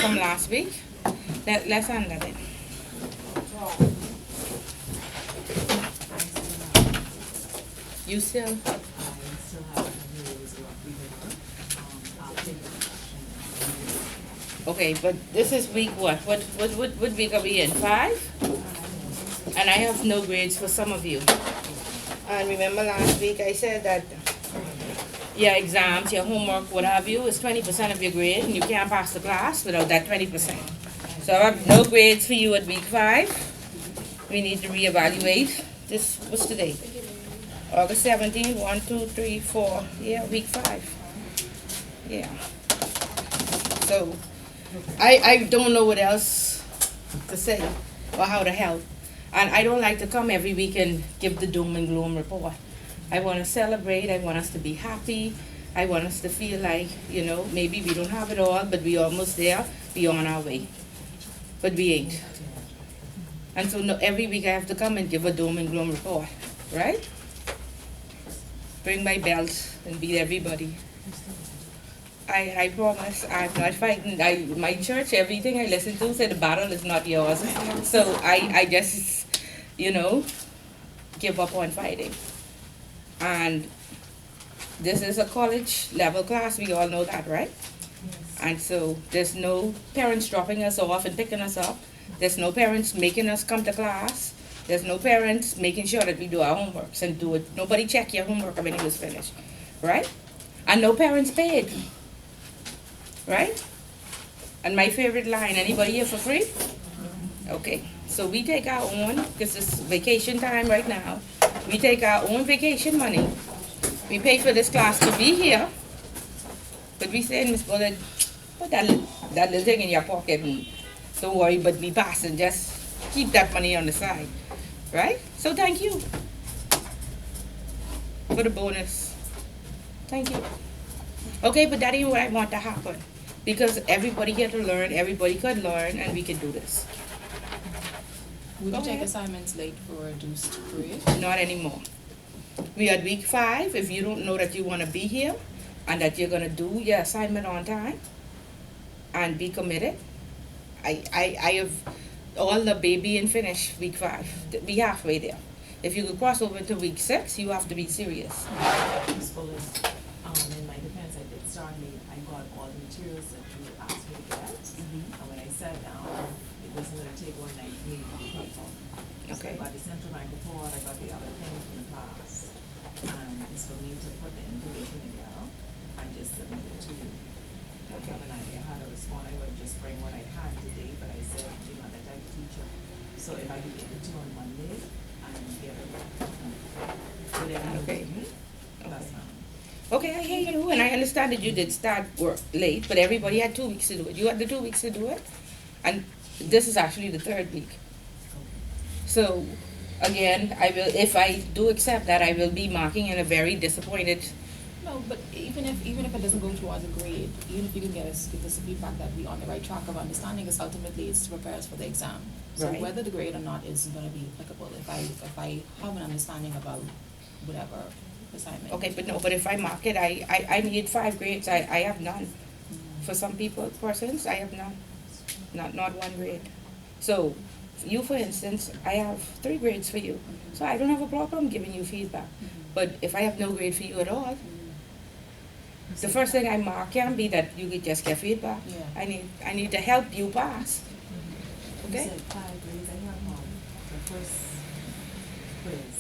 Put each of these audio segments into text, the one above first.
from last week. Let's handle it. You still? Okay, but this is week what? What week are we in? 5? And I have no grades for some of you. And remember last week I said that your exams, your homework, what have you, is 20% of your grade, and you can't pass the class without that 20%. So I have no grades for you at week 5. We need to reevaluate. This, what's today? August 17th, 1, 2, 3, 4. Yeah, week 5. Yeah. So I don't know what else to say or how to help. And I don't like to come every week and give the doom and gloom report. I want to celebrate. I want us to be happy. I want us to feel like, maybe we don't have it all, but we're almost there. We're on our way. But we ain't. And so no, every week I have to come and give a doom and gloom report, right? Bring my belt and beat everybody. I promise I'm not fighting. My church, everything I listen to said the battle is not yours. So I just, give up on fighting. And this is a college level class, we all know that, right? And so there's no parents dropping us off and picking us up. There's no parents making us come to class. There's no parents making sure that we do our homeworks and do it. Nobody check your homework when it was finished, right? And no parents paid, right? And my favorite line, anybody here for free? Okay, so we take our own, because it's vacation time right now, we take our own vacation money. We pay for this class to be here, but we say, Miss Bullet, put that little thing in your pocket and don't worry, but we pass and just keep that money on the side, right? So thank you for the bonus. Thank you. Okay, but that ain't what I want to happen, because everybody here to learn, everybody could learn, and we can do this. Would you take assignments late for reduced grade? Not anymore. We are at week 5. If you don't know that you want to be here and that you're going to do your assignment on time and be committed, I have all the baby and finish week 5. Be halfway there. If you could cross over to week 6, you have to be serious. Ms. Bullis, in my defense, I did start late. I got all the materials that you asked me to get. And when I sat down, it wasn't going to take one night for me to be paid. Okay. So I got the central bank report, I got the other thing from the class. And it's for me to put the information together. I just submitted it to you. I have an idea how to respond. I would just bring what I had today, but I said, you're not that type of teacher. So if I could get it to you on Monday, I can get it. Whatever you Okay. need, that's fine. Okay, I hear you, and I understand that you did start work late, but everybody had 2 weeks to do it. You had the 2 weeks to do it, and this is actually the 3rd week. So, again, if I do accept that, I will be marking in a very disappointed. No, but even if it doesn't go towards a grade, even if you can give us the feedback that we're on the right track of understanding, because ultimately it's to prepare us for the exam. So Right. whether the grade or not is going to be applicable if I have an understanding about whatever assignment. Okay, but if I mark it, I need 5 grades. I have none. For some persons, I have none. Not 1 grade. So, you, for instance, I have 3 grades for you. So I don't have a problem giving you feedback. But if I have no grade for you at all, the first thing I mark can be that you could just get feedback. Yeah. I need to help you pass. Okay? You said 5 grades, I have the first quiz.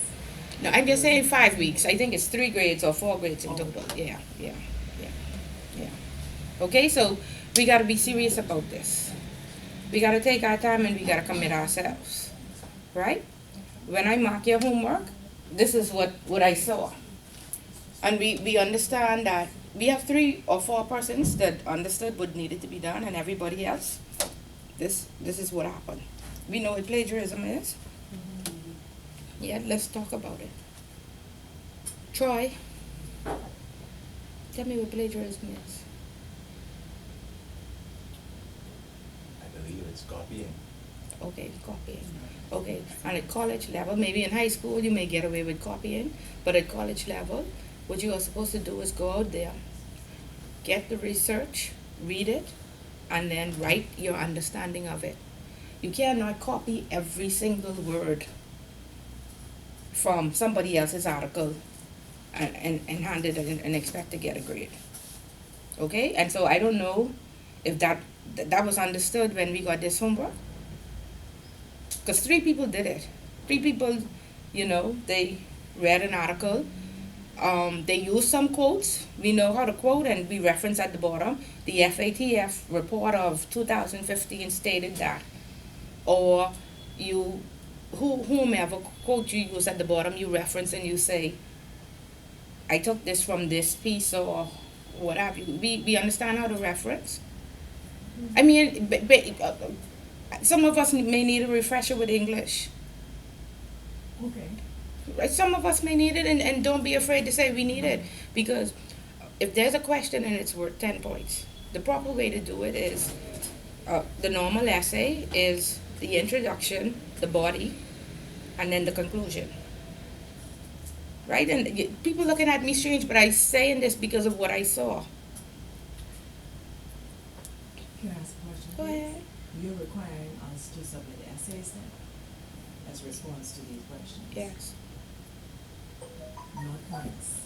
No, I'm just saying 5 weeks. I think it's 3 grades or 4 grades in total. Yeah. Okay, so we gotta be serious about this. We gotta take our time and we gotta commit ourselves. Right? When I mark your homework, this is what I saw. And we understand that we have 3 or 4 persons that understood what needed to be done, and everybody else, this is what happened. We know what plagiarism is. Yeah, let's talk about it. Troy, tell me what plagiarism is. I believe it's copying. Okay, copying. Okay, and at college level, maybe in high school you may get away with copying, but at college level, what you are supposed to do is go out there, get the research, read it, and then write your understanding of it. You cannot copy every single word from somebody else's article and hand it and expect to get a grade. Okay? And so I don't know if that was understood when we got this homework. Because 3 people did it. 3 people, they read an article. They used some quotes. We know how to quote, and we reference at the bottom. The FATF report of 2015 stated that. Or whomever quote you use at the bottom, you reference and you say, I took this from this piece or what have you. We understand how to reference. I mean, some of us may need a refresher with English. Okay. Right? Some of us may need it, and don't be afraid to say we need it. Because if there's a question and it's worth 10 points, the proper way to do it is the normal essay is the introduction, the body, and then the conclusion. Right? And people looking at me strange, but I'm saying this because of what I saw. Can I ask a question? Go please? ahead. You're requiring us to submit essays then, as a response to these questions? Yes. Not points.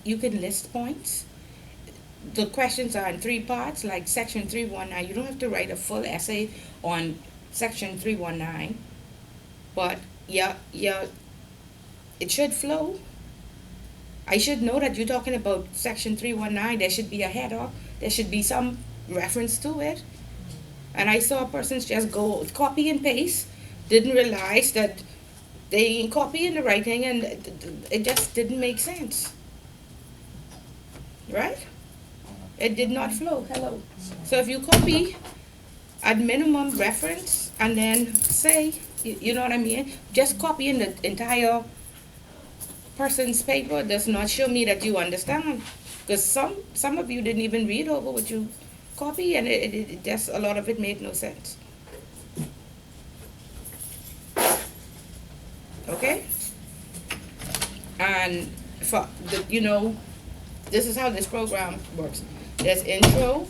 You can list points. The questions are in 3 parts, like section 319. You don't have to write a full essay on section 319, but yeah, it should flow. I should know that you're talking about section 319. There should be a header. There should be some reference to it. And I saw persons just go copy and paste, didn't realize that they ain't copying the right thing, and it just didn't make sense. Right? It did not flow. Hello. So if you copy, at minimum reference, and then say, you know what I mean? Just copying the entire person's paper does not show me that you understand. Because some of you didn't even read over what you copy, and it just, a lot of it made no sense. Okay? And for the, this is how this program works. There's intro,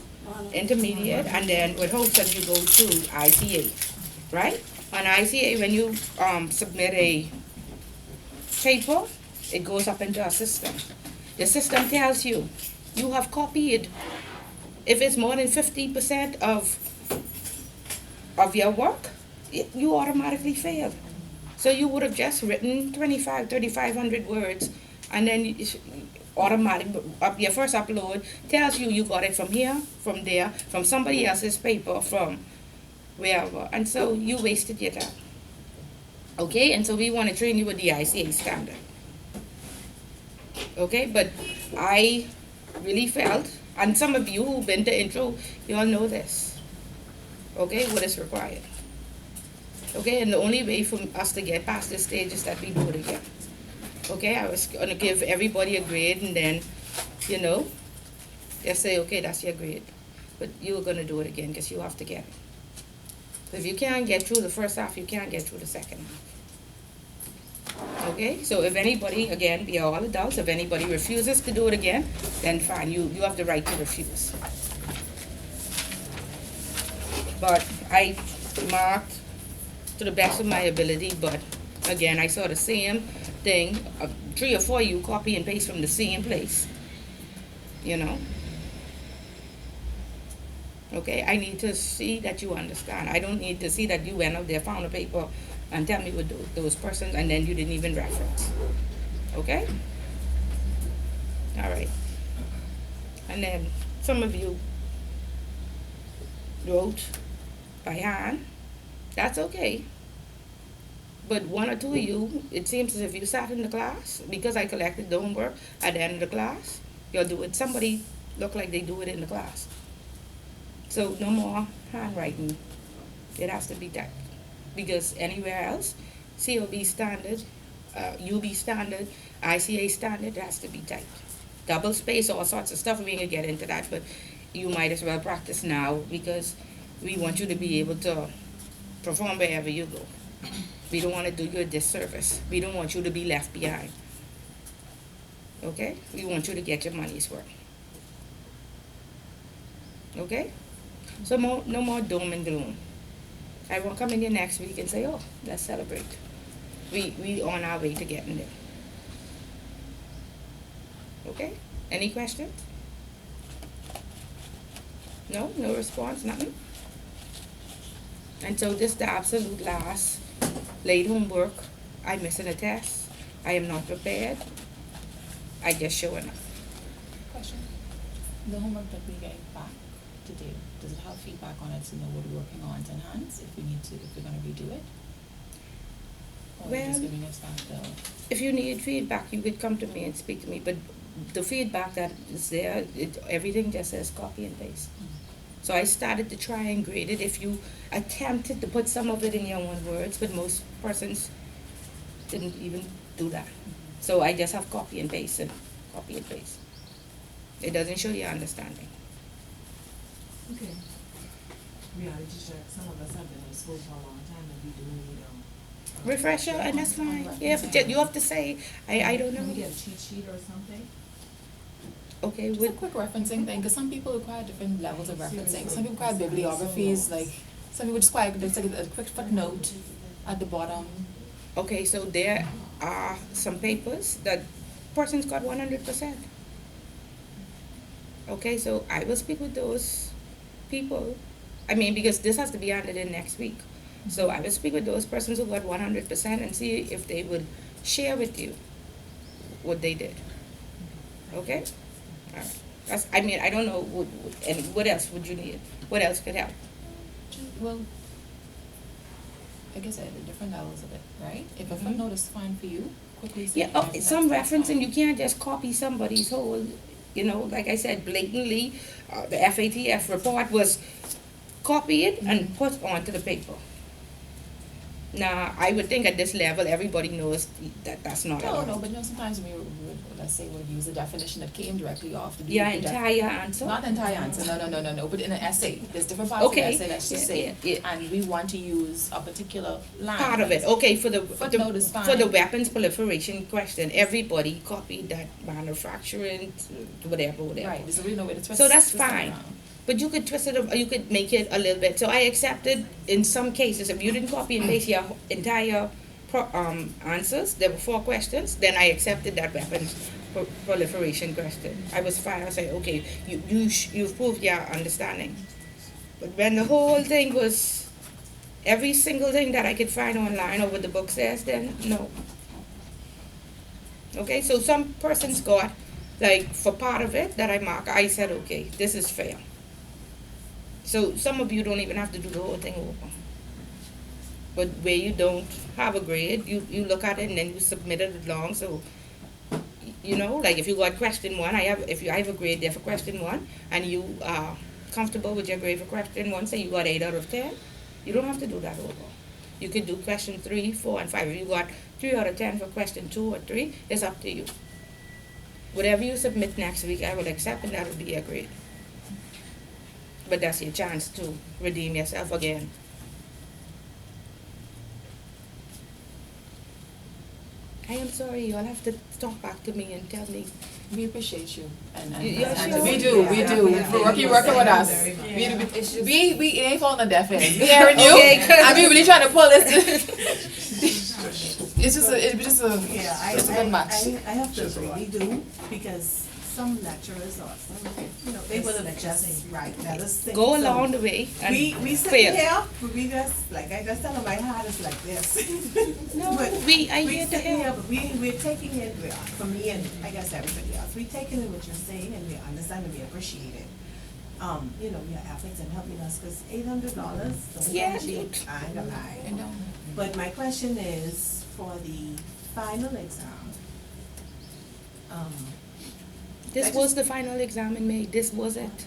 intermediate, and then with hopes that you go to ICA, right? On ICA, when you submit a paper, it goes up into a system. The system tells you, you have copied. If it's more than 50% of your work, you automatically fail. So you would have just written 3,500 words, and then automatic, your first upload tells you got it from here, from there, from somebody else's paper, from wherever. And so you wasted your time. Okay, and so we want to train you with the ICA standard. Okay, but I really felt, and some of you who've been to intro, you all know this. Okay, what is required. Okay, and the only way for us to get past this stage is that we do it again. Okay, I was going to give everybody a grade, and then, just say, okay, that's your grade. But you're going to do it again because you have to get it. If you can't get through the first half, you can't get through the second half. Okay, so if anybody, again, we are all adults, if anybody refuses to do it again, then fine, you have the right to refuse. But I marked to the best of my ability, but again, I saw the same thing, 3 or 4 of you copy and paste from the same place, Okay, I need to see that you understand. I don't need to see that you went out there, found a paper, and tell me what those persons, and then you didn't even reference. Okay? All right. And then some of you wrote by hand. That's okay. But 1 or 2 of you, it seems as if you sat in the class, because I collected the homework at the end of the class, you'll do it. Somebody look like they do it in the class. So no more handwriting. It has to be typed. Because anywhere else, COB standard, UB standard, ICA standard, it has to be typed. Double space, all sorts of stuff, we ain't gonna get into that, but you might as well practice now, because we want you to be able to perform wherever you go. We don't want to do you a disservice. We don't want you to be left behind. Okay? We want you to get your money's worth. Okay? So no more doom and gloom. I won't come in here next week and say, oh, let's celebrate. We on our way to getting there. Okay? Any questions? No response, nothing? And so this the absolute last late homework. I'm missing a test. I am not prepared. I just showing up. Question. The homework that we're getting back today, does it have feedback on it to know what we're working on to enhance if we're gonna redo it? Or are you just Well, giving us back the, if you need feedback, you could come to me and speak to me. But the feedback that is there, everything just says copy and paste. So I started to try and grade it. If you attempted to put some of it in your own words, but most persons didn't even do that. So I just have copy and paste and copy and paste. It doesn't show your understanding. Okay. Reality check, some of us have been in school for a long time and we do need Refresher, and that's fine. Yeah, but you have to say, I don't Can we know. get a cheat sheet or something? Okay, just a with, quick referencing thing, because some people require different levels of referencing. Some people require bibliographies, like, some people just require, there's like a quick footnote at the bottom. okay, so there are some papers that persons got 100%. Okay, so I will speak with those people. I mean, because this has to be handed in next week. So I will speak with those persons who got 100% and see if they would share with you what they did. Okay? All right. That's, I mean, I don't know, and what else would you need? What else could help? Well, I guess at the different levels of it, right? If a Mhm. footnote is fine for you, quickly say. Yeah, oh, that's some fine. referencing, you can't just copy somebody's whole, like I said, blatantly, the FATF report was copied and put onto the paper. Now, I would think at this level, everybody knows that that's not No, allowed. but sometimes we would, let's say, we'd use a definition that came directly off the. Your the def- entire answer? Not the entire answer, no, but in an essay, there's different parts of the Okay, essay, let's just yeah, say, yeah, yeah. and we want to use a particular line. Part of it, okay, for the Footnote is for the fine. weapons proliferation question, everybody copied that manufacturing, whatever. Right, there's really no way to twist. So that's twist it fine. around. But you could twist it, or you could make it a little bit. So I accepted in some cases, if you didn't copy and paste your entire answers, there were 4 questions, then I accepted that weapons proliferation question. I was fine. I said, okay, you've proved your understanding. But when the whole thing was every single thing that I could find online or what the book says, then no. Okay, so some persons got, like, for part of it that I mark, I said, okay, this is fair. So some of you don't even have to do the whole thing over. But where you don't have a grade, you look at it and then you submit it along. So, like if you got question 1, if I have a grade there for question 1, and you are comfortable with your grade for question 1, say you got 8 out of 10, you don't have to do that over. You could do question 3, 4, and 5. If you got 3 out of 10 for question 2 or 3, it's up to you. Whatever you submit next week, I will accept, and that will be your grade. But that's your chance to redeem yourself again. I am sorry, you'll have to talk back to me and tell me. We appreciate you, and Yeah, and sure. we do. Yeah. You're working with us. Very much. We it ain't falling on deaf ears. We hearing you. Okay, good. I mean, really trying to pull this. It's just a Yeah, it's a good match. I have to agree, we do, because some lecturers or some, they would have just, right, let us think. Go So along the way and We sit fail. here, but we just, like I just tell them, my heart is like this. No, But I we hear to sit here, help. but we're taking in, for me and I guess everybody else, we're taking in what you're saying and we understand and we appreciate it. Your efforts in helping us, cause $800, don't Yeah, get cheap, dude. I ain't gonna lie. I know. But my question is, for the final exam, This was the final exam in May. This was it.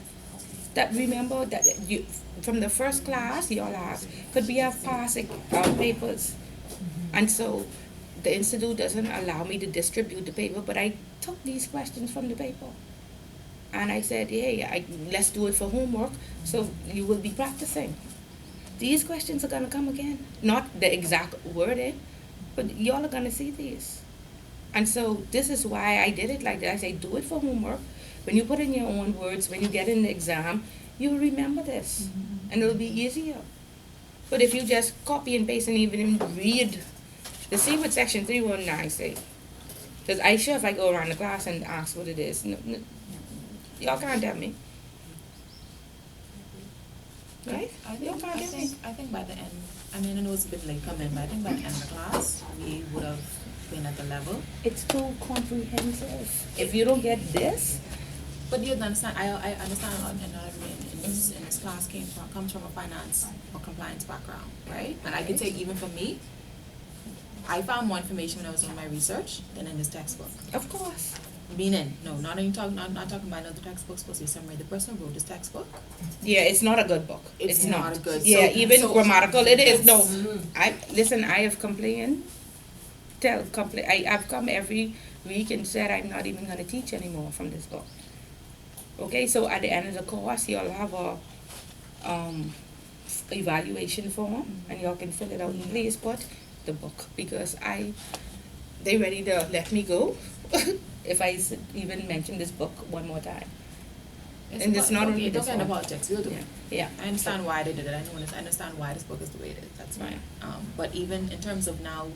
That remember that you from the first class y'all asked, could we have passed papers? And so the institute doesn't allow me to distribute the paper, but I took these questions from the paper. And I said, hey, let's do it for homework, so you will be practicing. These questions are gonna come again. Not the exact wording, but y'all are gonna see these. And so this is why I did it like that. I say, do it for homework. When you put in your own words, when you get in the exam, you'll remember this, Mhm. and it'll be easier. But if you just copy and paste and even read, to see what section 319 say. Because I sure if I go around the class and ask what it is, y'all can't tell me. Right? Y'all can't tell me. I think by the end, I mean, I know it's a bit late coming, but I think by the end of the class, we would have been at the level. It's too comprehensive. If you don't get this, But you understand, I understand another in this class comes from a finance or compliance background, right? And I could say even for me, I found more information when I was doing my research than in this textbook. of course. Meaning, no, not talking about another textbook, supposed to be summary. The person who wrote this textbook, Yeah, it's not a good book. It's not a good- Yeah, so- even so- grammatical, it is. No, Mm. I have complained. I've come every week and said I'm not even gonna teach anymore from this book. Okay, so at the end of the course, y'all have a, evaluation form, and y'all can fill it out, and please put the book, because they ready to let me go if I even mention this book one more time. And it's not only don't this get into one. politics. We'll do Yeah, it. yeah. I understand why they did it. I understand why this book is the way it is. That's fine. But even in terms of now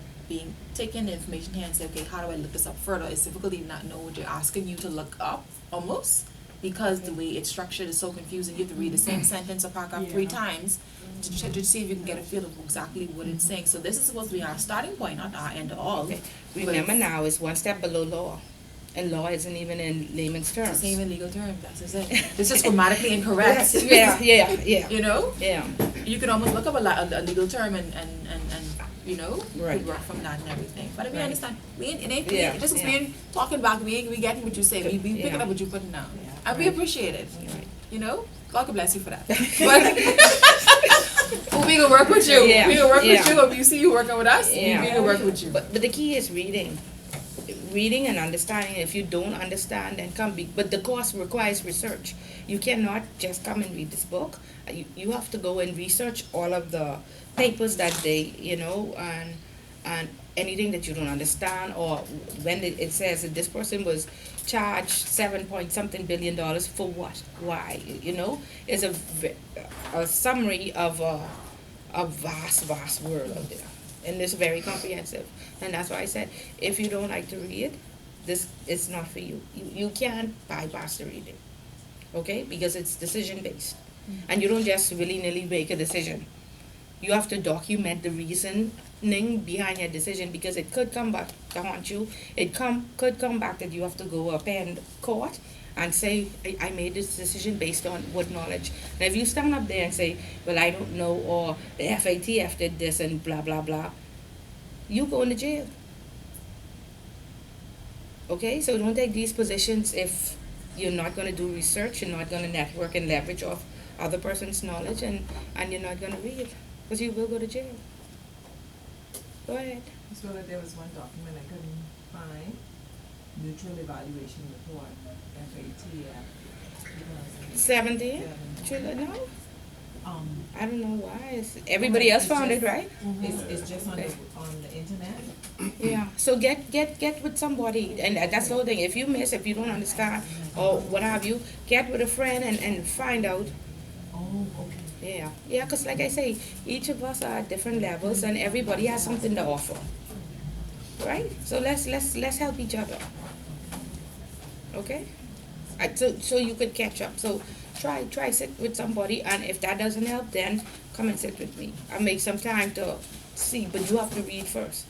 taking the information here and say, okay, how do I look this up further? It's difficult to even not know what you're asking you to look up, almost, because the way it's structured is so confusing. You have to read the same sentence or paragraph 3 times to see if you can get a feel of exactly what it's saying. So this is supposed to be our starting point, not our end all. Okay. But Remember it's- now, it's one step below law, and law isn't even in layman's terms. It's even legal terms. That's just it. This is grammatically incorrect. Yeah. You know, Yeah, you can almost look up a legal term and you know, Right. could work from that and everything. But I mean, I Right. understand. It ain't Yeah, this is yeah. being talking back. We getting what you say. We picking Yeah. up what you putting down, Yeah. and we Right. appreciate it. Right. You know, God can bless you for that. But we can work with you. Yeah, We can work with yeah. you. If you see you working with us, Yeah. we can work with you. but the key is reading and understanding. If you don't understand, then but the course requires research. You cannot just come and read this book. You have to go and research all of the papers that they, and anything that you don't understand, or when it says that this person was charged 7 point something billion for what, why, is a summary of a vast world out there, and it's very comprehensive. And that's why I said, if you don't like to read, this is not for you. You can't bypass the reading, okay? Because it's decision based, and you don't just willy-nilly make a decision. You have to document the reasoning behind your decision, because it could come back to haunt you. It could come back that you have to go up in court and say, I made this decision based on what knowledge. And if you stand up there and say, well, I don't know, or the FATF did this and blah, blah, blah, you go into jail. Okay, so don't take these positions if you're not going to do research, you're not going to network and leverage off other person's knowledge, and you're not going to read, because you will go to jail. Go ahead. So that there was one document I couldn't find, neutral evaluation report, FATF. 17? No? I don't know why. Everybody Okay, else it's found it, just- right? It's just on Okay. on the internet? Yeah. So get with somebody, and that's the whole thing. If you don't understand, or what have you, get with a friend and find out. Oh, okay. Yeah, because like I say, each of us are at different levels, and everybody has something to offer, right? So let's help each other, okay? So you could catch up. So try sit with somebody, and if that doesn't help, then come and sit with me. I'll make some time to see, but you have to read first.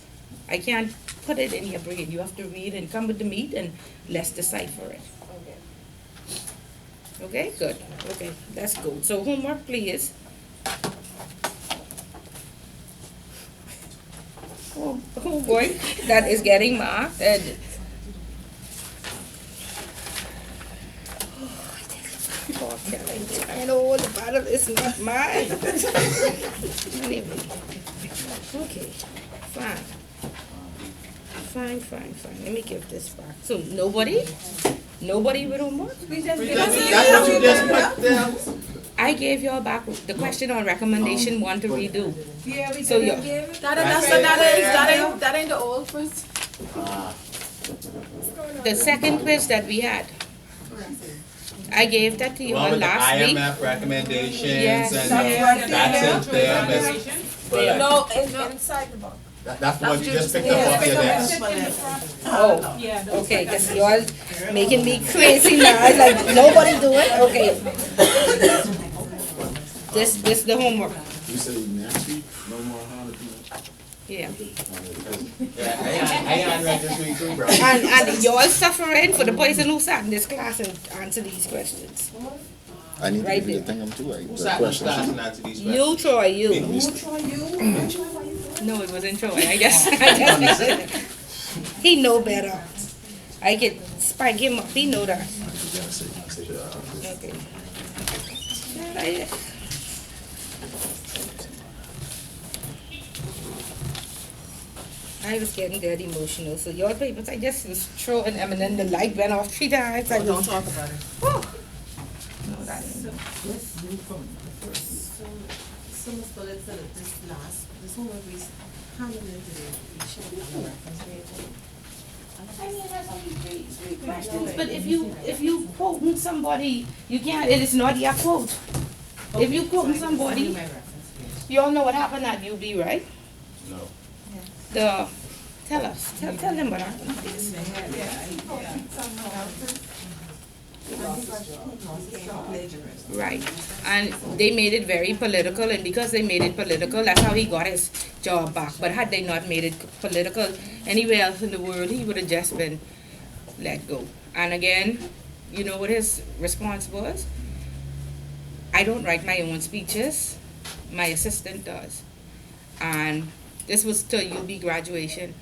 I can't put it in your brain. You have to read and come with the meat, and let's decipher it. Okay, good. Okay, that's good. So homework, please. Oh boy, that is getting marked. Poor Kelly. I know the battle is not mine. Anyway. Okay, fine. Fine. Let me give this back. So nobody with homework? That's what you just put down. I gave y'all back the question on recommendation 1 to redo. Yeah, we So did you- give it. That ain't the old first. The second quiz that we had. I gave that to you Along all with the last week. IMF recommendations Yes, and yes. that's it there, Miss. Yeah. No, inside the book. That's the one you just picked up off your desk. Oh, okay, cause you all making me crazy now, I like, nobody do it, okay. This the homework, You say next week, no more $100. yeah. Yeah, I read this week too, bro. And you all suffering for the person who sat in this class and answer these questions. I need to Right give you the there. thing I'm too, like, Who the sat in this class question. and answered these You, questions? Troy, you. You? No, it wasn't Troy, I guess. He know better. I could spike him up, he know that. Okay. Yeah, I was getting dead emotional, so your papers, I just was throwing them and then the light went off 3 times. I Don't was, talk about it. no, that ain't- So Ms. Bullitt said that this homework we handed in today, we should have a reference page. I mean, that's only three questions, but if you quoting somebody, you can't, it is not your quote. If you quoting somebody, My reference page. you all know what happened at UB, right? No. Tell us, tell them what happened, please. Right, and they made it very political, and because they made it political, that's how he got his job back. But had they not made it political anywhere else in the world, he would have just been let go. And again, you know what his response was? I don't write my own speeches, my assistant does. And this was to UB graduation.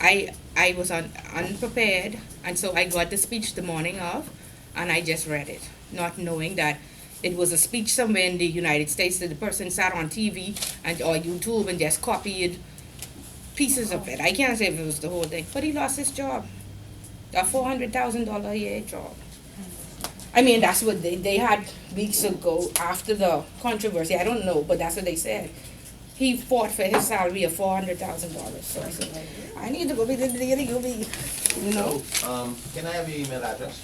I was unprepared, and so I got the speech the morning of, and I just read it, not knowing that it was a speech somewhere in the United States that the person sat on TV and or YouTube and just copied pieces of it. I can't say if it was the whole thing, but he lost his job, a $400,000 a year job. I mean, that's what they had weeks ago after the controversy. I don't know, but that's what they said. He fought for his salary of $400,000. So I said, I need to go be the daily UB, you know. So, can I have your email address?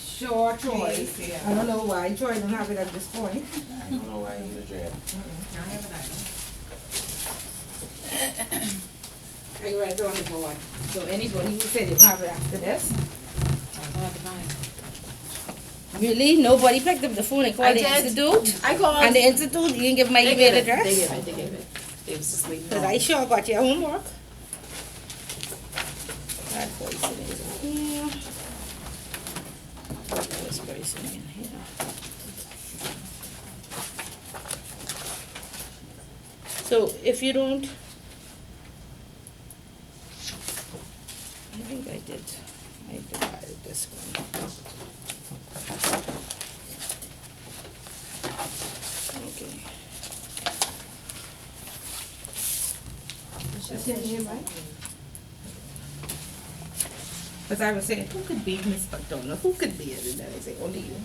Sure, Troy. I don't know why Troy don't have it at this point. I don't know why I need a draft. I read it on the board. So anybody who said they don't have it after this. Really? Nobody picked up the phone and I called the did. institute? I called. And the institute, you didn't give my They email gave it. address? They gave it. They was just waiting. Cause I sure got your homework. That person is in here. This person in here. So if you don't, I think I did. I divided this one. Okay. Is it here, right? Because I was saying, who could be Miss McDonald? Who could be it? And then I say, only you.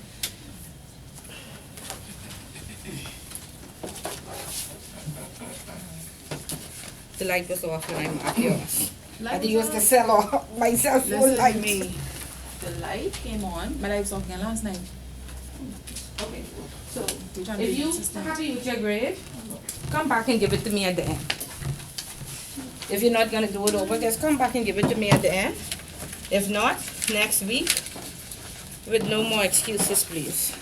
The light was off when I'm at yours. I think it was to sell off myself full Listen light. to me. The light came on. My light was off again last night. Okay, so We're trying to if be you consistent. happy with your grade, come back and give it to me at the end. If you're not gonna do it over, just come back and give it to me at the end. If not, next week, with no more excuses, please.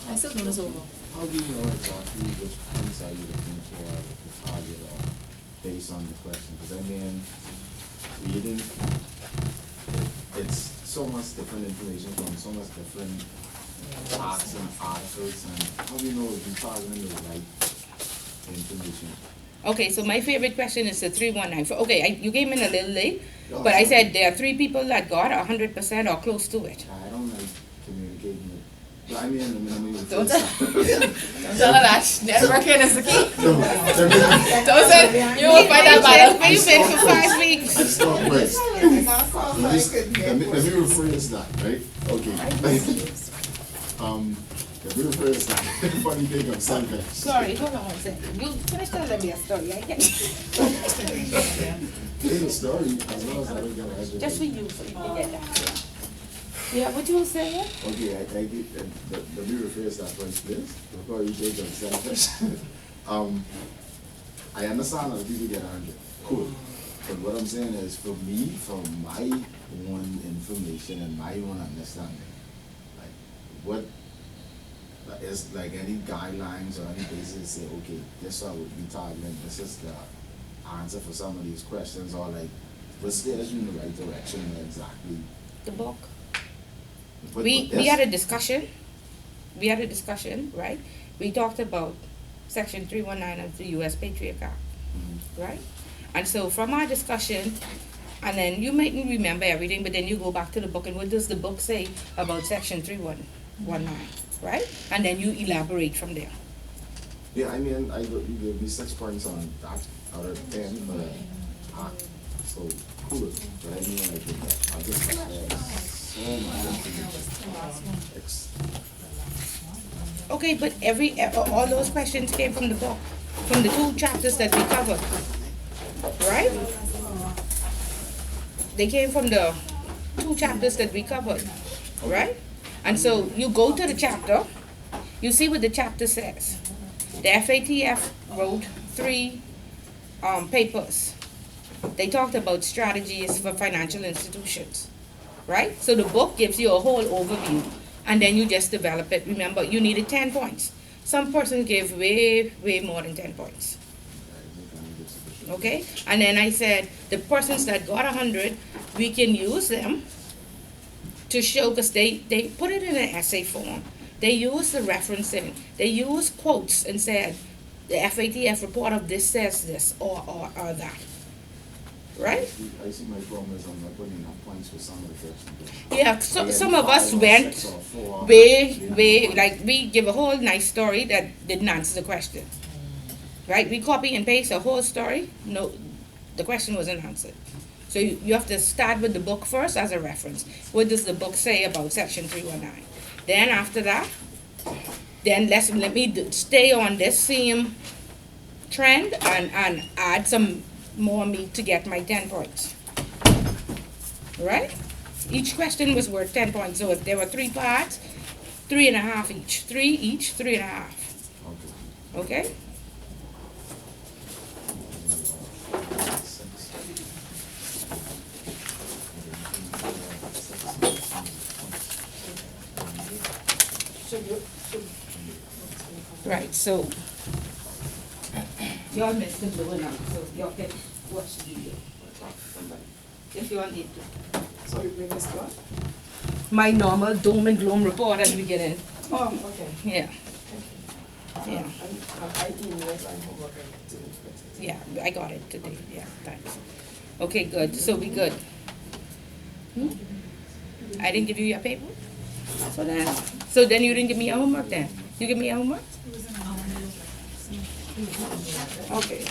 I still doing this over. How do you know exactly which points are you looking for to target on based on the question? Because I mean, reading, it's so much different information from so much different parts and articles, and how do you know if you're targeting the right information? Okay, so my favorite question is the 319. Okay, you came in a little late, but I said there are 3 people that got 100% or close to it. I don't like communicating with, but I mean, Don't tell her that. Networking is the key. Don't say you won't find that Where battle. you been for 5 weeks? I stop first. Let me rephrase that, right? Okay. Let me rephrase that. Funny thing of something. Sorry, hold on one second. You finish telling me a story. I can't. It's a story, as long as I don't get an Just for you, so you can get that. Yeah, what you were saying? Okay, I did, let me rephrase that first, please, before you take the second question. I understand other people get 100, cool. But what I'm saying is, for me, from my own information and my own understanding, like, what is, like, any guidelines or any basis to say, okay, this I would be targeting, this is the answer for some of these questions, or like, what's steers you in the right direction exactly? The book. But We this- had a discussion. We had a discussion, right? We talked about Section 319 of the U.S. Patriot Act, Mhm. right? And so from our discussion, and then you mightn't remember everything, but then you go back to the book, and what does the book say about Section 3119, right? And then you elaborate from there. Yeah, I mean, you gave me 6 points on that out of 10 for the act, so cool. But I mean, like, I just so much information. Okay, but all those questions came from the book, from the 2 chapters that we covered, right? They came from the 2 chapters that we covered, right? And so you go to the chapter, you see what the chapter says. The FATF wrote 3 papers. They talked about strategies for financial institutions, right? So the book gives you a whole overview, and then you just develop it. Remember, you needed 10 points. Some persons gave way more than 10 points. Okay? And then I said, the persons that got 100, we can use them to show, because they put it in an essay form. They use the referencing. They use quotes and said, the FATF report of this says this, or that. Right? I see my problem is I'm not putting enough points for some of the questions. Yeah, so, I had some of 5 us or went 6 or 4, way, like we give a whole nice story that didn't answer the question. Right? We copy and paste a whole story. No, the question wasn't answered. So you have to start with the book first as a reference. What does the book say about Section 319? Then after that, then let me stay on this same trend and add some more meat to get my 10 points. Right? Each question was worth 10 points. So if there were 3 parts, 3.5 each. 3 each, 3.5. Okay. Okay? Right, so y'all missed the blue now, so y'all can watch the video. If you want it to. Sorry, we missed what? My normal doom and gloom report at the beginning. Oh, okay. Yeah. Yeah. I emailed and homework and didn't get it. Yeah, I got it today. Yeah, thanks. Okay, good. So we good. I didn't give you your paper? So then you didn't give me your homework then? You give me your homework? Okay.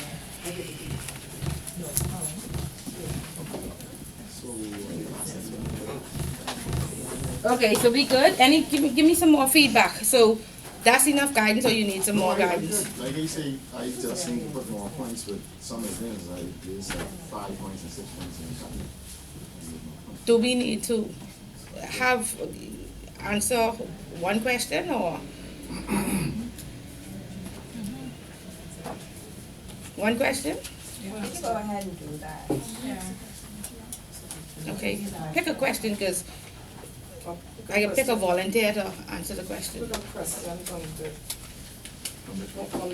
Okay, so we good? Give me some more feedback. So that's enough guidance, or you need some more guidance? Like I say, I just need to put more points with some of the things, like there's like 5 points and 6 points and something. Do we need to have answer one question or? One question? Go ahead and do that. Okay, pick a question, because I can pick a volunteer to answer the question. Put a question on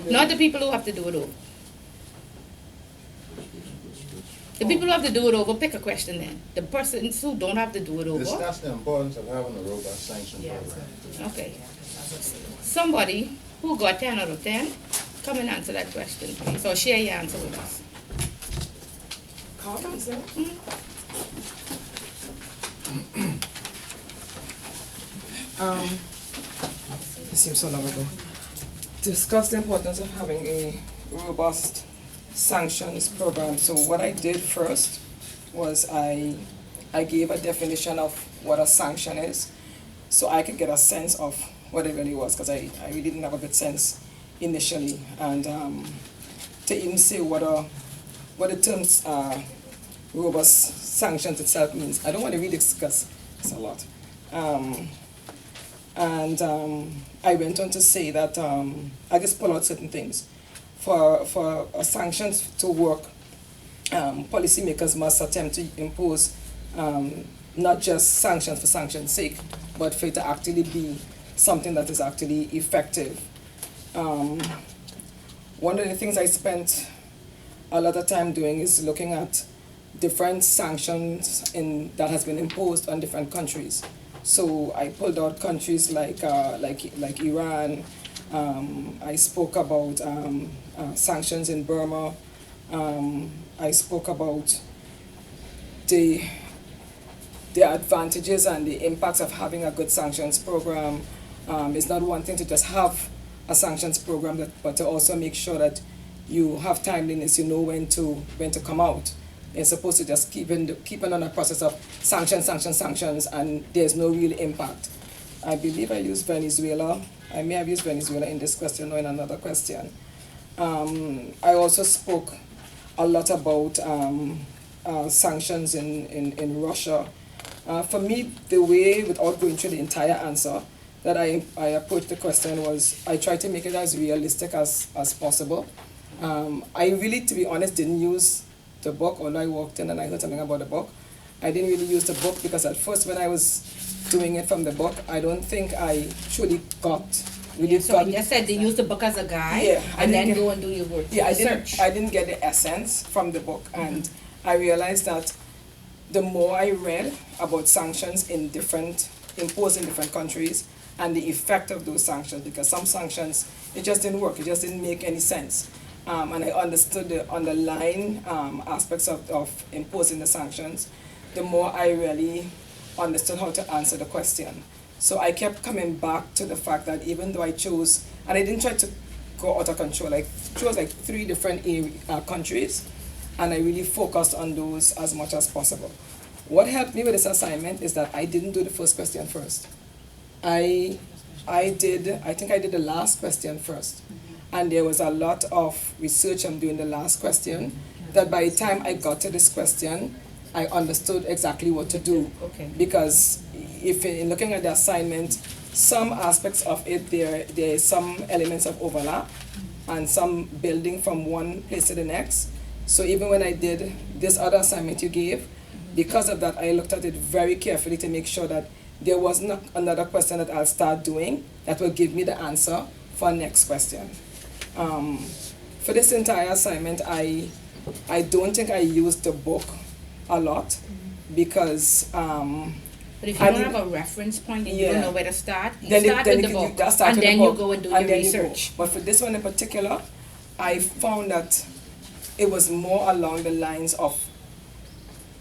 the. Not the people who have to do it over. The people who have to do it over, pick a question then. The persons who don't have to do it over, Discuss the importance of having a robust sanction program. okay. Somebody who got 10 out of 10, come and answer that question, please, or share your answer with us. Comments, eh? It seems so long ago. Discuss the importance of having a robust sanctions program. So what I did first was I gave a definition of what a sanction is, so I could get a sense of what it really was, because I really didn't have a good sense initially, and to even say what the terms robust sanctions itself means. I don't want to read it because it's a lot. I went on to say that I just pull out certain things. For sanctions to work, policymakers must attempt to impose not just sanctions for sanctions' sake, but for it to actually be something that is actually effective. One of the things I spent a lot of time doing is looking at different sanctions that has been imposed on different countries. So I pulled out countries like Iran. I spoke about sanctions in Burma. I spoke about the advantages and the impacts of having a good sanctions program. It's not one thing to just have a sanctions program, but to also make sure that you have timeliness, you know when to come out. It's supposed to just keep on a process of sanctions, and there's no real impact. I believe I used Venezuela. I may have used Venezuela in this question or in another question. I also spoke a lot about sanctions in Russia. For me, the way, without going through the entire answer, that I approached the question was I tried to make it as realistic as possible. I really, to be honest, didn't use the book, although I walked in and I heard something about the book. I didn't really use the book because at first when I was doing it from the book, I don't think I truly got really So you just said they use the book as a guide, Yeah, and then go and do your work. Yeah, research. I didn't get the essence from the book, and I realized that the more I read about sanctions imposed in different countries, and the effect of those sanctions, because some sanctions, it just didn't work, it just didn't make any sense. And I understood the underlying aspects of imposing the sanctions, the more I really understood how to answer the question. So I kept coming back to the fact that even though I chose, and I didn't try to go out of control, I chose like 3 different countries, and I really focused on those as much as possible. What helped me with this assignment is that I didn't do the first question first. I think I did the last question first. And there was a lot of research I'm doing the last question, that by the time I got to this question, I understood exactly what to do. Okay. Because if in looking at the assignment, some aspects of it, there is some elements of overlap and some building from one place to the next. So even when I did this other assignment you gave, because of that, I looked at it very carefully to make sure that there wasn't another question that I'll start doing that will give me the answer for next question. For this entire assignment, I don't think I used the book a lot because But if you don't have a reference point and you don't know where to start, you then start with the book, and then you go and do your research. But for this one in particular, I found that it was more along the lines of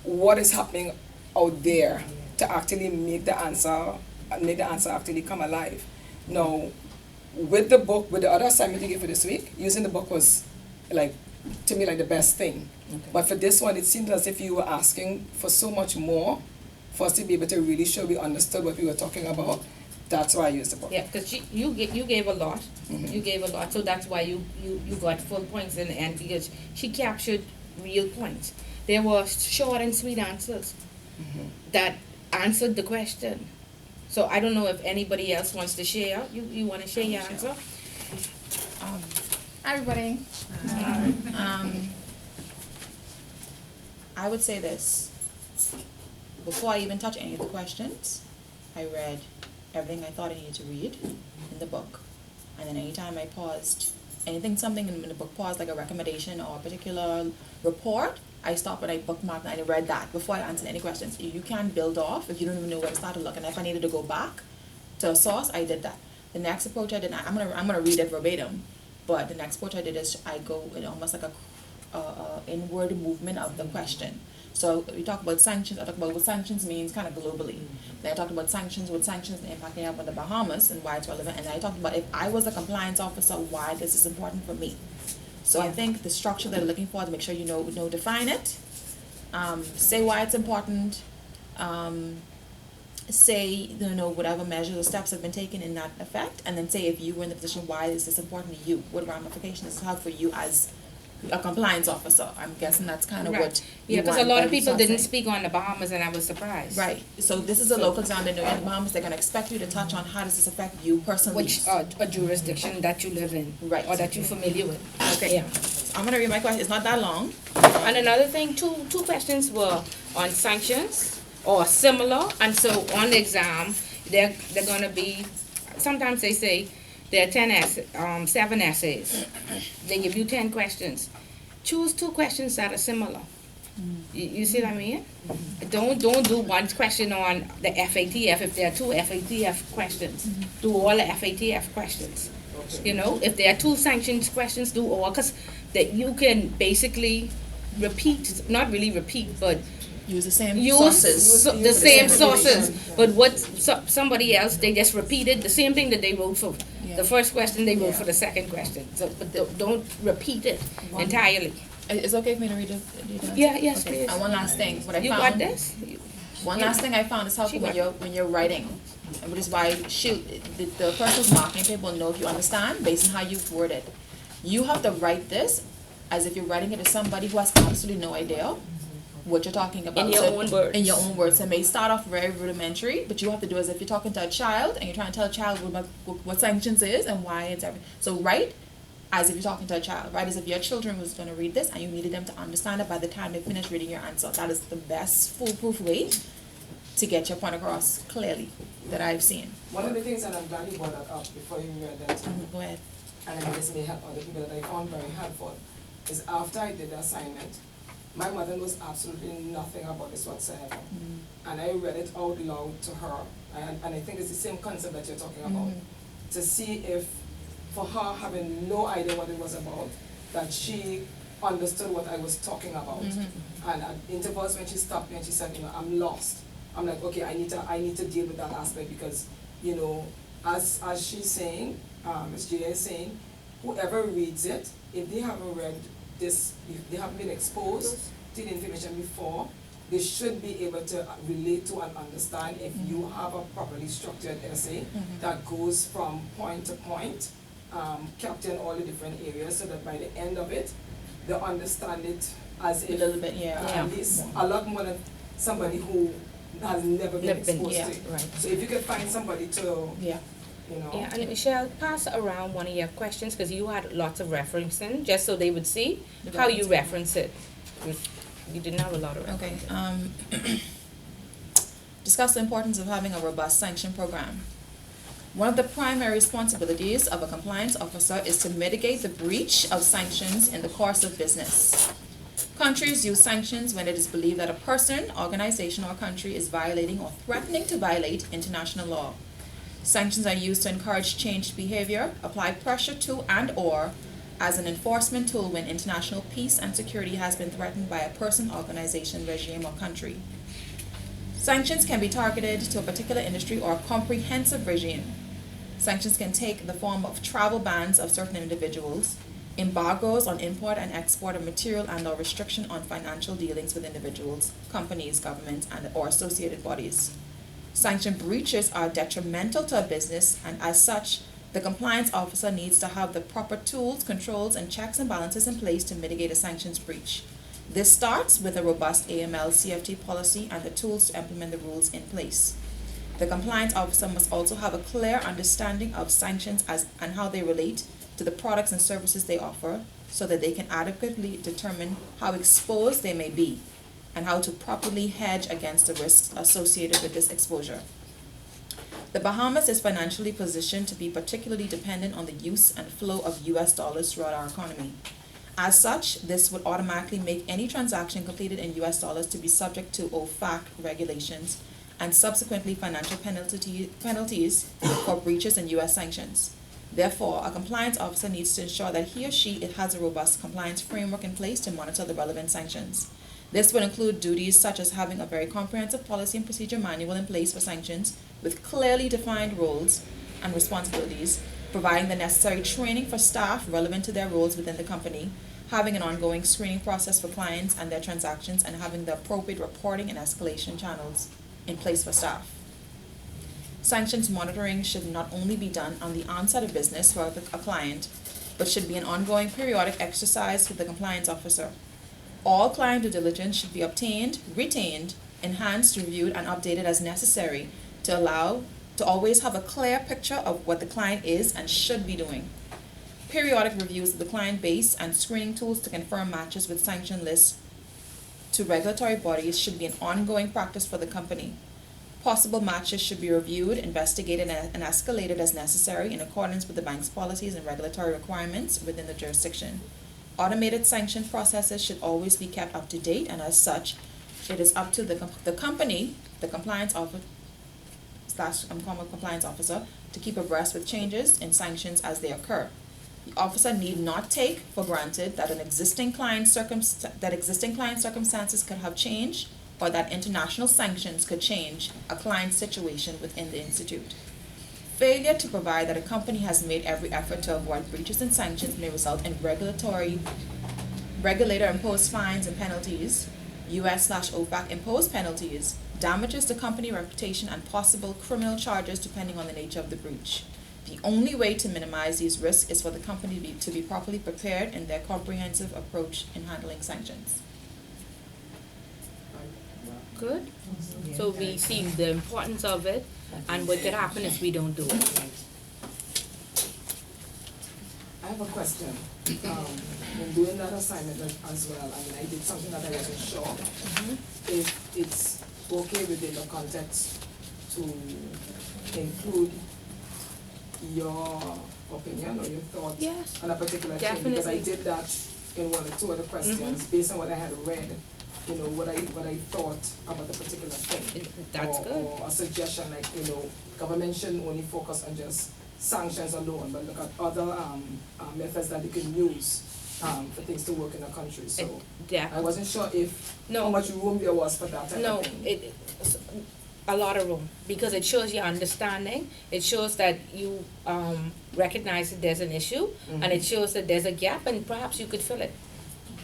what is happening out there to actually make the answer actually come alive. Now, with the book, with the other assignment you gave for this week, using the book was to me the best thing. Okay. But for this one, it seemed as if you were asking for so much more for us to be able to really show we understood what we were talking about. That's why I used the book. Yeah, because you gave a lot. Mm-hmm. You gave a lot, so that's why you got full points in the end, because she captured real points. There were short and sweet answers that answered the question. So I don't know if anybody else wants to share. You want to share your answer? Hi, everybody. I would say this. Before I even touch any of the questions, I read everything I thought I needed to read in the book. And then anytime I paused, something in the book paused, like a recommendation or a particular report, I stopped and I bookmarked and I read that before I answered any questions. You can't build off if you don't even know where to start to look. And if I needed to go back to a source, I did that. The next approach I did, I'm gonna read it verbatim, but the next approach I did is I go in almost like a inward movement of the question. So we talk about sanctions. I talk about what sanctions means kind of globally. Then I talked about sanctions, what sanctions, the impact they have on the Bahamas and why it's relevant. And then I talked about if I was a compliance officer, why this is important for me. So I think the structure they're looking for, to make sure you know, define it, say why it's important, say, whatever measures or steps have been taken in that effect, and then say if you were in the position, why is this important to you? What ramifications does this have for you as a compliance officer. I'm guessing that's kind of Right. what you Yeah, because a want lot by of people didn't saying. speak on the Bahamas, and I was surprised. Right, so this is a local exam, they know you're in the Bahamas, they're gonna expect you to touch on how does this affect you personally. Which, a jurisdiction that you live in. Right. Or that you're familiar with. Okay. Yeah. I'm gonna read my question, it's not that long. And another thing, two questions were on sanctions or similar, and so on the exam, they're gonna be, sometimes they say there are 7 essays. They give you 10 questions. Choose 2 questions that are similar. You see what I mean? Don't do one question on the FATF if there are 2 FATF questions. Do all the FATF questions. You know, if there are 2 sanctions questions, do all, because that you can basically repeat, not really repeat, but Use the same use sources. the same sources. But what somebody else, they just repeated the same thing that they wrote for Yeah. the first question, they wrote for the second question. So, but don't repeat it entirely. It's okay for me to read it? Yeah, yes, Okay, please. and one last thing, what I You found. got this? One last thing I found is helpful She when got you're writing, and which is why the person who's marking paper will know if you understand based on how you've worded. You have to write this as if you're writing it to somebody who has absolutely no idea what you're talking about. In your So, own words. In your own words. It may start off very rudimentary, but you have to do as if you're talking to a child and you're trying to tell a child what sanctions is and why it's everything. So write as if you're talking to a child. Write as if your children was going to read this and you needed them to understand it by the time they finish reading your answer. That is the best foolproof way to get your point across clearly that I've seen. One of the things that I'm glad you brought that up before you read that, Go ahead. and I think this may help other people that I found very helpful, is after I did the assignment, my mother knows absolutely nothing about this whatsoever. And I read it out loud to her, and I think it's the same concept that you're talking about, to see if, for her having no idea what it was about, that she understood what I was talking about. And at intervals when she stopped me and she said, you know, I'm lost. I'm like, okay, I need to deal with that aspect because, you know, as she's saying, as Jay is saying, whoever reads it, if they haven't read this, if they haven't been exposed to the information before, they should be able to relate to and understand if you have a properly structured essay that goes from point to point, capturing all the different areas so that by the end of it, they understand it as if A little bit, yeah. at least a lot more than somebody who has never been exposed yeah, to it. right. So if you could find somebody to, Yeah. you know. Yeah, and Michelle, pass around one of your questions, because you had lots of referencing, just so they would see how you reference it. You didn't have a lot of Okay, referencing. discuss the importance of having a robust sanction program. One of the primary responsibilities of a compliance officer is to mitigate the breach of sanctions in the course of business. Countries use sanctions when it is believed that a person, organization, or country is violating or threatening to violate international law. Sanctions are used to encourage changed behavior, apply pressure to and/or as an enforcement tool when international peace and security has been threatened by a person, organization, regime, or country. Sanctions can be targeted to a particular industry or a comprehensive regime. Sanctions can take the form of travel bans of certain individuals, embargoes on import and export of material and/or restriction on financial dealings with individuals, companies, governments, and/or associated bodies. Sanction breaches are detrimental to a business, and as such, the compliance officer needs to have the proper tools, controls, and checks and balances in place to mitigate a sanctions breach. This starts with a robust AML CFT policy and the tools to implement the rules in place. The compliance officer must also have a clear understanding of sanctions and how they relate to the products and services they offer, so that they can adequately determine how exposed they may be and how to properly hedge against the risks associated with this exposure. The Bahamas is financially positioned to be particularly dependent on the use and flow of US dollars throughout our economy. As such, this would automatically make any transaction completed in US dollars to be subject to OFAC regulations and subsequently financial penalties for breaches in US sanctions. Therefore, a compliance officer needs to ensure that he or she has a robust compliance framework in place to monitor the relevant sanctions. This would include duties such as having a very comprehensive policy and procedure manual in place for sanctions with clearly defined roles and responsibilities, providing the necessary training for staff relevant to their roles within the company, having an ongoing screening process for clients and their transactions, and having the appropriate reporting and escalation channels in place for staff. Sanctions monitoring should not only be done on the onset of business for a client, but should be an ongoing periodic exercise with the compliance officer. All client due diligence should be obtained, retained, enhanced, reviewed, and updated as necessary to always have a clear picture of what the client is and should be doing. Periodic reviews of the client base and screening tools to confirm matches with sanction lists to regulatory bodies should be an ongoing practice for the company. Possible matches should be reviewed, investigated, and escalated as necessary in accordance with the bank's policies and regulatory requirements within the jurisdiction. Automated sanction processes should always be kept up to date, and as such, it is up to the company, the compliance officer, compliance officer, to keep abreast with changes in sanctions as they occur. The officer need not take for granted that existing client circumstances could have changed, or that international sanctions could change a client's situation within the institute. Failure to provide that a company has made every effort to avoid breaches and sanctions may result in regulator-imposed fines and penalties, US/OFAC imposed penalties, damages to company reputation, and possible criminal charges depending on the nature of the breach. The only way to minimize these risks is for the company to be properly prepared in their comprehensive approach in handling sanctions. Good. So we see the importance of it, and what could happen if we don't do it. I have a question. In doing that assignment as well, I did something that I wasn't sure if it's okay within the context to include your opinion or your thoughts Yes, on a particular thing, because I did that in one or two other questions based on what I had read, what I thought about the particular thing. That's good. Or a suggestion like, government shouldn't only focus on just sanctions alone, but look at other methods that they can use for things to work in the country. So I wasn't sure how much room there was for that type of thing. A lot of room, because it shows your understanding, it shows that you recognize that there's an issue, and it shows that there's a gap, and perhaps you could fill it.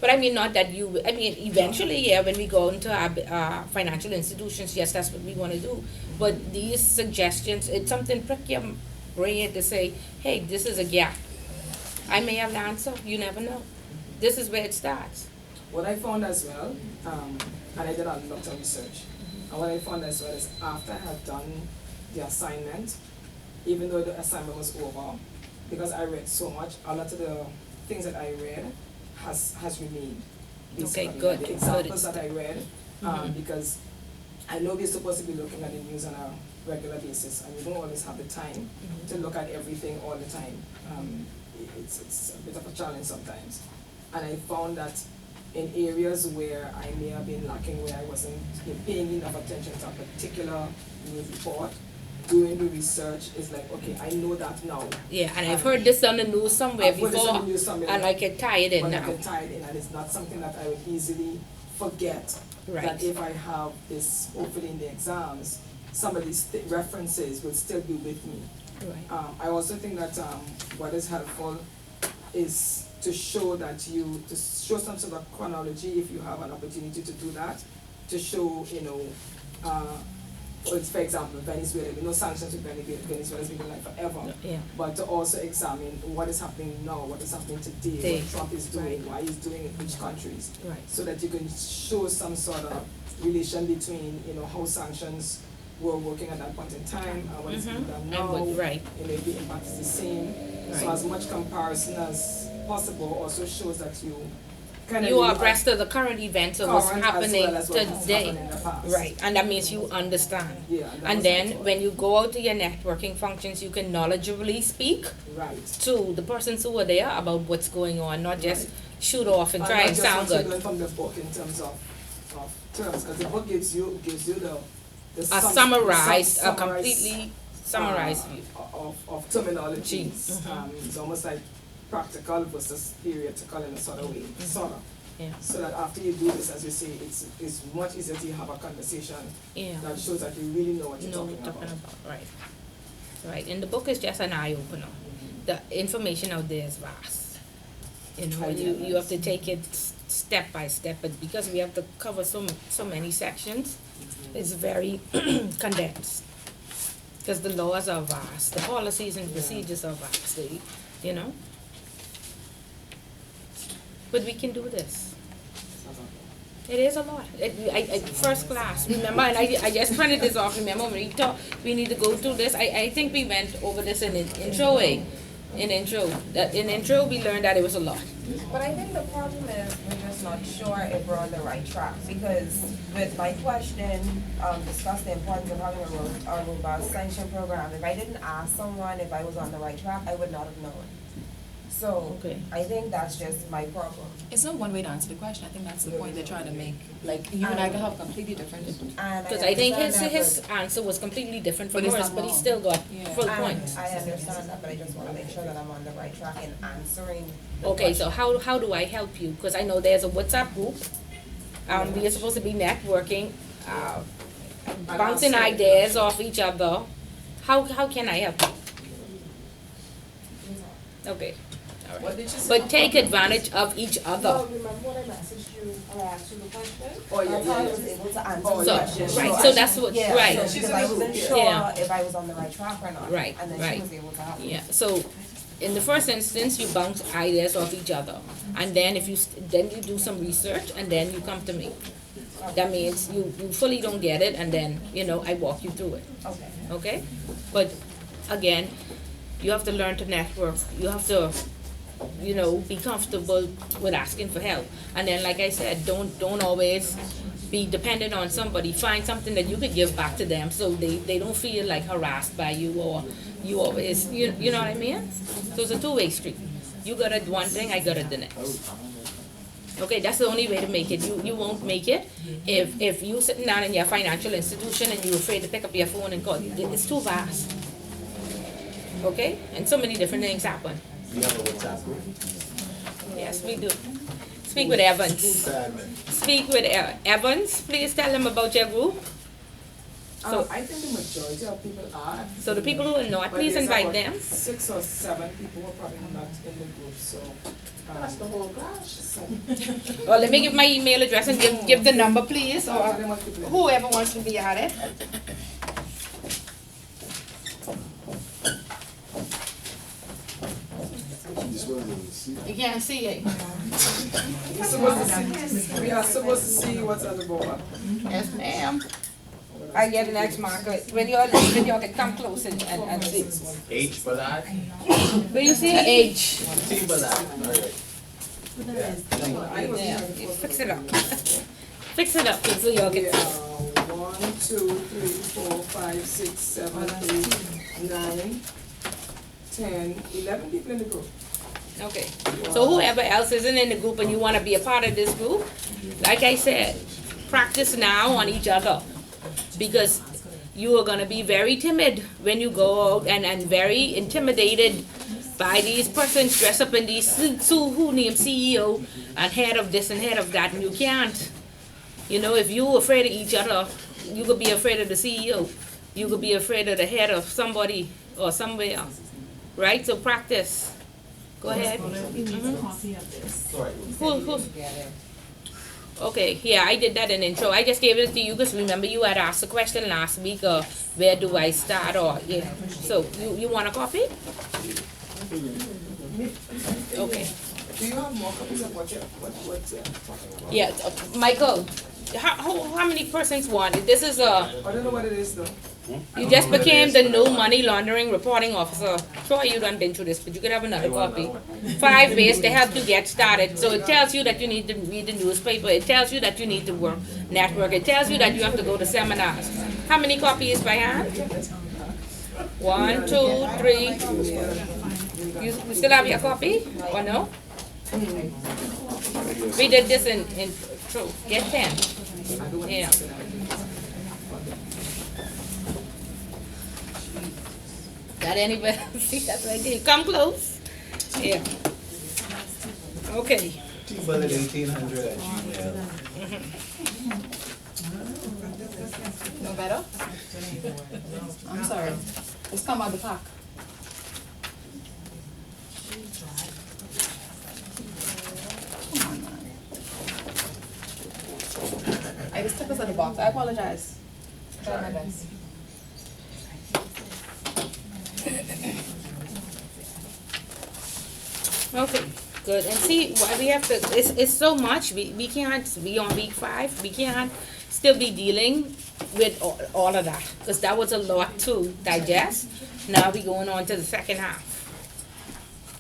But eventually, when we go into our financial institutions, yes, that's what we want to do. But these suggestions, it's something prick your brain to say, hey, this is a gap. I may have the answer, you never know. This is where it starts. What I found as well, and I did a lot of research, and what I found as well is after I had done the assignment, even though the assignment was over, because I read so much, a lot of the things that I read has remained. Okay, good. The examples that I read, because I know we're supposed to be looking at the news on a regular basis, and we don't always have the time to look at everything all the time. It's a bit of a challenge sometimes. And I found that in areas where I may have been lacking, where I wasn't paying enough attention to a particular news report, doing the research is like, okay, I know that now. Yeah, and I've heard this on the news somewhere I've heard this before, on the news somewhere, and I can tie it in but now. I can tie it in, and it's not something that I would easily forget. Right. That if I have this, hopefully in the exams, some of these references will still be with me. Right. I also think that what is helpful is to show some sort of chronology if you have an opportunity to do that, to show, for example, Venezuela, we know sanctions with Venezuela has been going on forever, but to also examine what is happening now, what is happening today, what Trump is doing, why he's doing it in which countries, so that you can show some sort of relation between, how sanctions were working at that point in time and what is being done now, and if the impact is the same. So as much comparison as possible also shows that you are abreast of the current events of what's happening today. In the past. Right, and that means you understand. Yeah, and then when you go out to your networking functions, you can knowledgeably speak to the persons who are there about what's going on, not just shoot off and try and sound good. Learn from the book in terms of terms, because the book gives you a completely summarized view of terminologies. It's almost like practical versus theoretical in a sort of way, so that after you do this, as you say, it's much easier to have a conversation that shows that you really know what you're talking about. Right, and the book is just an eye-opener. The information out there is vast. You have to take it step by step, but because we have to cover so many sections, it's very condensed. Because the laws are vast, the policies and procedures are vast, but we can do this. It is a lot. First class, remember, and I just printed this off, remember, when we talk, we need to go through this. I think we went over this in intro, in intro, we learned that it was a lot. But I think the problem is we're just not sure if we're on the right track, because with my question, discuss the importance of having a robust sanction program. If I didn't ask someone if I was on the right track, I would not have known. So, Okay. I think that's just my problem. It's not one way to answer the question, I think that's the point they're trying to make, like, you and I can have completely different. And Because I think understand that, his answer was completely different from But it's yours, not but he wrong. still got Yeah. full and point. I understand that, but I just wanna make sure that I'm on the right track in answering the Okay, so question. how do I help you? Because I know there's a WhatsApp group. We are supposed to be networking, bouncing ideas off each other. How can I help you? Okay, all What right. did you say? But take advantage of each other. remember when I messaged you, I asked you the question? Oh, yeah, That's how I yeah, was yeah. able to answer Oh, the So, question. right, I so should- that's what, Yeah, right. so She's because in I the wasn't group, sure yeah. if I was on the right track or not. Right, And then right. she was able to help me. Yeah, so in the first instance, you bounce ideas off each other. And then if you, then you do some research and then you come to me. That means you fully don't get it and then, I walk you through it, Okay. okay? But again, you have to learn to network. You have to, be comfortable with asking for help. And then, like I said, don't always be dependent on somebody. Find something that you could give back to them so they don't feel like harassed by you or you always, you know what I mean? So it's a two-way street. You got it one thing, I got it the next. Okay, that's the only way to make it. You won't make it if you sitting down in your financial institution and you're afraid to pick up your phone and call. It's too vast. Okay? And so many different things happen. We have a WhatsApp group. Yes, we do. Speak with Evans. Speak with Evans. Please tell them about your group. So, I think the majority of people are. so the people who are not, But please there's invite about them. 6 or 7 people who are probably not in the group, so. That's the whole class. Well, let me give my email address and give the number, please, or whoever wants to be at it. You can't see it. We are supposed to see what's on the board. Yes, ma'am. I get an X marker. When y'all can come close and see. H for that, Will you see H? T for that, alright. Yeah, you fix it up. Fix it up so y'all We can are see. 1, 2, 3, 4, 5, 6, 7, 8, 9, 10, 11 people in the group. Okay. So whoever else isn't in the group and you wanna be a part of this group, like I said, practice now on each other. Because you are gonna be very timid when you go out and very intimidated by these persons dressed up in these suits who named CEO and head of this and head of that, and you can't. If you're afraid of each other, you could be afraid of the CEO. You could be afraid of the head of somebody or somewhere, right? So practice. Go ahead. Who? Okay, yeah, I did that in intro. I just gave it to you because remember you had asked a question last week, where do I start, or, yeah. So, you want a copy? Okay. Do you have more copies of what's talking about? Yeah, Michael, how many persons want it? This is I don't know what it is though. you just became the new money laundering reporting officer. Troy, you done been through this, but you could have another copy. 5 ways to help you get started. So it tells you that you need to read the newspaper. It tells you that you need to network. It tells you that you have to go to seminars. How many copies by hand? 1, 2, 3. You still have your copy, or no? We did this in true. Get 10. Yeah. Got anybody? See, that's right there. Come close. Yeah. Okay. T-bullet1800@gmail. No better? I'm sorry. It's come out the pack. Come on, man. I just took us out of the box. I apologize. Try my best. Okay. Good, and see, we have to, it's so much, we can't be on week 5, we can't still be dealing with all of that, because that was a lot to digest. Now we going on to the second half,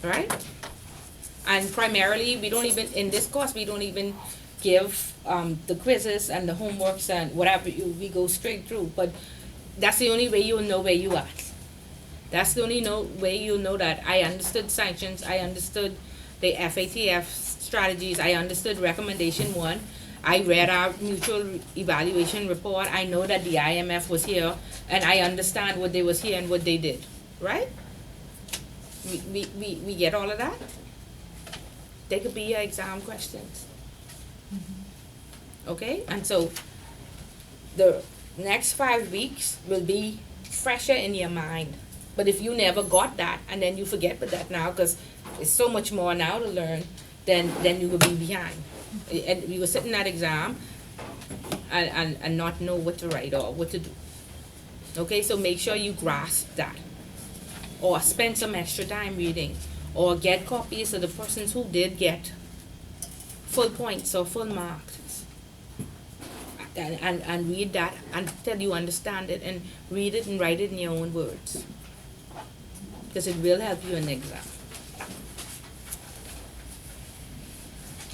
right? And primarily, we don't even, in this course, we don't even give the quizzes and the homeworks and whatever, we go straight through, but that's the only way you'll know where you are. That's the only way you'll know that I understood sanctions, I understood the FATF strategies, I understood recommendation 1, I read our mutual evaluation report, I know that the IMF was here, and I understand what they was here and what they did, right? We get all of that? They could be your exam questions. Okay, and so the next 5 weeks will be fresher in your mind. But if you never got that, and then you forget with that now, because it's so much more now to learn, then you will be behind. And you will sit in that exam and not know what to write or what to do. Okay, so make sure you grasp that. Or spend some extra time reading. Or get copies of the persons who did get full points or full marks. And read that until you understand it, and read it and write it in your own words. Because it will help you in the exam.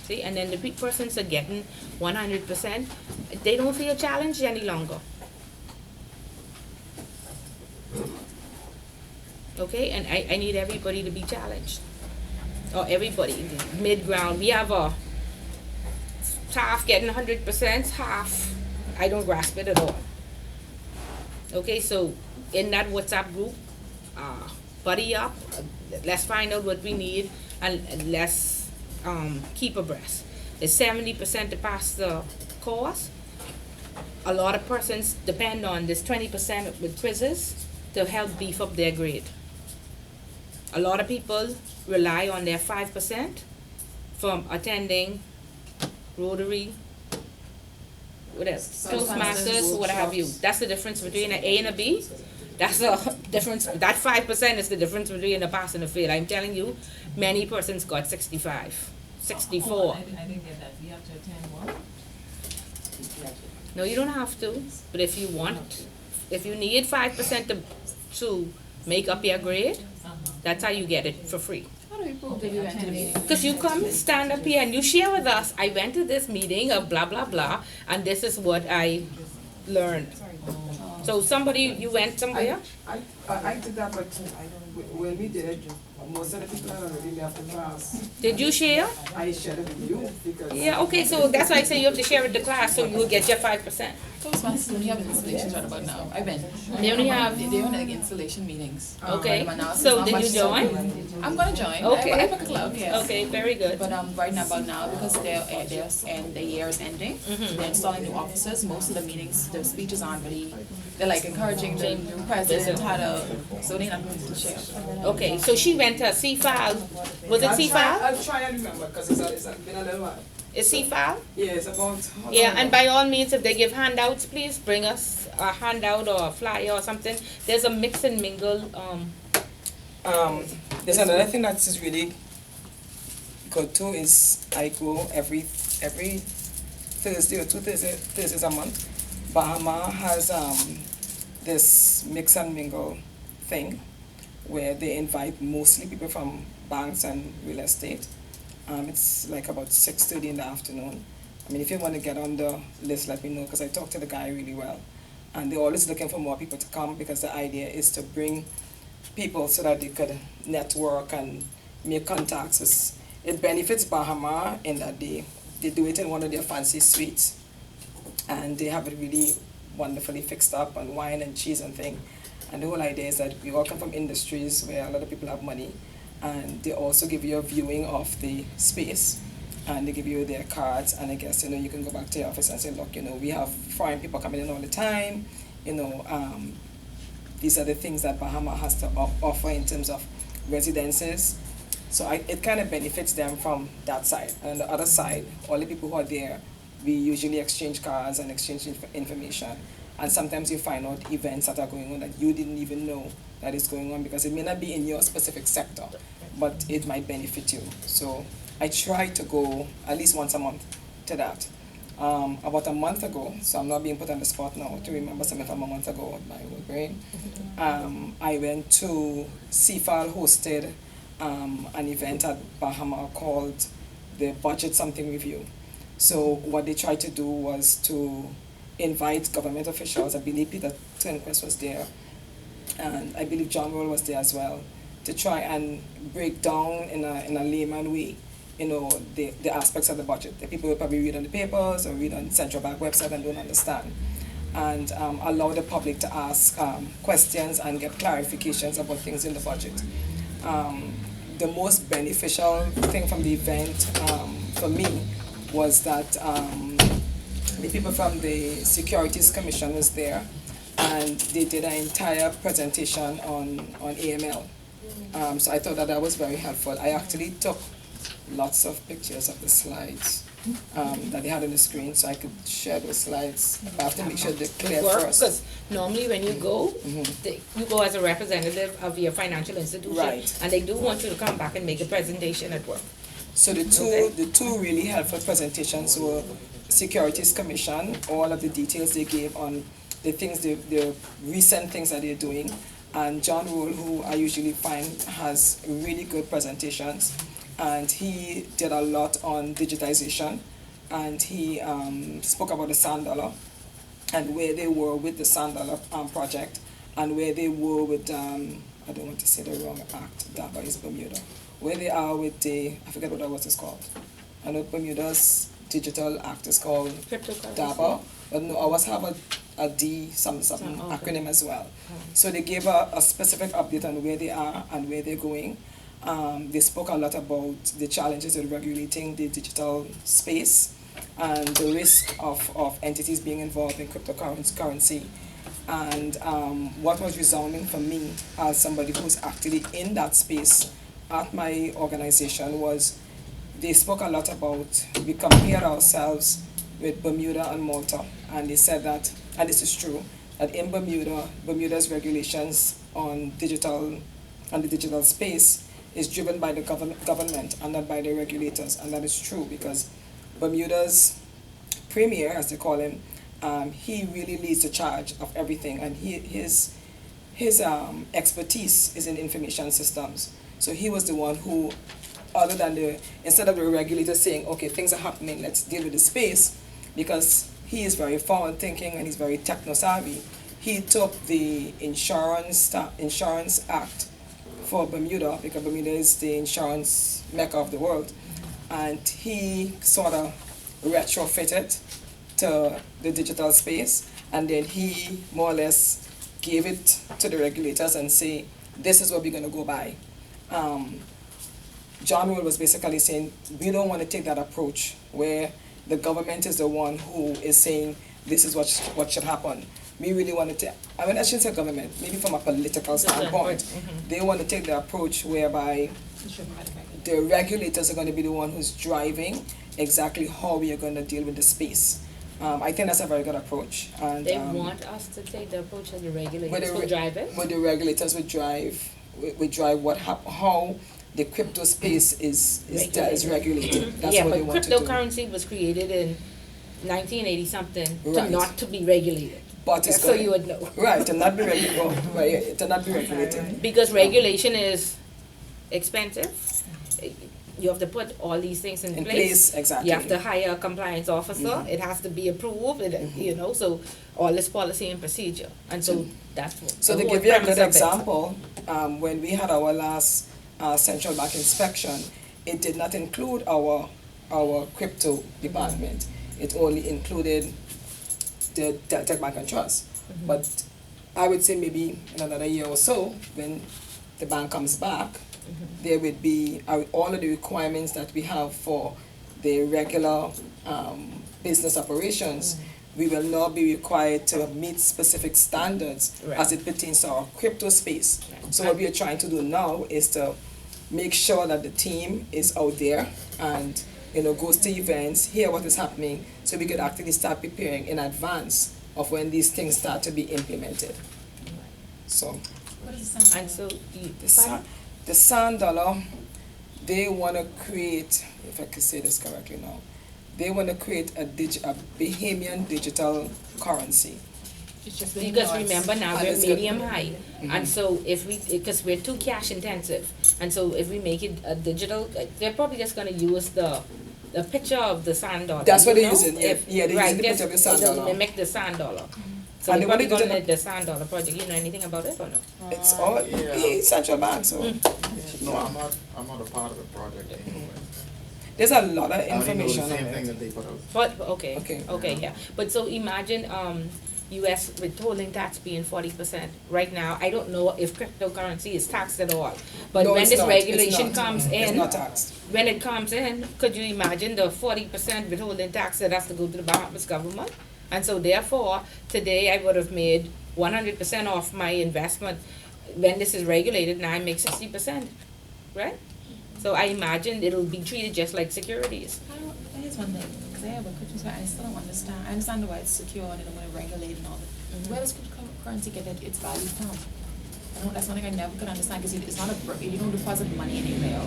See, and then the persons are getting 100%, they don't feel challenged any longer. Okay, and I need everybody to be challenged. Or everybody, mid-ground. We have a half getting 100%, half I don't grasp it at all. Okay, so in that WhatsApp group, buddy up, let's find out what we need, and let's keep abreast. It's 70% to pass the course. A lot of persons depend on this 20% with quizzes to help beef up their grade. A lot of people rely on their 5% from attending Rotary, whatever, Toastmasters, what have you. That's the difference between an A and a B. That's the difference. That 5% is the difference between a pass and a fail. I'm telling you, many persons got 65, 64. I didn't get that. You have to attend what? No, you don't have to. But if you want, if you need 5% to make up your grade, that's how you get it for free. How do we prove that you went to the meeting? Because you come stand up here and you share with us, I went to this meeting of blah, blah, blah, and this is what I learned. So somebody, you went somewhere? I did that, but when we did it, most of the people had already left the class. Did you share? I shared it with you because. Yeah, okay, so that's why I say you have to share with the class so you will get your 5%. Toastmasters only have installations right about now. I've been. They only have, They only like installation meetings. okay, Right now, so not did much you join? I'm gonna join. Okay. I book a club, yes. Okay, very good. But right now, about now, because the year is ending, they're installing new officers. Most of the meetings, the speeches aren't really. They're like encouraging the new president how to. So they're not going to share. Okay, so she went to CFAL. Was it CFAL? I'll try and remember because it's been a little while. Is CFAL? Yeah, it's about. Yeah, and by all means, if they give handouts, please bring us a handout or a flyer or something. There's a mix and mingle. There's another thing that's really good too is I go every Thursday or 2 Thursdays a month. Bahama has this mix and mingle thing where they invite mostly people from banks and real estate. It's like about 6:30 in the afternoon. I mean, if you want to get on the list, let me know because I talked to the guy really well. And they're always looking for more people to come because the idea is to bring people so that they could network and make contacts. It benefits Bahama in that they do it in one of their fancy suites and they have it really wonderfully fixed up and wine and cheese and thing. And the whole idea is that we all come from industries where a lot of people have money, and they also give you a viewing of the space, and they give you their cards, and I guess, you can go back to your office and say, look, we have foreign people coming in all the time, these are the things that Bahama has to offer in terms of residences. So it kind of benefits them from that side. And on the other side, all the people who are there, we usually exchange cards and exchange information. And sometimes you find out events that are going on that you didn't even know that is going on because it may not be in your specific sector, but it might benefit you. So I try to go at least once a month to that. About a month ago, so I'm not being put on the spot now to remember something from a month ago with my old brain. I went to CFAL hosted an event at Bahama called the Budget Something Review. So what they tried to do was to invite government officials. I believe Peter Turnquist was there, and I believe John Roll was there as well, to try and break down in a layman way, the aspects of the budget that people will probably read on the papers or read on central bank website and don't understand, and allow the public to ask questions and get clarifications about things in the budget. The most beneficial thing from the event for me was that the people from the Securities Commission was there, and they did an entire presentation on AML. So I thought that was very helpful. I actually took lots of pictures of the slides that they had on the screen, so I could share those slides. I have to make sure they're clear first. Because normally when you go, you go as a representative of your financial institution, Right. and they do want you to come back and make a presentation at work. So the two really helpful presentations were Securities Commission, all of the details they gave on the things, the recent things that they're doing, and John Roll, who I usually find has really good presentations, and he did a lot on digitization, and he spoke about the sand dollar and where they were with the sand dollar project, and where they were with I don't want to say the wrong act, DABA is Bermuda, where they are with the, I forget what that was called. I know Bermuda's digital act is called Cryptocurrency. DABA, but no, ours have a D, something Okay. acronym as well. So they gave a specific update on where they are and where they're going. They spoke a lot about the challenges of regulating the digital space and the risk of entities being involved in cryptocurrency. And what was resounding for me as somebody who's actually in that space at my organization was they spoke a lot about, we compared ourselves with Bermuda and Malta, and they said that, and this is true, that in Bermuda's regulations on the digital space is driven by the government and not by the regulators, and that is true because Bermuda's premier, as they call him, he really leads the charge of everything, and his expertise is in information systems. So he was the one who, other than instead of the regulator saying, okay, things are happening, let's deal with the space, because he is very forward thinking and he's very techno savvy, he took the insurance act for Bermuda, because Bermuda is the insurance mecca of the world, and he sort of retrofitted to the digital space, and then he more or less gave it to the regulators and say, this is what we're going to go by. John Roll was basically saying, we don't want to take that approach where the government is the one who is saying, this is what should happen. We really want to, I shouldn't say government, maybe from a political standpoint, they want to take the approach whereby the regulators are going to be the one who's driving exactly how we are going to deal with the space. I think that's a very good approach. And They want us to take the approach that the regulators will drive it? But the regulators would drive how the crypto space is regulated. That's what they want to do. But cryptocurrency was created in 1980 something Right. not to be regulated. But it's So you would know. Right, to not be regulated. Because regulation is expensive. You have to put all these things in place. Exactly. You have to hire a compliance officer. It has to be approved. So all this policy and procedure. And so that's what. So the to whole give you a premise good of it. example, when we had our last central bank inspection, it did not include our crypto department. It only included the Delta Bank and Trust. But I would say maybe in another year or so, when the bank comes back, there would be all of the requirements that we have for the regular business operations. We will now be required to meet specific standards as it pertains to our crypto space. So what we are trying to do now is to make sure that the team is out there and goes to events, hear what is happening, so we could actually start preparing in advance of when these things start to be implemented. So, And so the sand dollar, they want to create, if I can say this correctly now, they want to create a Bahamian digital currency. It's just Because remember now, And we're it's good. medium high, and so if we, because we're too cash intensive, and so if we make it a digital, they're probably just gonna use the picture of the sand dollar. That's what you they're know? using, yeah. If- Yeah, they're right, using the just- picture of the sand it'll dollar. mimic the sand dollar. So And they're what probably they gonna did- let the sand dollar project, you know anything about it or no? It's all central bank, so No, I'm not a part of the project anyway. there's a lot of I only know the information on same thing it. that they put out. But, okay, Okay. okay, yeah, but so imagine, US withholding tax being 40%. Right now, I don't know if cryptocurrency is taxed at all, but No, when it's this not. It's regulation not. comes It's in, not taxed. when it comes in, could you imagine the 40% withholding tax that has to go to the Bahamas government? And so therefore, today I would have made 100% off my investment. When this is regulated, now I make 60%, right? So I imagine it'll be treated just like securities. Here's one thing, because I have a crypto, I still don't understand. I understand why it's secure and they don't want to regulate and all that. Where does cryptocurrency get its value from? That's one thing I never could understand, because it's not you don't deposit money anywhere.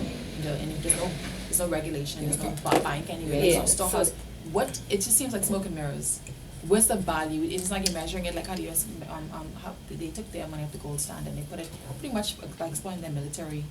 There's no regulation, there's no bank anywhere, there's no Yeah, storehouse. so- What, it just seems like smoke and mirrors. What's the value? It's like you're measuring it like how the US, how they took their money off the gold standard and they put it pretty much by exploiting their military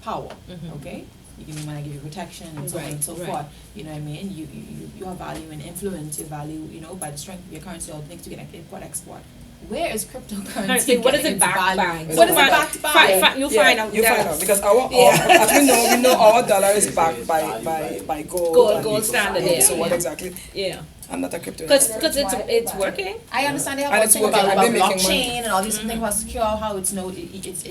power, Mhm. okay? You give me money, I give you protection and so on and so Right, right. forth. You know what I mean? You have value and influence, your value, by the strength of your currency, all the things you can import, export. Where is cryptocurrency Currency, what is getting it its backed value? by? What is it backed by? You Yeah, find out. you that. find out, because our, Yeah. as we know our dollar is backed by gold. Gold and- standard, Okay, yeah. So what exactly? Yeah, I'm not a crypto. because expert. it's working. I understand they have And all it's things working, about and they're making blockchain money. and all these things about secure, how it's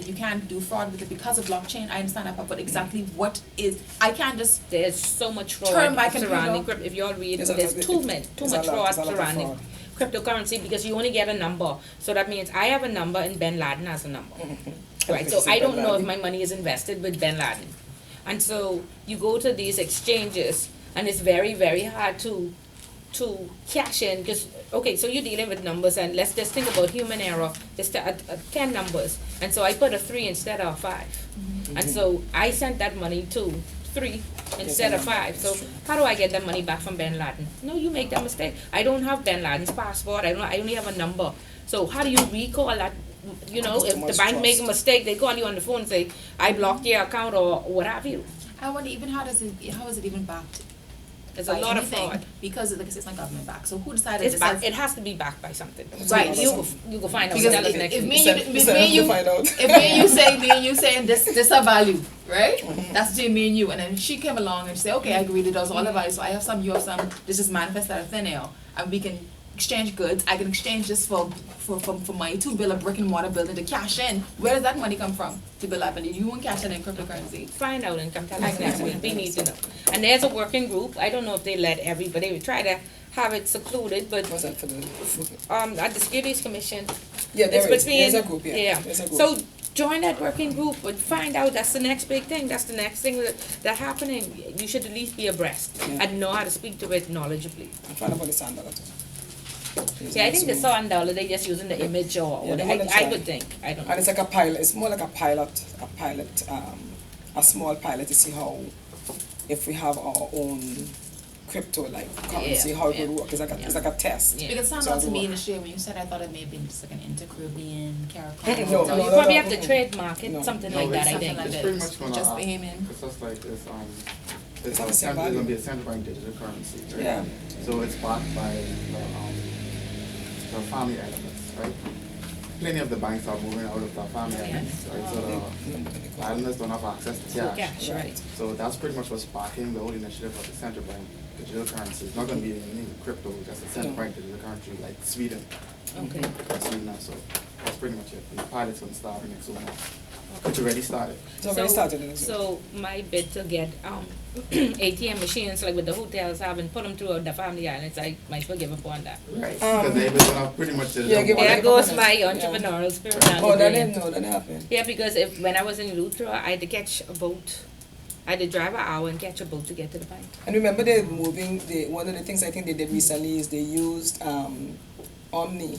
you can't do fraud with it because of blockchain. I understand that, but exactly what is, I can't just, There's so much fraud Turn my computer surrounding off. crypto. If you all read, There's a there's lot- too there's much a lot- fraud there's a lot of surrounding fraud. cryptocurrency, because you only get a number. So that means I have a number and Ben Laden has a number. Mm-hmm. Right, so I don't know if my money is invested with Ben Laden. And so you go to these exchanges and it's very, very hard to cash in, because, okay, so you're dealing with numbers, and let's just think about human error. It's 10 numbers, and so I put a 3 instead of 5. And so I sent that money to 3 instead of 5. So how do I get that money back from Ben Laden? No, you make that mistake. I don't have Ben Laden's passport. I only have a number. So how do you recall that? You know, It's too if the much bank make a trust. mistake, they call you on the phone and say, I blocked your account or what have you. I wonder even how is it even backed? There's a by lot of anything? fraud. Because like I said, it's not government backed. So who decided It's this back, has- it has to be backed by something. Right. You go find out. Because Tell us if next me week. and Send- you, send us to you, find out. if me and you saying this a value, right? That's between me and you, and then she came along and she said, okay, I agree to those all the values. So I have some, you have some. This is manifest out of thin air, and we can exchange goods. I can exchange this for money to build a brick and mortar building to cash in. Where does that money come from to build that building? You won't cash it in cryptocurrency. Find out and come tell us next week. We need to know. And there's a working group. I don't know if they let everybody, they try to have it secluded, but What's that for the? at the Securities Commission, Yeah, it's there is. between. There's a group. Yeah. There's a group. So join that working group, but find out that's the next big thing. That's the next thing that happening. You should at least be abreast Yeah. and know how to speak to it knowledgeably. I'm trying about the sand dollar too. Yeah, I think the sand dollar, they just using the image or Yeah, whatever. they wanna I try. would think. I don't know. And it's like a pilot. It's more like a pilot, a small pilot to see how, if we have our own crypto like currency, Yeah, how it yeah. would work. It's like a test. Yeah. Because it sounds So out to do me what? initially when you said, I thought it may have been just like an inter-Caribbean, Caribbean. No, So no, you no, probably no. have to trademark it, No. something No, like that, I something think. like It's that. pretty much gonna, Just Bahamian. it's just like this, It's it's not the same gonna be value. a central bank digital currency, right? Yeah. So it's backed by the family elements, right? Plenty of the banks are moving out of the family elements, right? So the islanders don't have access to So cash. cash, right. So that's pretty much what's sparking the whole initiative of the central bank digital currency. It's not gonna be any crypto, just a central No. bank digital currency like Sweden. Okay. Sweden now, so that's pretty much it. The pilot's gonna start next month. It's already started. It's already started. Isn't it? So my bid to get ATM machines like with the hotels have and put them throughout the family islands, I might forgive up on that. Right. Because they've been gonna pretty much the Yeah, give one- it There a goes couple my minutes. entrepreneurial spirit down Oh, the that drain. didn't know that happened. Yeah, because when I was in Lutra, I had to catch a boat. I had to drive an hour and catch a boat to get to the bank. And remember, they're moving. One of the things I think they did recently is they used Omni.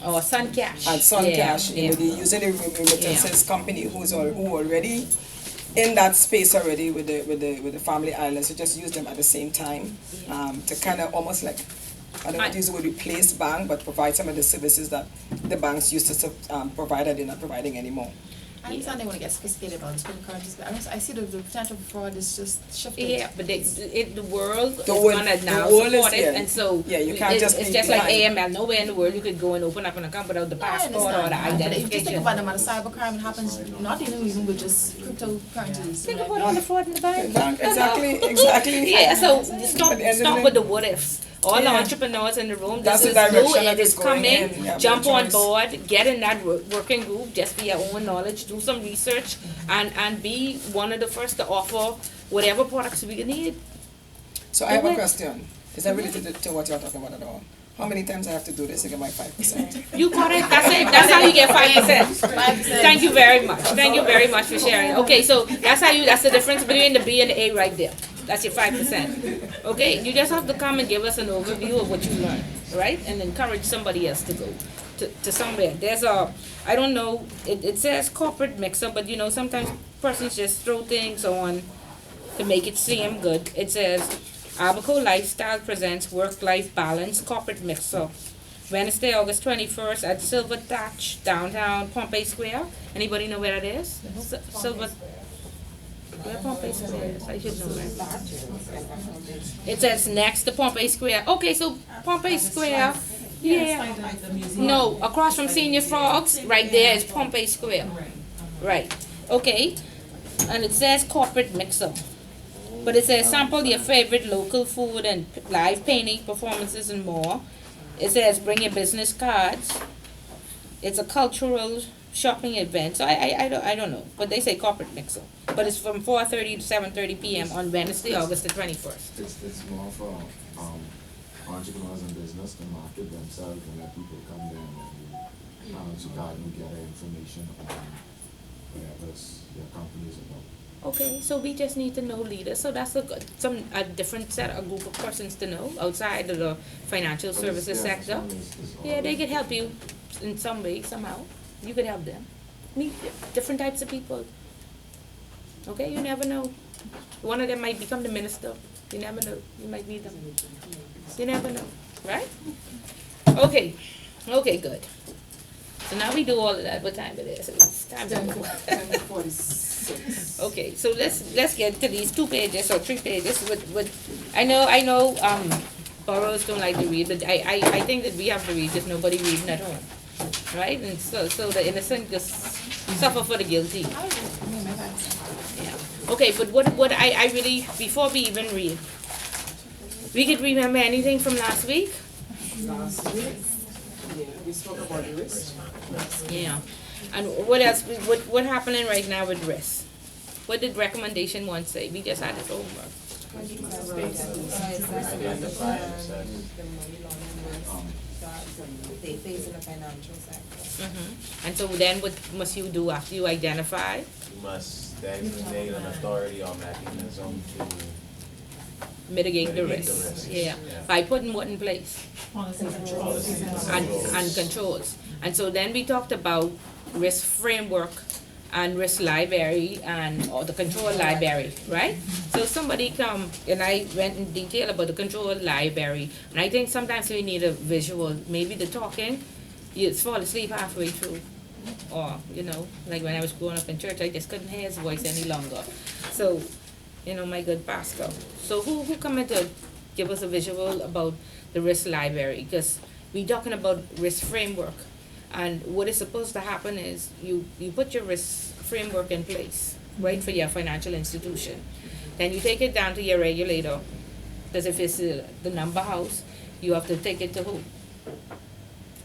Or Sun Cash. And Sun Yeah, Cash, yeah. they using the remittances company who already in that space already with the family islands, so just use them at the same time, to kind of almost like, I don't want to use the word replace bank, but provide some of the services that the banks used to provide that they're not providing anymore. I understand they want to get sophisticated about this cryptocurrencies, but I see the potential for fraud is just shifting. Yeah, but the world is world- gonna now the world is support it, here. and so Yeah, you can't just it's be just like behind. AML. Nowhere in the world you could go and open up an account without the No, I passport or the understand. But if you just think identification. about the amount of cybercrime that happens, not even with just cryptocurrencies. Think about all the fraud in the bank. Exactly. Yeah, so At the end of stop the with day- the what ifs. All the Yeah. entrepreneurs in the room, That's this the is new, direction that it is it's going coming, in. You have jump no on choice. board, get in that working group, just be your own knowledge, do some research, and be one of the first to offer whatever products we need. So I have Do a it. question. Is that related to what you're talking about at all? How many times I have to do this to get my 5%? You got it, that's it, that's how you get 5%. Thank you very much, thank you very much for sharing. Okay, so that's the difference between the B and the A right there. That's your 5%. Okay, you just have to come and give us an overview of what you learned, right? And encourage somebody else to go to somewhere. There's I don't know, it says corporate mixer, but sometimes persons just throw things on to make it seem good. It says, Abaco Lifestyle presents Work-Life Balance Corporate Mixer. Wednesday, August 21st at Silver Thatch, downtown Pompey Square. Anybody know where that is? Silver. Where Pompey Square is? I should know where. It says next to Pompey Square. Okay, so Pompey Square, yeah. No, across from Senior Frogs, right there is Pompey Square. Right, okay. And it says corporate mixer. But it says sample your favorite local food and live painting performances and more. It says bring your business cards. It's a cultural shopping event. So I don't know, but they say corporate mixer. But it's from 4:30 to 7:30 p.m. on Wednesday, August the 21st. It's more for entrepreneurs and business to market themselves and let people come there and so that you get information on whatever your company is about. Okay, so we just need to know leaders. So that's a different a group of persons to know outside of the financial services sector. Yeah, they could help you in some way, somehow. You could help them. Meet different types of people. Okay, you never know. One of them might become the minister. You never know. You might meet them. You never know, right? Okay, good. So now we do all of that. What time it is? It's time to go. 10:46. Okay, so let's get to these 2 pages or 3 pages with I know borrowers don't like to read, but I think that we have to read because nobody reading at home. Right? And so the innocent just suffer for the guilty. Yeah. Okay, but what I really, before we even read, we could remember anything from last week? Last week, we spoke about the risk. Yeah. And what else, what happening right now with risk? What did recommendation 1 say? We just had it over. They face in the financial sector. And so then what must you do after you identify? You must designate an authority or mechanism to Mitigate the Mitigate the risk. risks, Yeah. yeah. By putting what in place? policies And controls. And so then we talked about risk framework and risk library or the control library, right? So somebody come and I went in detail about the control library, and I think sometimes we need a visual. Maybe the talking, you fall asleep halfway through, or like when I was growing up in church, I just couldn't hear his voice any longer. So, my good pastor. So who come in to give us a visual about the risk library? Because we're talking about risk framework. And what is supposed to happen is you put your risk framework in place, right, for your financial institution. Then you take it down to your regulator, because if it's the number house, you have to take it to who?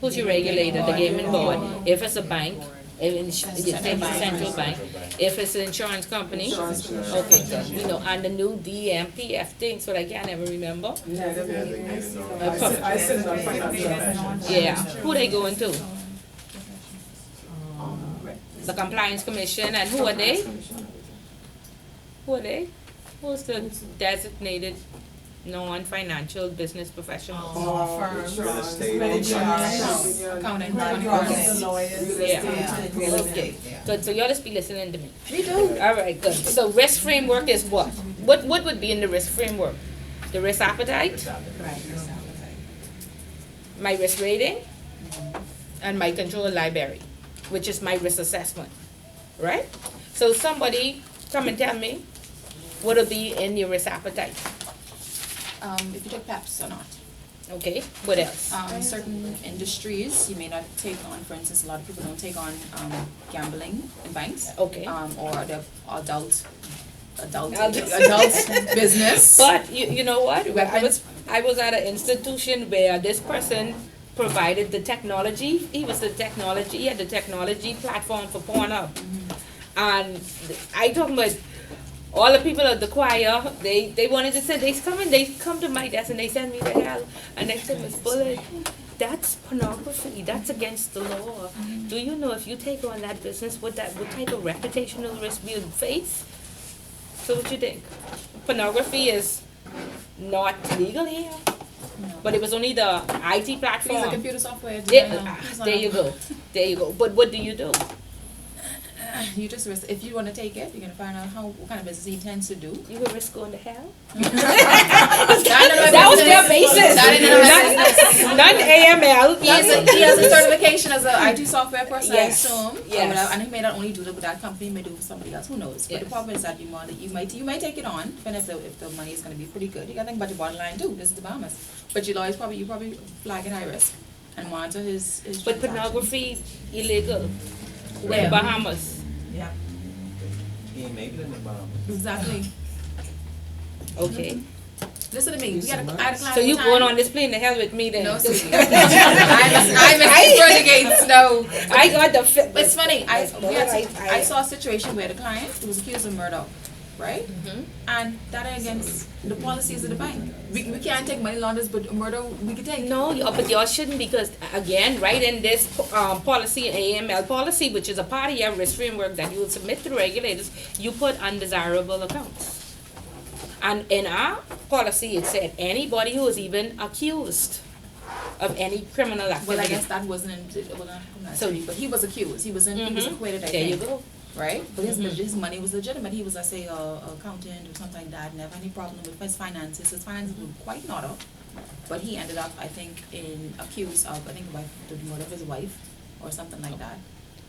Who's your regulator? The gaming board. If it's a bank, if it's central bank. If it's an insurance company, okay, good. And the new DMPF things, what I can't ever remember. I said not financial. Yeah, who they going to? The Compliance Commission, and who are they? Who are they? Who's the designated non-financial business professionals. Law firms. Real estate. Accounting. The lawyers. Yeah. Real estate, yeah. Good, so y'all just be listening to me. We do. All right, good. So risk framework is what? What would be in the risk framework? The risk appetite, Right. my risk rating, and my control library, which is my risk assessment, right? So somebody come and tell me what will be in your risk appetite. If you take PEPs or not. Okay, what else? Certain industries you may not take on. For instance, a lot of people don't take on gambling in banks. Okay. Or the adult Adult. business. But you know what? Weapons. I was at an institution where this person provided the technology. He had the technology platform for Pornhub. And I talking about all the people at the choir, they wanted to say, they come to my desk and they send me to hell. And they said, Miss Bullet, that's pornography, that's against the law. Do you know if you take on that business, what type of reputational risk we would face? So what you think? Pornography is not legal here, but it was only the IT Because platform. the computer software. There you go. There you go. But what do you do? You just risk. If you want to take it, you're gonna find out what kind of business he intends to do. You will risk going to hell? That was their basis. Not AML. He has a certification as an IT software person, Yes. I assume. Yes. And he may not only do it with that company, he may do it for somebody else. Who knows? But Yes. the problem is that you might take it on, depending if the money is going to be pretty good. You got to think about your bottom line too. This is the Bahamas, but you probably flag at high risk and monitor his. But transactions. pornography illegal. Where? In Bahamas. Yeah. He ain't making it in the bottom. Exactly. Okay. Listen to me. I had a client So you one going time- on this plane to hell with me then? No, sweetie. I miss renegades. No. I got the fit. It's funny. I I saw a situation where the client was accused of murder, right? Mhm. And that is against the policies of the bank. We can't take money launderers, but murder we can take. No, but y'all shouldn't, because again, right in this policy, AML policy, which is a part of your risk framework that you will submit to the regulators, you put undesirable accounts. And in our policy, it said anybody who is even accused of any criminal activity. Well, I guess that wasn't but he was accused. He was acquitted. I There you think. go. Right? But his money was legitimate. He was, I say, a accountant or something like that. Never any problem with his finances. His finances were quite in order. But he ended up, I think, accused of, the murder of his wife or something like that.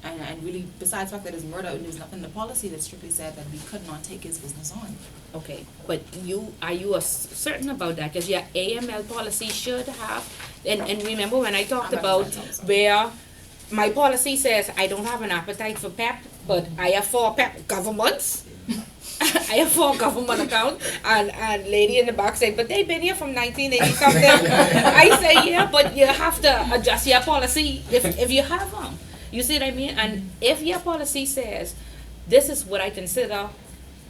And really, besides the fact that his murder, there's nothing in the policy that strictly said that we could not take his business on. Okay, but are you certain about that? Because your AML policy should have, and remember when I talked about where my policy says I don't have an appetite for PEP, but I have 4 PEP governments. I have 4 government accounts, and lady in the box said, but they've been here from 1980 something. I say, yeah, but you have to adjust your policy if you have them. You see what I mean? And if your policy says, this is what I consider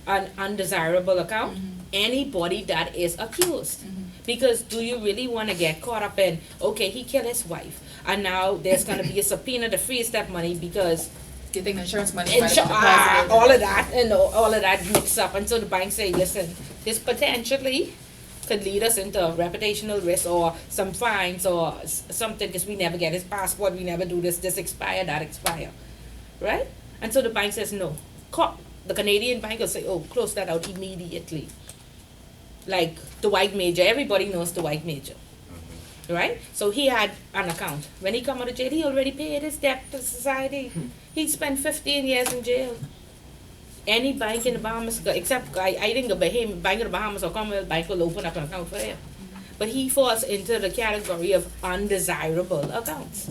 an undesirable account, anybody that is accused. Because do you really want to get caught up in, okay, he killed his wife, and now there's going to be a subpoena to freeze that money because Do you think insurance money all of that, and all of that mixed up. And so the bank say, listen, this potentially could lead us into reputational risk or some fines or something, because we never get his passport, we never do this expire, that expire, right? And so the bank says no. The Canadian bank will say, oh, close that out immediately. Like the white major, everybody knows the white major, right? So he had an account. When he come out of jail, he already paid his debt to society. He spent 15 years in jail. Any bank in the Bahamas, except I think the Bank of the Bahamas or Commonwealth Bank will open up an account for him. But he falls into the category of undesirable accounts.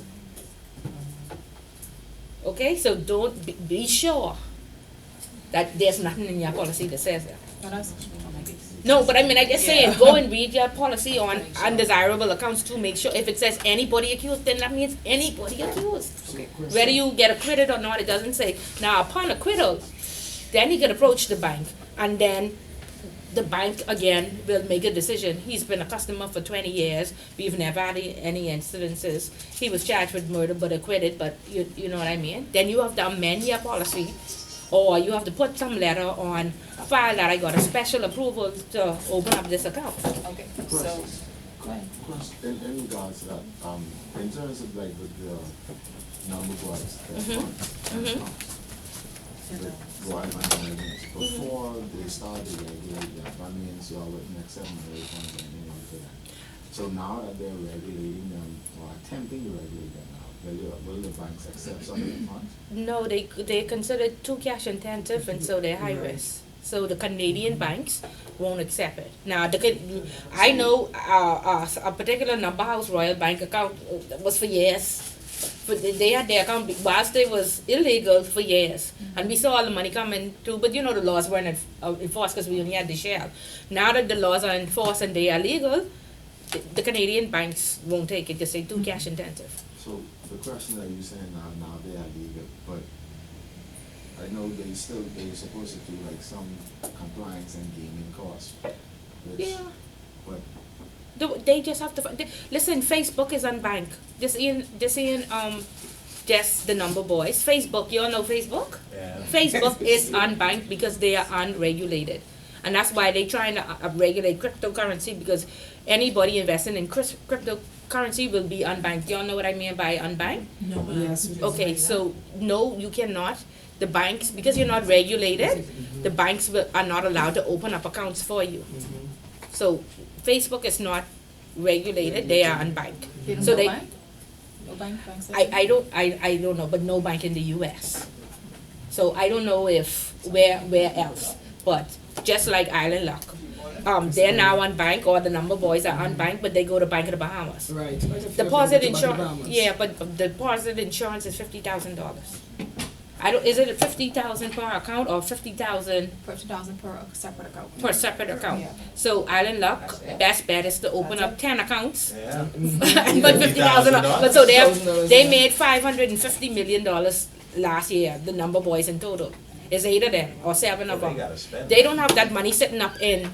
Okay, so don't be sure that there's nothing in your policy that says that. No, but I mean, I just saying, go and read your policy on undesirable accounts to make sure if it says anybody accused, then that means anybody accused. Whether you get acquitted or not, it doesn't say. Now, upon acquittal, then he can approach the bank, and then the bank again will make a decision. He's been a customer for 20 years. We've never had any incidences. He was charged with murder but acquitted, but you know what I mean? Then you have to amend your policy or you have to put some letter on file that I got a special approval to open up this account. Okay, so, go ahead. In regards to that, in terms of like with the number boys, with Royal Bank of Nigeria, before they started regulating that, that means you all would next 7 or 8 months and anyone for that. So now that they're regulating them, or attempting to regulate them now, will the banks accept some of the funds? No, they consider it too cash intensive, and so they're high risk. So the Canadian banks won't accept it. Now, I know a particular number house Royal Bank account was for years. But they had their account whilst they was illegal for years, and we saw all the money coming through. But you know the laws weren't enforced because we only had the shell. Now that the laws are enforced and they are legal, the Canadian banks won't take it because they're too cash intensive. So the question that you're saying now they are legal, but I know they're supposed to do like some compliance and gaming costs. Which, Yeah. but They just have to listen. Facebook is unbanked. This ain't just the number boys. Facebook, you all know Facebook. Yeah. Facebook is unbanked because they are unregulated, and that's why they're trying to regulate cryptocurrency, because anybody investing in cryptocurrency will be unbanked. You all know what I mean by unbanked? No, Yes. Okay, so no, you cannot. The banks, because you're not regulated, the banks are not allowed to open up accounts for you. So Facebook is not regulated; they are unbanked. So they, No bank, banks. I don't know, but no bank in the U.S. So I don't know if where else, but just like Island Luck, they're now unbanked, or the number boys are unbanked, but they go to Bank of the Bahamas. Right. Deposit insurance, yeah, but deposit insurance is $50,000. Is it 50,000 per account or 50,000 $50,000 per separate account. per separate account? So Island Luck, best bet is to open up 10 accounts. Yeah. But 50,000, but so $50,000, they made $550 million last year, the number boys in total. It's 8 of them or 7 of They them. gotta spend. They don't have that money sitting up in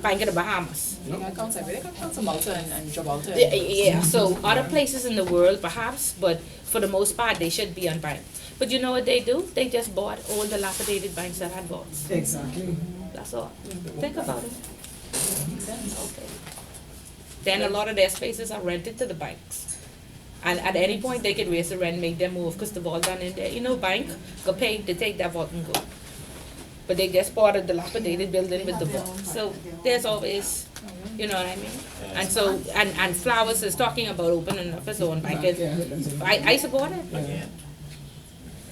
Bank of the Bahamas. They got accounts everywhere. They got accounts in Malta and Gibraltar. Yeah, so other places in the world perhaps, but for the most part they should be unbanked. But you know what they do? They just bought all the dilapidated banks that had vaults. Exactly. That's all. Think about it. Makes sense. Okay. Then a lot of their spaces are rented to the banks. And at any point they could raise the rent, make them move, because the vault done in there. You know, bank go pay to take that vault and go. But they just bought a dilapidated building with the vault. So there's always, you know what I mean? And so, and Flowers is talking about opening up his own bank. I support it. Again.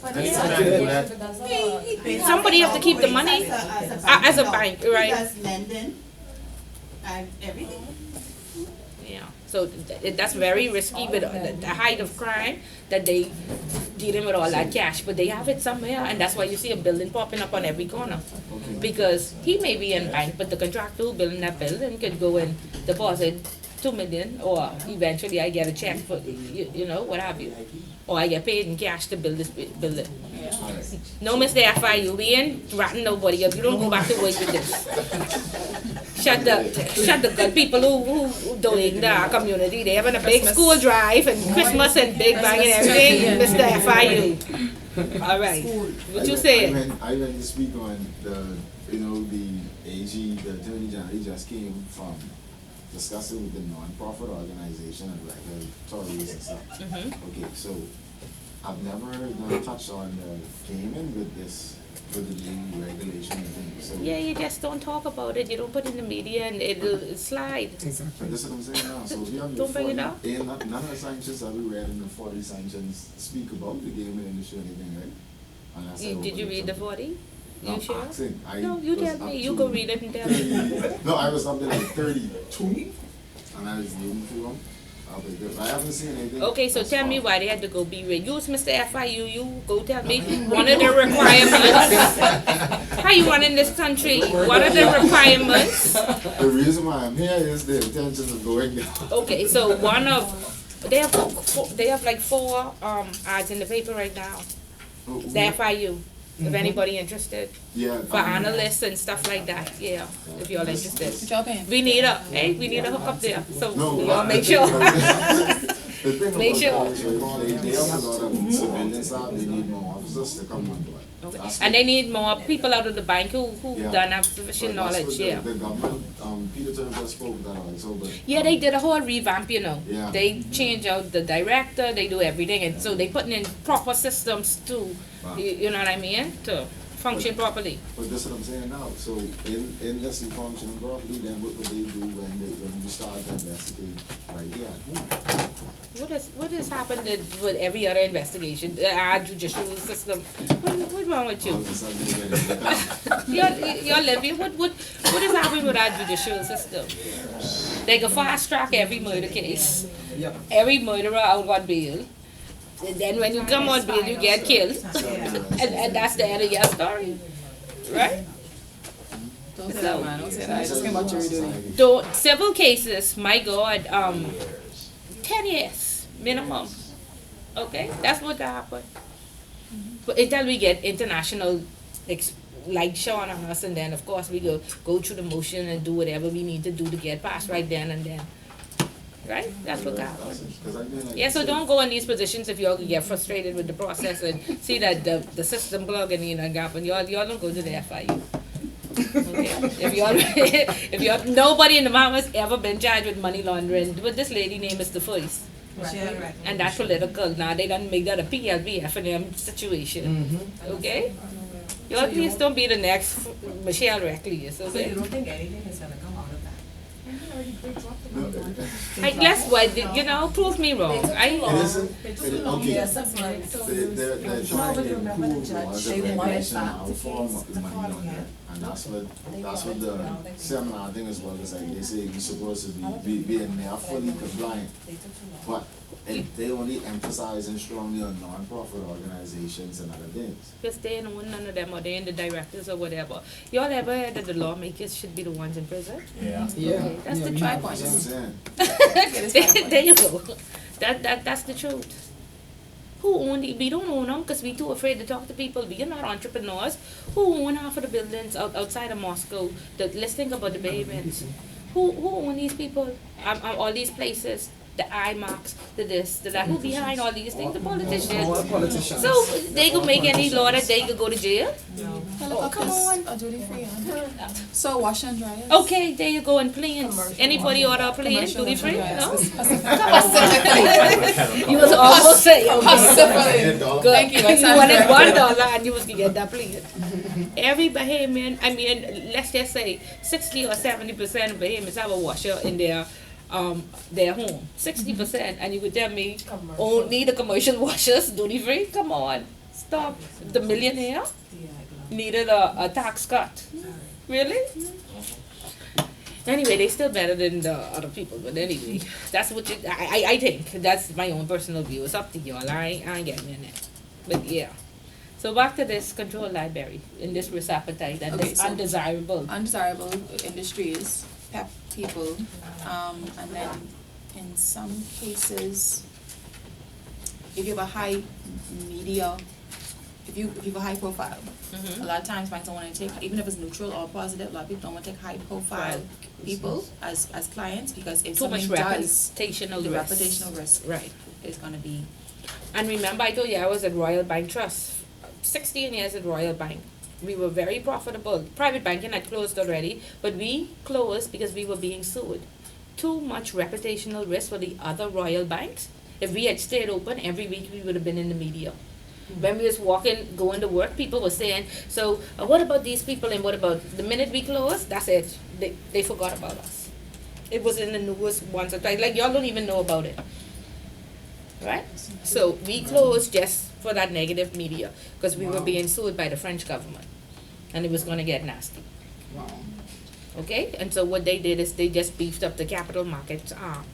But That's yeah, not- that's Somebody have to keep the money as a bank, right? He does lending and everything. Yeah, so that's very risky with the height of crime, that they dealing with all that cash, but they have it somewhere, and that's why you see a building popping up on every corner. Because he may be in bank, but the contractor who building that building could go and deposit $2 million, or eventually I get a check for, you know, what have you. Or I get paid in cash to build this building. No, Mr. FIU, we ain't ratting nobody up. You don't go back to work with this. Shut the good people who donate to our community. They having a big school drive and Christmas and big bang and everything. Mr. FIU. All right. What you saying? I went to speak on the AG, the Attorney General, he just came from discussing with the non-profit organization and regulatories and stuff. Okay, so I've never heard them touch on the gaming with the new regulation and things. So Yeah, you just don't talk about it. You don't put it in the media and it'll slide. Exactly. This is what I'm saying now. So we have Don't bring it up. none of the sanctions that we read in the 40 sanctions speak about the gaming industry or anything, right? Unless I Did you overlooked read the something. 40? No, You I'm sure? asking. No, you was tell up me. You to go read it and tell me. No, I was up to like 32, and I was looking for them. I haven't seen anything. Okay, so thus tell me far. why they had to go be read. Use Mr. FIU, you go tell me one of the requirements. How you run in this country? What are the requirements? The reason why I'm here is the intentions of going down. Okay, so they have like 4 ads in the paper right now. The FIU, if anybody interested. Yeah. For analysts and stuff like that, yeah, if you're interested. What y'all paying? We need a hook up there, so No, y'all make sure. The thing Make about sure. that is, right, they have a lot of civilian staff, they need more officers to come on board. Okay. That's And what- they need more people out of the bank who Yeah. don't have sufficient but that's knowledge, what yeah. The government, Peter Turner just spoke that also, but. Yeah, they did a whole revamp, you know. Yeah. They change out the director, they do everything, and so they putting in proper systems to, Wow. you know what I mean, to function properly. But that's what I'm saying now, so in less than functioning properly, then what would they do when you start to investigate right here at home? What has happened with every other investigation, our judicial system? What's wrong with All you? of a sudden you get it. You're living, what is happening with our judicial system? They can fast track every murder case, Yep. every murderer out on bail. And then when you come on bail, you get killed. And that's the end of your story, right? Don't say that, man, don't say that, I just came out jury duty. So civil cases, my God, 10 years minimum. Okay, that's what happened. But until we get international light shone on us, and then of course we go through the motion and do whatever we need to do to get past right then and then. Right? That's what happened. Yeah, so don't go in these positions if y'all get frustrated with the process and see that the system plugging in and gap, and y'all don't go to the FIU. Okay. If y'all nobody in the mom has ever been charged with money laundering, but this lady name is the first. Right. And that's political. Now they done make that a PLBF in them situation. Okay? Y'all please don't be the next Michelle Reckless, So you okay? don't think anything is gonna come out of that? Let's what you know, prove me wrong. It isn't, okay. Yeah, 6 months. They're No, trying but to remember the improve judge, laws they and wanted regulation back our to form case of the money court on again. that. And that's what the seminar thing as well is like, they say you're supposed to be in there fully compliant. But they only emphasizing strongly on non-profit organizations and other things. Because they don't want none of them, or they in the directors or whatever. Y'all ever heard that the lawmakers should be the ones in prison? Yeah. Yeah. Okay, that's Yeah, the we try have- point. That's what I'm saying. There you go. That's the truth. Who own we don't own them because we too afraid to talk to people. We are not entrepreneurs. Who own half of the buildings outside of Moscow? Let's think about the Bahamians. Who own these people? All these places? The IMAX, the this, the that. Who behind all these things? The All politicians. politicians. So they could make any law that they could go to jail? Oh, come on. A duty free, so wash and dry. Okay, there you go, and planes. Anybody order a plane, Commercial duty free? and No? Specifically. You was almost saying, okay. Specifically. Good. Thank you, I You stand wanted corrected. $1 and you was gonna get that plane. Every Bahamian, I mean, let's just say 60 or 70% of Bahamians have a washer in their home. 60%, and you could tell me only the commercial washers duty free? Come on, stop. The millionaire needed a tax cut. Really? Anyway, they still better than the other people, but anyway, that's what I think. That's my own personal view. It's up to y'all. I ain't getting in it. But yeah. So back to this controlled library in this risk appetite and Okay, this so- undesirable. Undesirable industries, PEP people, and then in some cases, if you have a high media, if you have a high profile, a lot of times banks don't want to take, even if it's neutral or positive, a lot of people don't want to take high profile people as clients, because if Too much something does, reputational the risk. reputational risk Right. is gonna be, And remember, I told you I was at Royal Bank Trust, 16 years at Royal Bank. We were very profitable. Private banking had closed already, but we closed because we were being sued. Too much reputational risk for the other Royal banks. If we had stayed open every week, we would have been in the media. When we was going to work, people were saying, so what about these people and what about, the minute we closed, that's it. They forgot about us. It was in the news once or twice, like y'all don't even know about it. Right? So we closed just for that negative media because we were being sued by the French government and it was going to get nasty. Wow. Okay? And so what they did is they just beefed up the capital markets arm.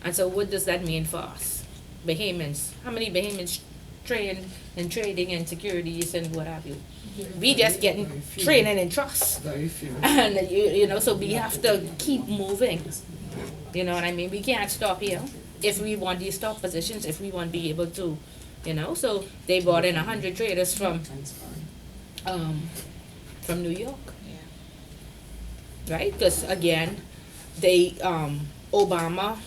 And so what does that mean for us? Bahamians. How many Bahamians trained in trading and securities and what have you? We just getting training in trust. Very few. And you know, so we have to keep moving. You know what I mean? We can't stop here if we want these top positions, if we want to be able to, you know. So they brought in 100 traders from New York. Right? Because again, they Obama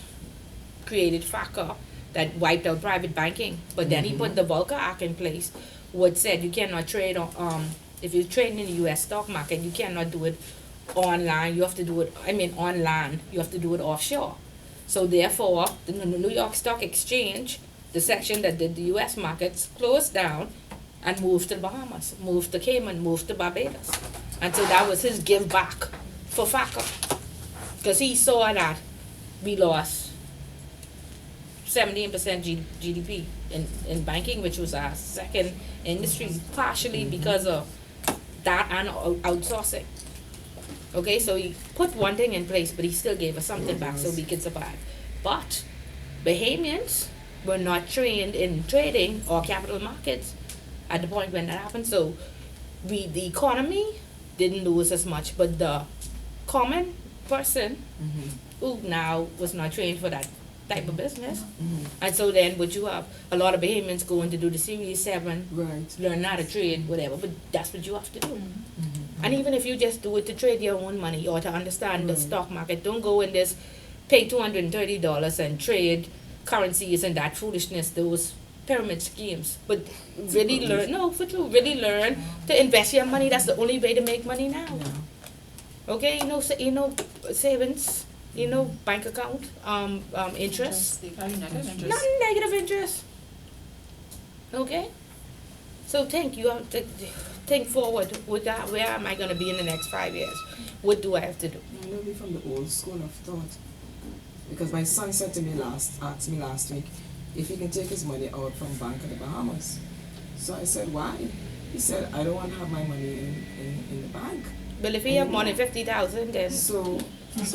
created FACA that wiped out private banking. But then he put the Volcker Act in place, which said you cannot trade on, if you're trading in the U.S. stock market, you cannot do it online. You have to do it, online. You have to do it offshore. So therefore, the New York Stock Exchange, the section that did the U.S. markets, closed down and moved to the Bahamas, moved to Cayman, moved to Barbados. And so that was his give back for FACA. Because he saw that we lost 17% GDP in banking, which was our second industry, partially because of that and outsourcing. Okay, so he put one thing in place, but he still gave us something back so we could survive. But Bahamians were not trained in trading or capital markets at the point when that happened. So the economy didn't lose as much, but the common person who now was not trained for that type of business. And so then what you have, a lot of Bahamians going to do the Series 7, Right. learn how to trade, whatever, but that's what you have to do. And even if you just do it to trade your own money or to understand the stock market, don't go in this, pay $230 and trade currencies and that foolishness, those pyramid schemes. But really learn, really learn to invest your money. That's the only way to make money now. Okay, savings, bank account, interest. Negative interest. Not negative interest. Okay? So think forward with that. Where am I going to be in the next 5 years? What do I have to do? I know me from the old school of thought. Because my son said to me asked me last week if he can take his money out from Bank of the Bahamas. So I said, why? He said, I don't want to have my money in the bank. But if you have more than 50,000, then So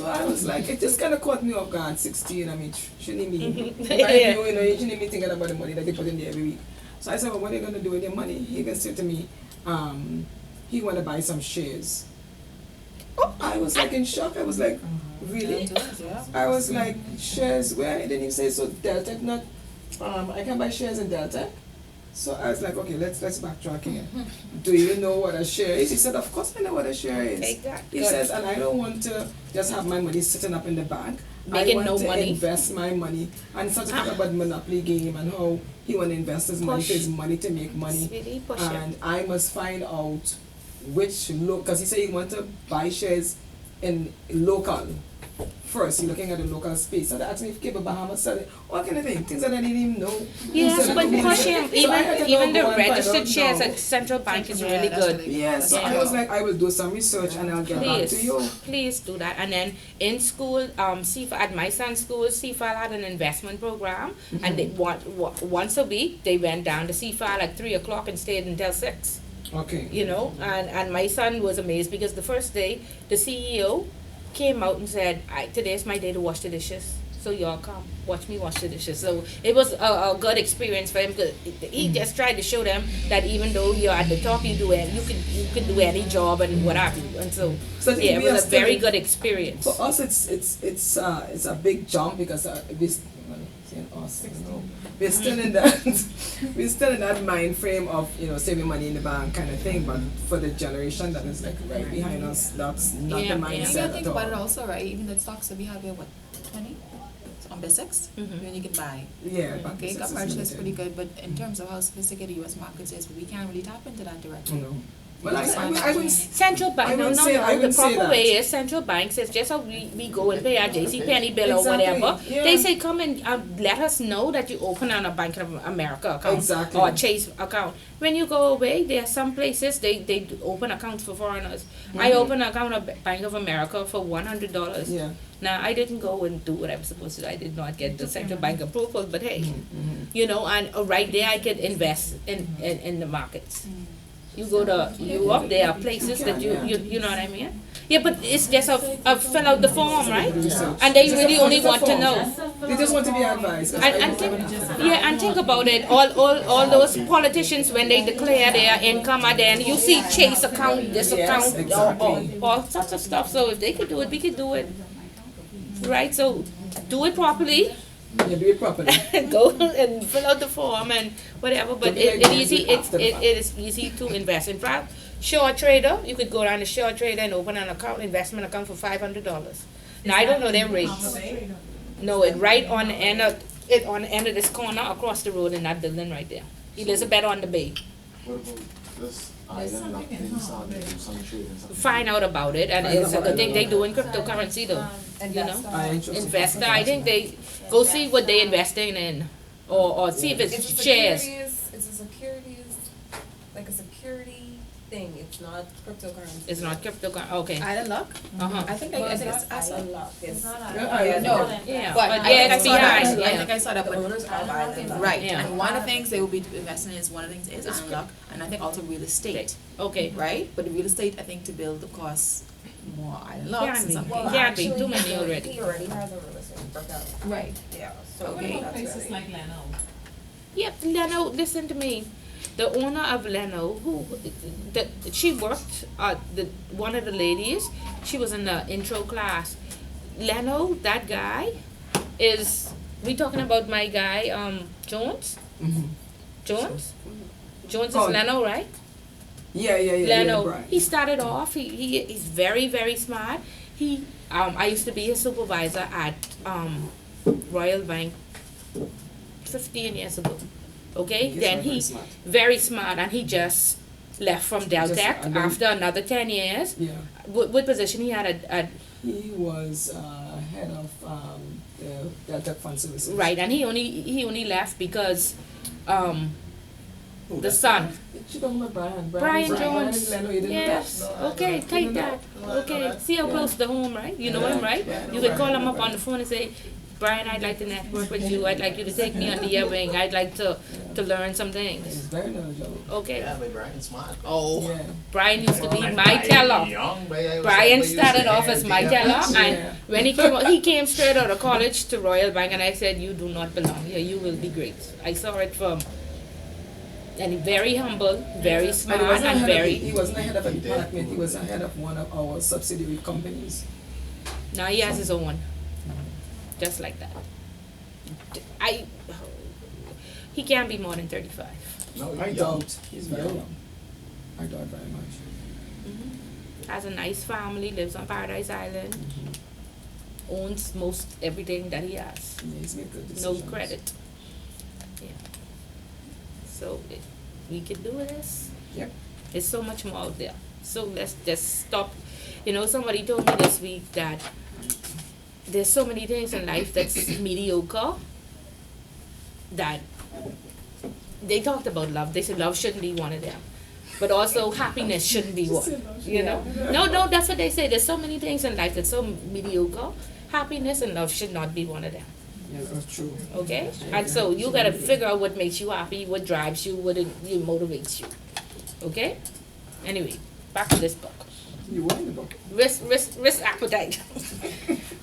I was like, it just kind of caught me off guard. 16, I mean, shouldn't he be? Yeah. You shouldn't be thinking about the money that they put in there every week. So I said, well, what are you going to do with your money? He even said to me, he want to buy some shares. I was like in shock. I was like, really? I was like, shares where? He didn't even say so. Delta, not. I can buy shares in Delta. So I was like, okay, let's backtrack here. Do you know what a share is? He said, of course I know what a share is. Exactly. He says, and I don't want to just have my money sitting up in the bank. Making I want no to money. invest my money. And such talk about monopoly game and how he want to invest his money, Push. his money to make money. Really push it. And I must find out which because he said he want to buy shares in local. First, you're looking at the local space. So they asked me if Cable Bahamas sell it, all kind of thing, things that I didn't even know. yes, but push him. Even the go and find registered out shares now. at Central Bank is Yeah, really that's good. really Yes, so I was like, I will do some research and I'll get back to you. Please do that. And then in school, CFA, at my son's school, CFA had an investment program, and they once a week they went down to CFA at 3 o'clock and stayed until 6. Okay. And my son was amazed because the first day the CEO came out and said, today's my day to wash the dishes. So y'all come, watch me wash the dishes. So it was a good experience for him because he just tried to show them that even though you're at the top, you can do any job and what have you. And so yeah, it was a very good experience. For us, it's a big jump because we're still in that mind frame of saving money in the bank kind of thing. But for the generation that is like right behind us, that's not Yeah, the yeah. You mindset gotta think at about it all. also, right? Even the stocks that we have here, what, 20? On basics? When you can buy. Yeah, but Okay, this got is margin is limited. pretty good, but in terms of how sophisticated US markets is, we can't really tap into that directly. No. Well, I wouldn't. Central I bank, no, wouldn't no, say- I no. The wouldn't say proper that. way is central bank says just how we go and pay our JC Penney bill or Exactly, whatever. yeah. They say come and let us know that you open on a Bank of America account Exactly. or a Chase account. When you go away, there are some places they do open accounts for foreigners. I opened an account at Bank of America for $100. Yeah. Now I didn't go and do what I was supposed to do. I did not get the central bank approval, but hey, and right there I could invest in the markets. You go to Europe, there are places that you know what I mean? Yeah, but it's just a fill out the form, right? And they really only want to know. They just want to be advised. And think about it. All those politicians when they declare their income, and then you see Chase account, this Yes, account, exactly. all sorts of stuff. So if they could do it, we could do it, right? So do it properly. Yeah, do it properly. Go and fill out the form and whatever. But it is easy to invest. In fact, Short Trader, you could go down to Short Trader and open an investment account for $500. Now I don't know their rates. No, it right on the end of it on the end of this corner across the road in that building right there. Elizabeth on the Bay. What about this island lock thing starting to do some trading something? Find out about it, and it's, I think they doing cryptocurrency though. You know, investor. I think they go see what they investing in, or see if it's shares. It's a securities, like a security thing, it's not cryptocurrency. It's not cryptocurrency. Okay. Island Luck? I think I think it's Island Lock, it's not no. Yeah, But but I yeah, think I it's saw that. behind. I Yeah. think I saw that. the But owners of Island Lock. right, Yeah. and one of the things they will be investing in is one of the things is Island Luck, and I think also real estate. Okay. Right, but the real estate I think to build the costs more Island Locks Can and be. something. Well, can't be too many already. He already has a real estate worked out. Right. Yeah, so What Okay. about that's places really. like Leno? Yep, Leno, listen to me. The owner of Leno, she worked, one of the ladies, she was in the intro class. Leno, that guy, we talking about my guy, Jones? Jones? Jones is Oh. Leno, right? Yeah, Leno, right. he started off, he's very, very smart. I used to be his supervisor at, Royal Bank 15 years ago. Okay, He's then very he smart. very smart, and he just left from Deltec and then- after another 10 years. Yeah, What position he had at he was head of the Delta Fund Services. right, and he only left because the son. She talking about Brian. Brian Brian Jones. Leno, you didn't know Yes. that? Okay, take that. Okay, see how close to home, right? You know him, right? You could call him up on the phone and say, Brian, I'd like to network with you. I'd like you to take me under your wing. I'd like to learn some He's things. very knowledgeable. Okay. Yeah, but Brian's smart. Oh, Yeah. Brian used to be my teller. Brian started off as my teller, and when he came straight out of college to Royal Bank, and I said, "You do not belong here. You will be great." I saw it from, and very humble, very smart, And and very. he wasn't a head of a department, he was a head of one of our subsidiary companies. Now he has his own, just like that. He can't be more than 35. No, I young. doubt, he's very Young. young. I doubt very much. Has a nice family, lives on Paradise Island, owns most everything that he has. Yeah, he's made good No decisions. credit. Yeah. So we can do this. Yep. There's so much more out there. So let's just stop. You know, somebody told me this week that there's so many things in life that's mediocre, that they talked about love. They said love shouldn't be one of them. But also happiness shouldn't be one. You know? No, that's what they say. There's so many things in life that's so mediocre. Happiness and love should not be one of them. Yeah, that's true. Okay? And so you gotta figure out what makes you happy, what drives you, what motivates you. Okay? Anyway, back to this book. You were in the book. Risk appetite.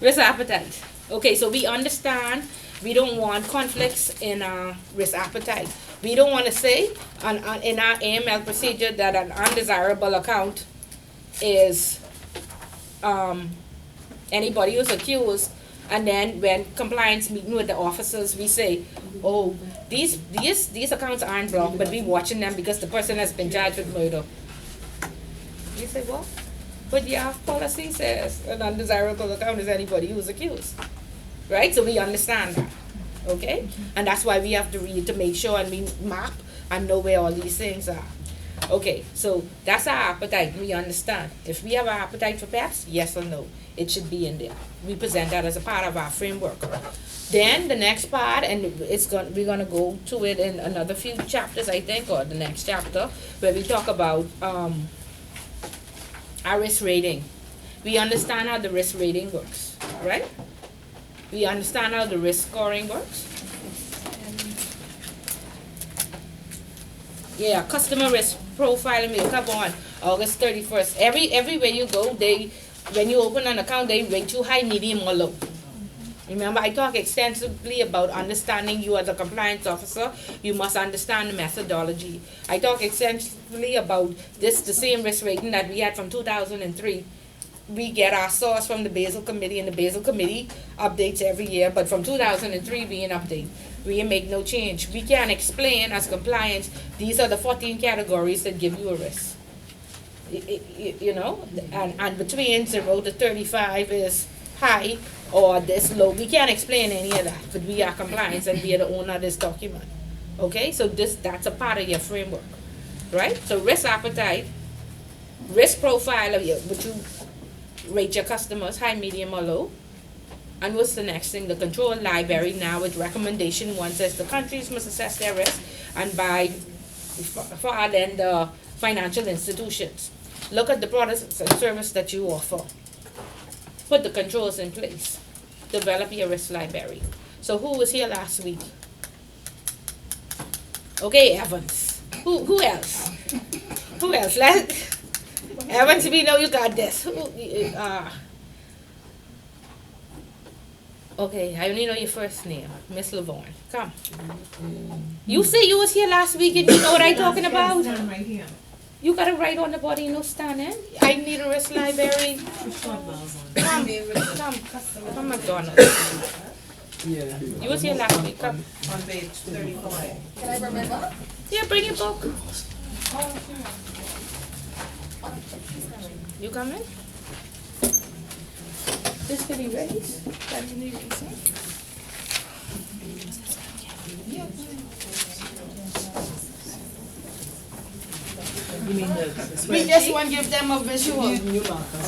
Risk appetite. Okay, so we understand we don't want conflicts in our risk appetite. We don't want to say in our AML procedure that an undesirable account is anybody who's accused, and then when compliance meeting with the officers, we say, oh, these accounts aren't blocked, but we watching them because the person has been charged with murder. You say, what? But yeah, policy says an undesirable account is anybody who's accused. Right? So we understand that. Okay? And that's why we have to read to make sure and we map and know where all these things are. Okay, so that's our appetite. We understand. If we have an appetite for PEPs, yes or no, it should be in there. We present that as a part of our framework. Then the next part, and we're gonna go to it in another few chapters, I think, or the next chapter, where we talk about our risk rating. We understand how the risk rating works, right? We understand how the risk scoring works. Yeah, customer risk profiling will come on August 31st. Everywhere you go, when you open an account, they rate you high, medium, or low. Remember, I talk extensively about understanding you as a compliance officer. You must understand the methodology. I talk extensively about the same risk rating that we had from 2003. We get our source from the Basel Committee, and the Basel Committee updates every year, but from 2003 we didn't update. We make no change. We can explain as compliance, these are the 14 categories that give you a risk. You know, and between 0 to 35 is high or this low. We can't explain any of that, but we are compliance and we are the owner of this document. Okay, so that's a part of your framework, right? So risk appetite, risk profile of your, would you rate your customers high, medium, or low? And what's the next thing? The control library now with recommendation one says the countries must assess their risk, and by far then the financial institutions. Look at the products and service that you offer. Put the controls in place. Develop your risk library. So who was here last week? Okay, Evans. Who else? Who else? Evans, we know you got this. Okay, I only know your first name, Miss Lavorne. Come. You say you was here last week and you know what I'm talking about? Stand right here. You got it right on the body, no standing. I need a risk library. Come, McDonald's. Yeah. You was here last week. Come. On page 34. Can I remember? Yeah, bring your book. You coming? This could be ready. That you need to say. You mean the We just spreadsheet? want to give them a visual.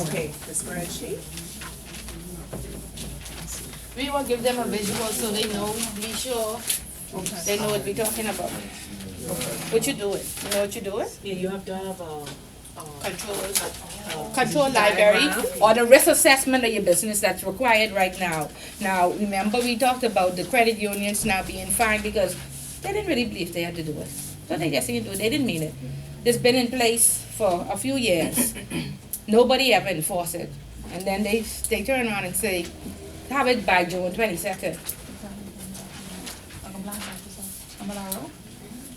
Okay, the spreadsheet. We want to give them a visual so they know, be sure they know what we're talking about. What you doing? You know what you doing? Yeah, you have to have Control library or the risk assessment of your business that's required right now. Now, remember we talked about the credit unions now being fined because they didn't really believe they had to do it. So they just didn't do it. They didn't mean it. It's been in place for a few years. Nobody ever enforced it. And then they turn around and say, have it by June 22nd.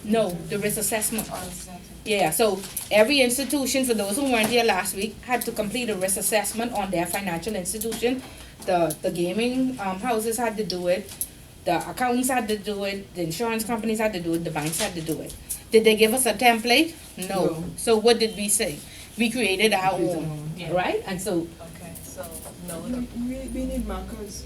No, the risk assessment. Yeah, so every institution, for those who weren't here last week, had to complete a risk assessment on their financial institution. The gaming houses had to do it. The accountants had to do it. The insurance companies had to do it. The banks had to do it. Did they give us a template? No. So what did we say? We created our own, right? And so, okay, so no, We need markers.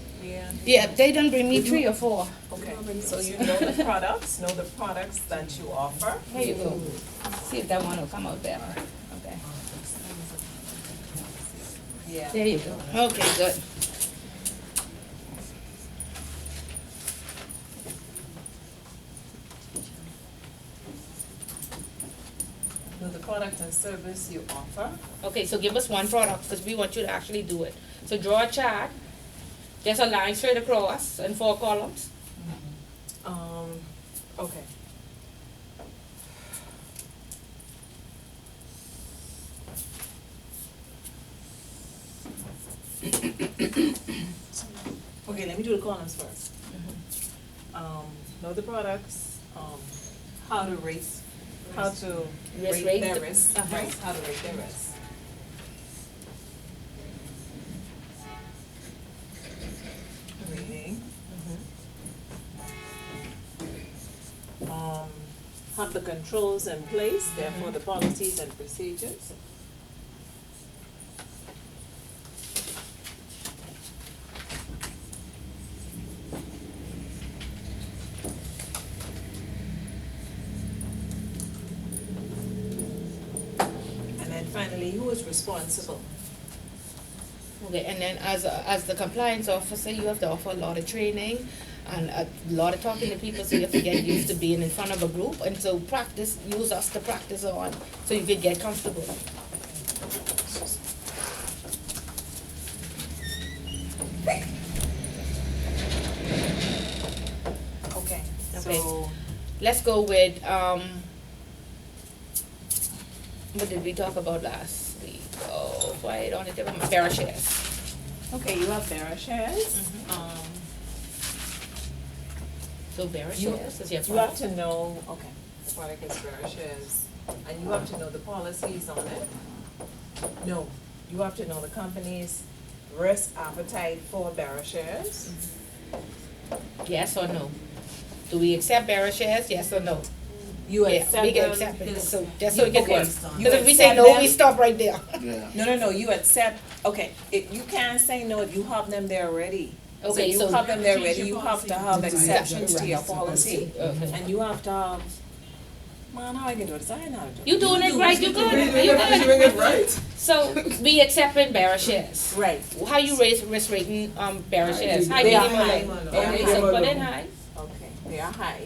yeah, they done bring me 3 or 4. okay, so you know the products that you offer. Here you go. See if that one will come out better. Okay. Yeah. There you go. Okay, good. Know the product and service you offer. Okay, so give us one product because we want you to actually do it. So draw a chart. Just a line straight across and 4 columns. Okay. Okay, let me do the columns first. Know the products, how to rate Rate their the- risk, uh-huh. right, how to rate their risk. Rating. Have the controls in place, therefore the policies and procedures. And then finally, who is responsible? Okay, and then as the compliance officer, you have to offer a lot of training and a lot of talking to people, so you have to get used to being in front of a group, and so use us to practice on, so you could get comfortable. Okay, Okay. so, Let's go with, what did we talk about last week? Oh, why don't it, bearer shares. okay, you have bearer shares. So bearer You- shares is your You have product. to know, okay, the product is bearer shares, and you have to know the policies on it. No, you have to know the company's risk appetite for bearer shares. Yes or no? Do we accept bearer shares, yes or no? You Yeah, accept we get them, accepted, his- so that's how it get okay. work. You Because if we say accept no, them? we stop right there. Yeah. No, you accept, okay, you can't say no if you have them there already. Okay, So so- you have them there Change already, your you have to policy. have Right. exceptions to your Right. policy, Okay. and you have to have, man, how I can do this, I know. how to do You doing it right, you good, you Doing good. it right. So, we accepting bearer shares. it. Right. How you risk rating, bearer shares? High, They are medium, or high. low? They are Okay, high. so put in high. Okay, they are high,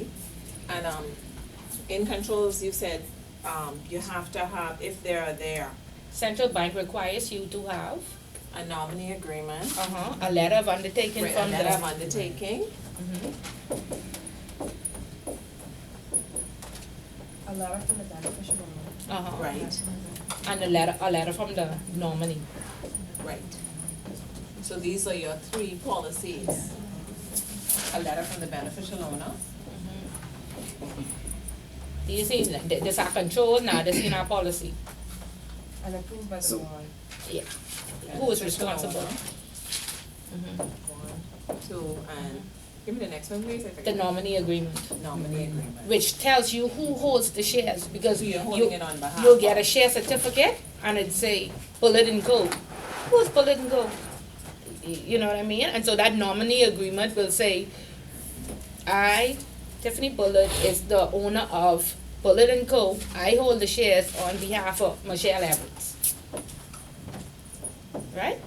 and, in controls, you said, you have to have, if they are there, Central bank requires you to have, a nominee agreement, a letter of undertaking a from letter of the. undertaking, Mhm. A letter from the beneficial owner. right, And a letter from the nominee. right. So these are your three policies. A letter from the beneficial owner, You see, this our control now, this in our policy. And approved by the So- board. Yeah. Who is Beneficial responsible? owner. Mhm. 1, 2, and give me the next one, please, I The forgot. nominee agreement, Nominee agreement. which tells you who holds the shares, because So you're you, holding it on behalf you'll get a of- share certificate and it say Bullet and Co. Who's Bullet and Co? You know what I mean? And so that nominee agreement will say, I, Tiffany Bullet, is the owner of Bullet and Co. I hold the shares on behalf of Michelle Evans. Right?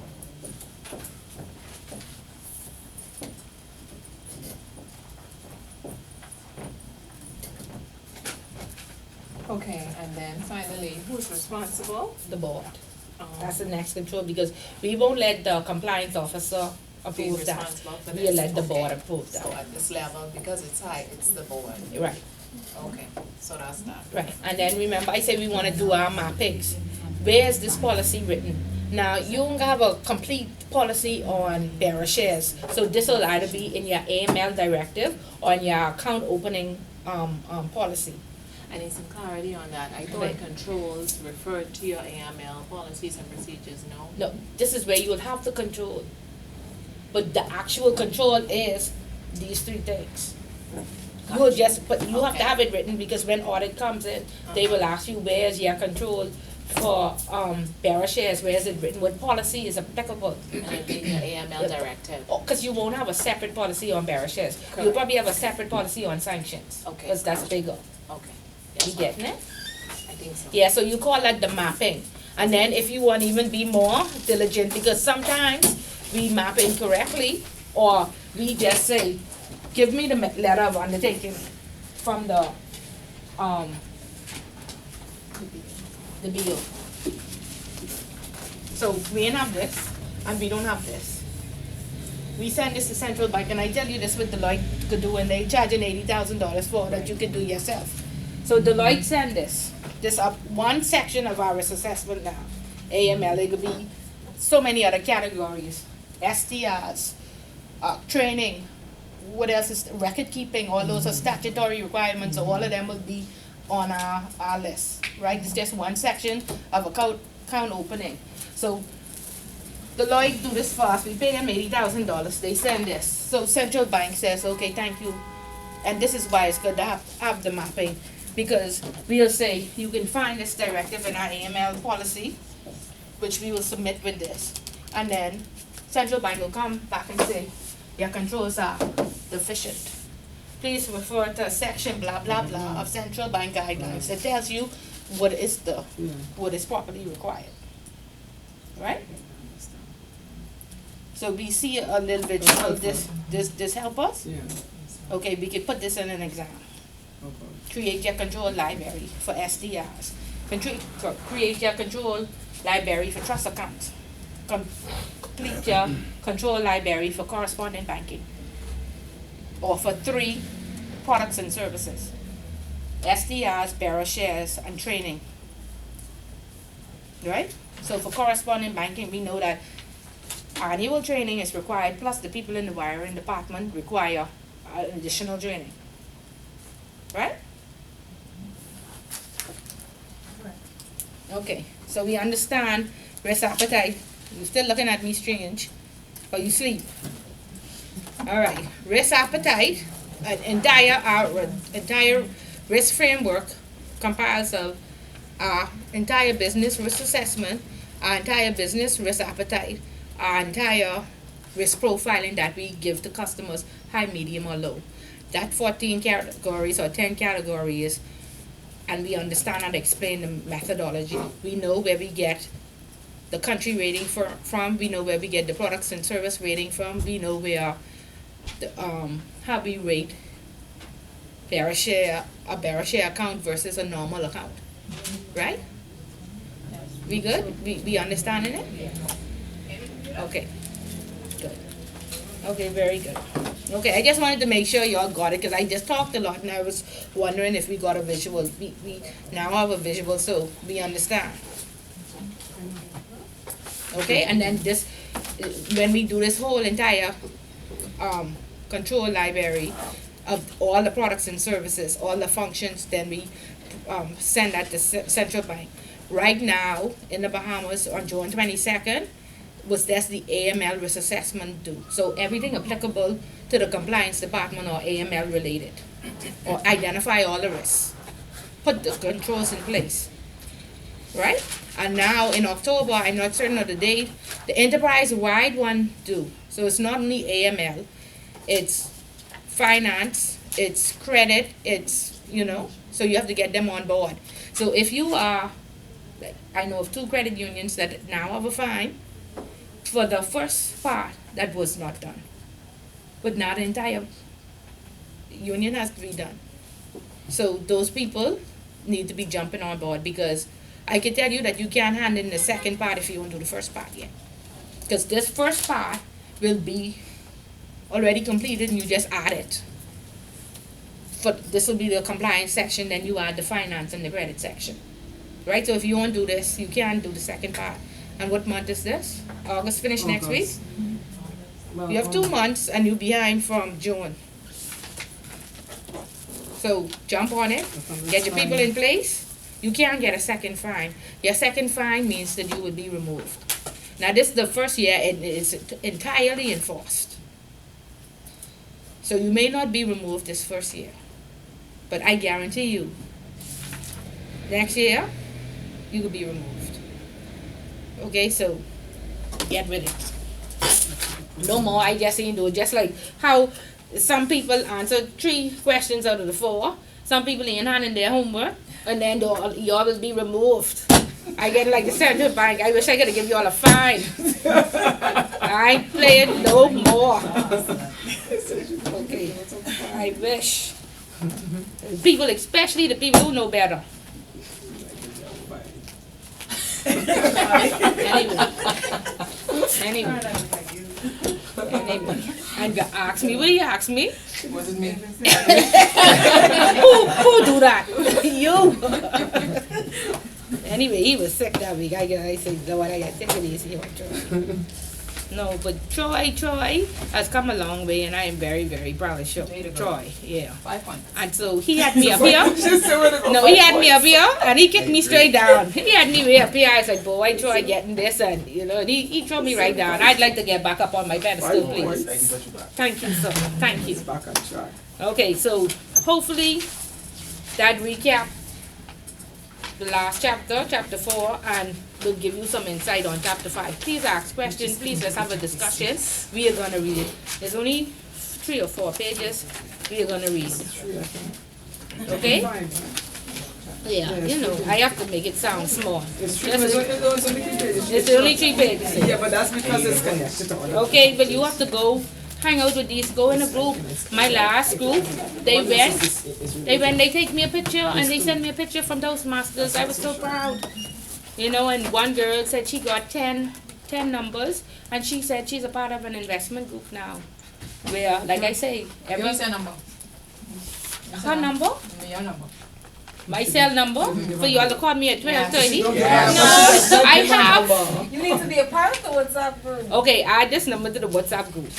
Okay, and then finally, who's responsible? The board. Um, That's the next control, because we won't let the compliance officer be approve that. responsible for We'll this? let the board Okay. approve So that. at this level, because it's high, it's the board. Right, Okay, so that's that. right. And then remember, I said we wanna do our mappings. Where is this policy written? Now, you don't have a complete policy on bearer shares, so this will either be in your AML directive or in your account opening, policy. I need some clarity on that. I thought Right. controls referred to your AML policies and procedures, no? No, this is where you will have the control. But the actual control is these three things. You'll just, but you have to Okay. have it written, because when audit comes in, they will ask you, where's your control for, bearer shares, where is it written, what policy is applicable? And I think your AML directive. Oh, cause you won't have a separate policy on bearer shares. You'll Correct. probably have a separate policy on sanctions. Okay. Cause that's bigger. Okay. You Yes, getting it? I think so. Yeah, so you call that the mapping. And then if you want to even be more diligent, because sometimes we map incorrectly, or we just say, give me the letter of undertaking from the BO. So we ain't have this, and we don't have this. We send this to central bank, and I tell you this what Deloitte could do, and they charging $80,000 for that you can do yourself. So Deloitte send this up one section of our risk assessment now. AML, it could be so many other categories, STRs, training, what else is, record keeping, all those are statutory requirements, so all of them will be on our list, right? It's just one section of account opening. So Deloitte do this for us, we pay them $80,000, they send this. So central bank says, okay, thank you. And this is why it's good to have the mapping, because we'll say, you can find this directive in our AML policy, which we will submit with this. And then central bank will come back and say, your controls are deficient. Please refer to section blah, blah, blah of central bank guidelines. It tells you what is properly required. Right? So we see a little bit of this help us? Yeah, Okay, we can put this in an exam. no problem. Create your control library for SDRs. Create your control library for trust accounts. Complete your control library for correspondent banking. Or for 3 products and services. SDRs, bearer shares, and training. Right? So for correspondent banking, we know that annual training is required, plus the people in the wiring department require additional training. Right? Okay, so we understand risk appetite. You're still looking at me strange, but you sleep. Alright, risk appetite, entire risk framework compiles of our entire business risk assessment, our entire business risk appetite, our entire risk profiling that we give to customers, high, medium, or low. That 14 categories or 10 categories, and we understand and explain the methodology. We know where we get the country rating from, we know where we get the products and service rating from, we know where the, how we rate a bearer share account versus a normal account, right? We good? We understanding it? Okay, good. Okay, very good. Okay, I just wanted to make sure y'all got it, because I just talked a lot and I was wondering if we got a visual. We now have a visual, so we understand. Okay, and then this, when we do this whole entire control library of all the products and services, all the functions, then we send that to central bank. Right now, in the Bahamas, on June 22nd, that's the AML risk assessment due. So everything applicable to the compliance department or AML related, or identify all the risks, put the controls in place, right? And now in October, I'm not certain of the date, the enterprise-wide one due. So it's not only AML, it's finance, it's credit, it's, so you have to get them on board. So if you are, I know of 2 credit unions that now have a fine for the first part that was not done. But now the entire union has to be done. So those people need to be jumping on board, because I can tell you that you can't hand in the second part if you don't do the first part yet. Because this first part will be already completed and you just add it. This will be the compliance section, then you add the finance and the credit section. Right? So if you want to do this, you can do the second part. And what month is this? August finish next week? Well, You have 2 months and you're behind from June. So jump on it, get your people in place. You can't get a second fine. Your second fine means that you will be removed. Now this is the first year it is entirely enforced. So you may not be removed this first year, but I guarantee you, next year, you will be removed. Okay, so get with it. No more, I just ain't do it. Just like how some people answer 3 questions out of the 4. Some people ain't handing their homework, and then y'all will be removed. I get like the central bank. I wish I could give y'all a fine. I ain't playing no more. Okay, I wish. People, especially the people who know better. Anyway. And you ask me, what do you ask me? Was it me? Who do that? You. Anyway, he was sick that week. I said, Lord, I got sick of this. No, but Troy has come a long way, and I am very, very proud of Troy. Yeah. 5 points. And so he had me up here. No, He had me up here, and he kicked me straight down. He had me way up here. I said, boy, Troy getting this, and he threw me right down. I'd like to get back up on my pedestal, please. Thank you, sir. Thank you. Back on track. Okay, so hopefully that recap the last chapter, chapter 4, and will give you some insight on chapter 5. Please ask questions. Please, let's have a discussion. We are going to read it. There's only 3 or 4 pages. We are going to read. Okay? Yeah, I have to make it sound small. It's only 3 pages. It's only 3 pages. Yeah, but that's because it's connected to other. Okay, but you have to go hang out with these, go in a group. My last group, they take me a picture, and they send me a picture from Toastmasters. I was so proud. And one girl said she got 10 numbers, and she said she's a part of an investment group now. Where, like I say, Give us your number. her number, Your number. my cell number, for y'all to call me at 12:30. Yeah. No, I have. You need to be a part of the WhatsApp group. Okay, add this number to the WhatsApp group.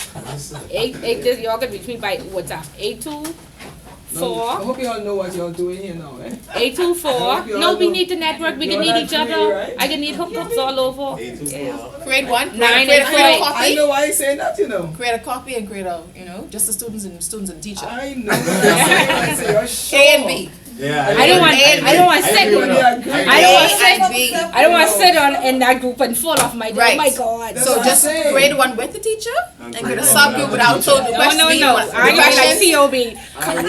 Y'all can reach me by WhatsApp. 824. I hope you all know what you're doing here now, eh? 824. No, we need to network. We can need each other. I can need hookups all over. Create one. 9 create and a 3. copy. I know why you're saying that, Create a copy and create a, just the students and teacher. I know. You're sure. A and B. Yeah. I don't want to sit. agree with her. I don't want to A and sit. B. I don't want to sit on in that group and fall off my. Right. Oh my God. So what just I'm saying. grade 1 with the teacher and grade grade a one subgroup without without the the teacher. question No. being I what- ain't like questions. COB.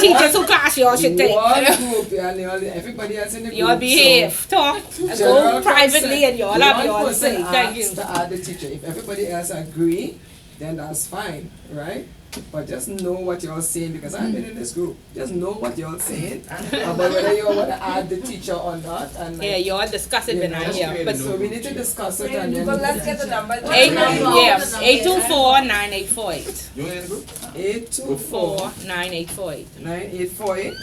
Teachers who class y'all should take. One group, and everybody else in the group. Y'all behave, talk, go privately, and y'all have y'all to say. Thank you. To add the teacher. If everybody else agree, then that's fine, right? But just know what you're saying, because I've been in this group. Just know what you're saying about whether you want to add the teacher or not. And like, Yeah, y'all discuss it when I'm here. But so we need to discuss it and then. But let's get the number. 824-9848. You in the group? 824 9848. 9848.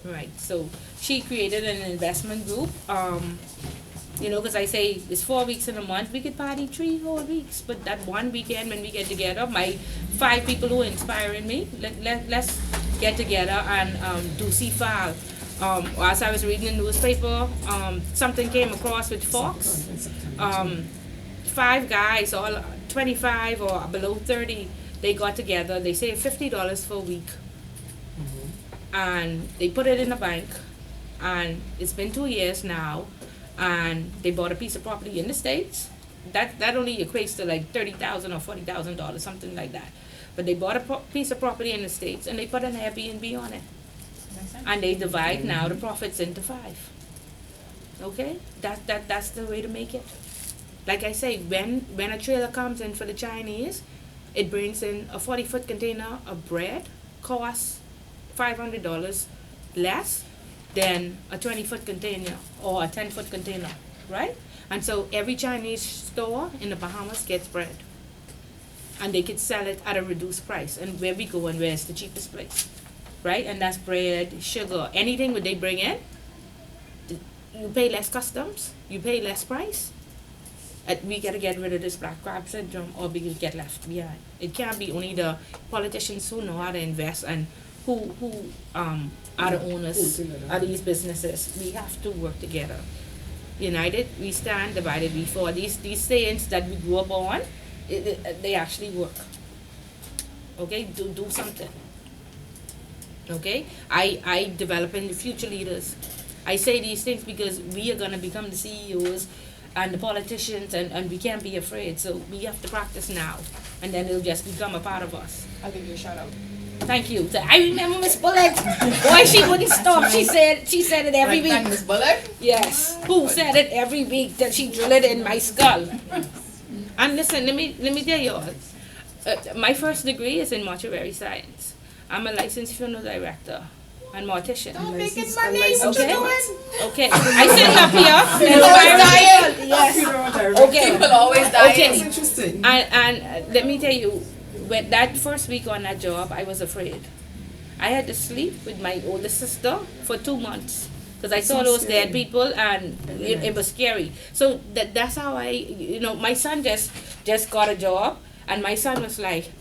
Right. So she created an investment group. You know, because I say it's 4 weeks in a month. We could party 3 whole weeks, but that one weekend when we get together, my 5 people who are inspiring me, let's get together and do CFAL. As I was reading the newspaper, something came across with Fox. 5 guys, all 25 or below 30, they got together. They saved $50 for a week, and they put it in a bank. And it's been 2 years now. And they bought a piece of property in the States. That only equates to like $30,000 or $40,000, something like that. But they bought a piece of property in the States and they put an Airbnb on it. And they divide now the profits into 5. Okay? That's the way to make it. Like I say, when a trailer comes in for the Chinese, it brings in a 40-foot container of bread, costs $500 less than a 20-foot container or a 10-foot container, right? And so every Chinese store in the Bahamas gets bread. And they could sell it at a reduced price. And where we go and where's the cheapest place, right? And that's bread, sugar, anything that they bring in, you pay less customs, you pay less price. We gotta get rid of this black crab syndrome or we get left behind. It can't be only the politicians who know how to invest and who are the owners of these businesses. We have to work together. United we stand, divided we fall. These sayings that we grew up on, they actually work. Okay, do something. Okay, I developing the future leaders. I say these things because we are gonna become the CEOs and the politicians, and we can't be afraid. So we have to practice now, and then it'll just become a part of us. I'll give you a shout out. Thank you. I remember Miss Bullock. Boy, she wouldn't stop. She said it every week. Miss Bullock. Yes. Who said it every week that she drill it in my skull? And listen, let me tell you all. My first degree is in mortuary science. I'm a licensed funeral director and mortician. Stop making money. What you Okay. doing? Okay. I sit up here. Yes. Okay. People always dying. Okay. That's interesting. And let me tell you, when that first week on that job, I was afraid. I had to sleep with my older sister for 2 months because I saw those dead people, and it was scary. So that's how my son just got a job, and my son was like,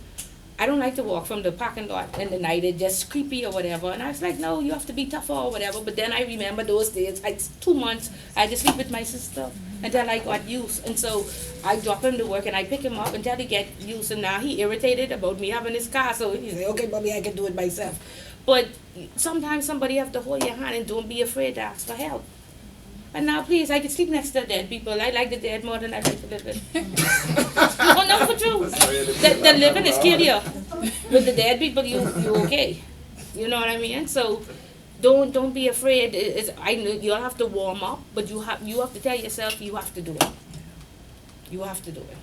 I don't like to walk from the parking lot in the night. It's just creepy or whatever. And I was like, no, you have to be tougher or whatever. But then I remember those days. 2 months, I had to sleep with my sister until I got used. And so I drop him to work and I pick him up until he get used. And now he irritated about me having his car. So he said, okay, mommy, I can do it myself. But sometimes somebody have to hold your hand and don't be afraid to ask for help. And now, please, I can sleep next to dead people. I like the dead more than I like the living. Oh, no, for true. The living is scarier. With the dead people, you okay. You know what I mean? So, don't be afraid. I know you'll have to warm up, but you have to tell yourself you have to do it. You have to do it.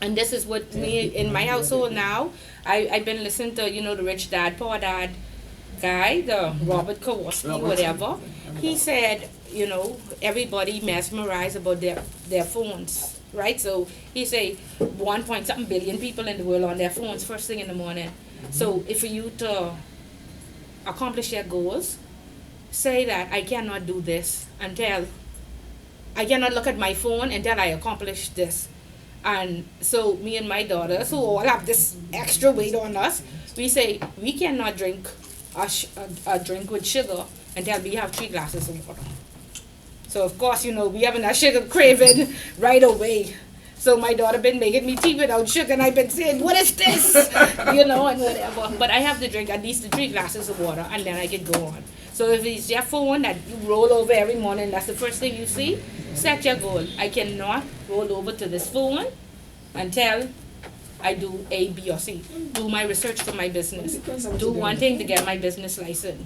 And this is what me in my household now. I've been listening to the Rich Dad Poor Dad guy, the Robert Kowalski, whatever. He said, everybody mesmerized about their phones, right? So he say 1.something billion people in the world on their phones first thing in the morning. So if for you to accomplish your goals, say that I cannot do this until I cannot look at my phone until I accomplish this. And so me and my daughters, who all have this extra weight on us, we say we cannot drink a drink with sugar until we have 3 glasses of water. So of course, we having that sugar craving right away. So my daughter been making me tea without sugar, and I've been saying, what is this? And whatever. But I have to drink at least 3 glasses of water, and then I can go on. So if it's your phone that you roll over every morning, that's the first thing you see, set your goal. I cannot roll over to this phone until I do A, B, or C. Do my research for my business. Do one thing to get my business license.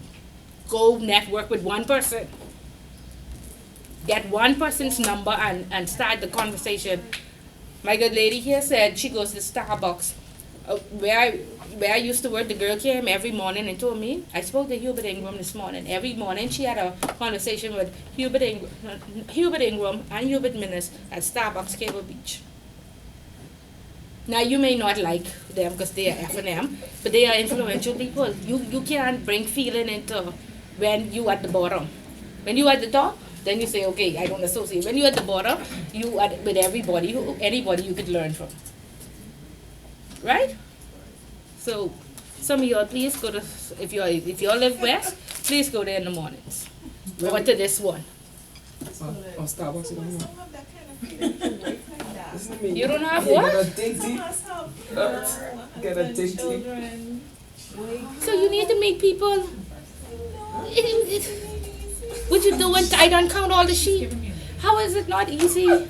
Go network with one person. Get one person's number and start the conversation. My good lady here said she goes to Starbucks. Where I used to work, the girl came every morning and told me, I spoke to Hubert Ingram this morning. Every morning she had a conversation with Hubert Ingram and Hubert Minnis at Starbucks Cable Beach. Now you may not like them because they are F&M, but they are influential people. You can't bring feeling into when you at the bottom. When you at the top, then you say, okay, I don't associate. When you at the bottom, you are with everybody, anybody you could learn from. Right? So some of y'all please go to, if y'all live west, please go there in the mornings. Or to this one. Or Starbucks, you don't know. Some have that kind of freedom to work like that. Listen to me. You don't have You what? gotta dig Some deep. of us have Get a husband, dig deep. children. So you need to make people. What you doing? I don't count all the sheep. How is it not easy?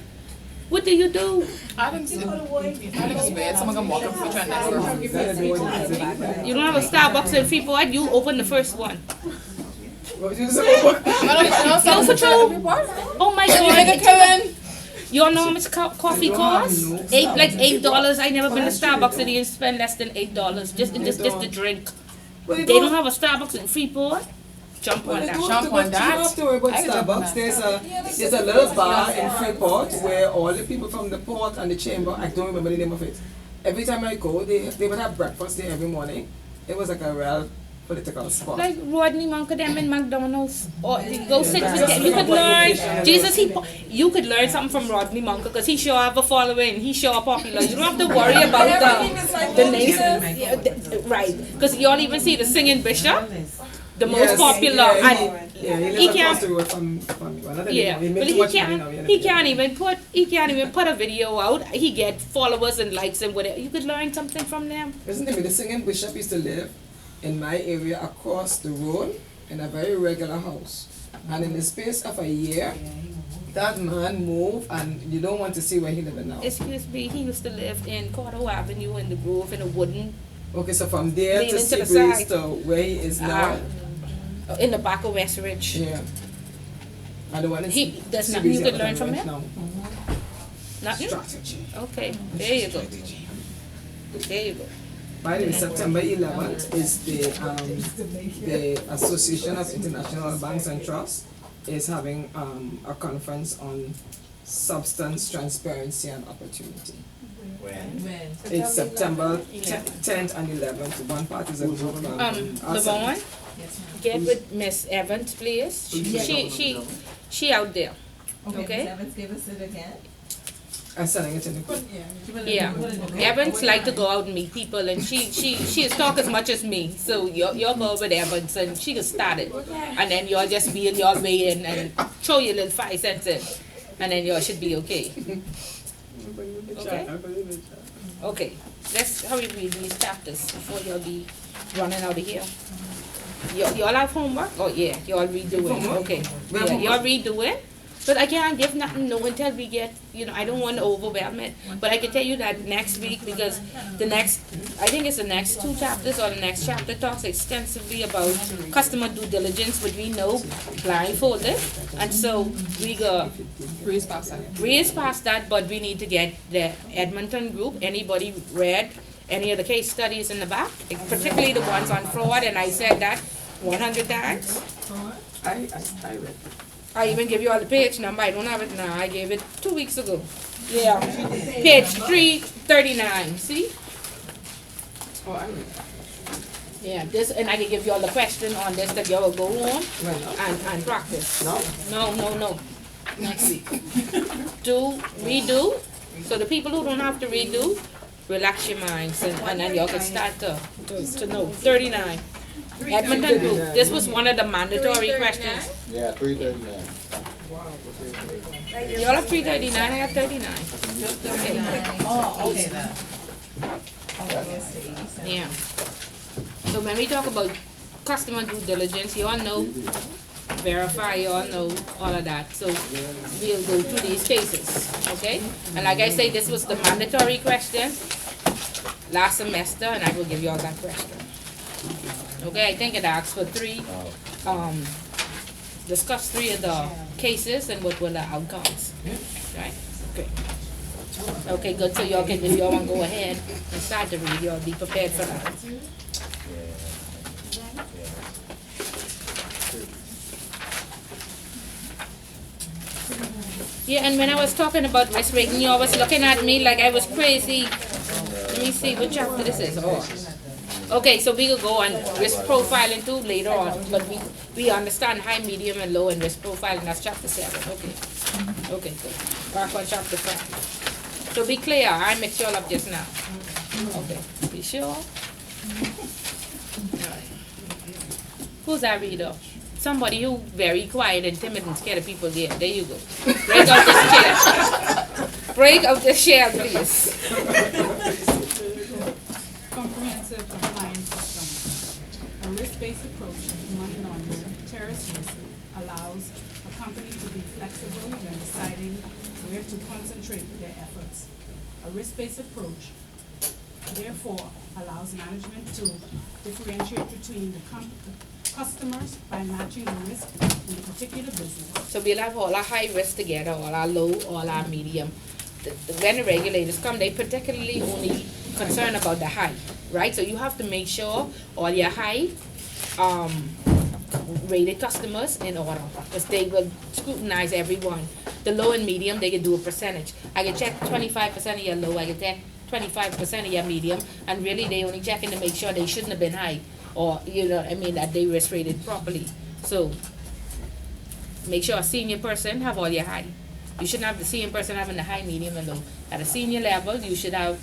What do you do? I think it's weird. Someone can walk up to each other. You gotta do what you do. You don't have a Starbucks in Freeport. You open the first one. What was you saying? No, for true. Oh my God! You all know how much coffee costs? $8. I never been to Starbucks and didn't spend less than $8 just to drink. They don't have a Starbucks in Freeport. Jump on that. You don't have to worry about Starbucks. There's a little bar in Freeport where all the people from the port and the chamber, I don't remember the name of it. Every time I go, they would have breakfast there every morning. It was like a real political spot. Like Rodney Monk them in McDonald's, or go sit with them. You could learn. You could learn something from Rodney Monk because he sure have a following. He sure popular. You don't have to worry about the names, right? Because you all even see the singing bishop, the most popular, and he can't. He can't even put a video out. He get followers and likes and whatever. You could learn something from them. Listen to me. The singing bishop used to live in my area across the road in a very regular house, and in the space of a year, that man moved, and you don't want to see where he lives now. Excuse me, he used to live in Cordell Avenue in the Grove in a wooden. Okay, so from there Lean to into the Seabreeze side. to where he is now. In the back of West Ridge. Yeah. And the one in There's nothing you Seabreeze could that learn from right him? now. Nothing? Strategy. Okay, there you go. There you go. By the way, September 11th is the Association of International Banks and Trusts is having a conference on substance, transparency, and opportunity. When? It's September 10th and 11th. One part is a group. Lavon, get with Miss Evans, please. She out there. Okay? Evans, give us it again. I'm selling it in the group. Yeah. Evans like to go out and meet people, and she is talk as much as me. So you'll go with Evans, and she can start it, and then y'all just be in your way in and throw your little 5 cents in, and then y'all should be okay. Okay. Okay. Let's hurry read these chapters before y'all be running out of here. Y'all have homework? Oh yeah, y'all redoing. Okay. Yeah, y'all redoing. But I can't give nothing no until we get, I don't want to overwhelm it. But I can tell you that next week, because I think it's the next 2 chapters or the next chapter talks extensively about customer due diligence, which we know blindfolded. And so we go breeze past that, but we need to get the Edmonton group. Anybody read any of the case studies in the back, particularly the ones on fraud, and I said that 100 times. I read. I even give you all the page number. I don't have it now. I gave it 2 weeks ago. Yeah. Page 339. See? Oh, I read. Yeah. This, and I can give you all the question on this that y'all will go home and practice. No. Next week. Redo. So the people who don't have to redo, relax your minds and then y'all can start to know. 39. Edmonton group. This was one of the mandatory questions. Yeah, 339. You all have 339, I have 39. Oh, okay, then. Yeah. So when we talk about customer due diligence, you all know, verify, you all know all of that. So we'll go through these cases, okay? And like I say, this was the mandatory question last semester, and I will give you all that question. Okay, I think it asks for three, discuss three of the cases and what were the outcomes, right? Okay. Okay, good, so y'all can, if y'all wanna go ahead and start to read, y'all be prepared for that. Yeah, and when I was talking about risk rating, you all was looking at me like I was crazy. Let me see what chapter this is. Oh. Okay, so we will go on risk profiling too later on, but we understand high, medium, and low and risk profiling. That's chapter 7. Okay. Okay, good. Back on chapter 5. So be clear, I mixed you all up just now. Okay, be sure. Alright. Who's that reader? Somebody who very quiet and timid and scared of people there. There you go. Break out this chair. Break out the chair, please. Comprehensive compliance system. A risk-based approach to money laundering, terrorist risk allows a company to be flexible when deciding where to concentrate their efforts. A risk-based approach, therefore, allows management to differentiate between the customers by matching the risk in a particular business. So we'll have all our high risk together, all our low, all our medium. When the regulators come, they particularly only concerned about the high, right? So you have to make sure all your high rated customers in order, because they will scrutinize everyone. The low and medium, they can do a percentage. I can check 25% of your low, I can check 25% of your medium, and really they only checking to make sure they shouldn't have been high, or that they risk rated properly. So make sure a senior person have all your high. You shouldn't have the senior person having the high, medium, and low. At a senior level, you should have,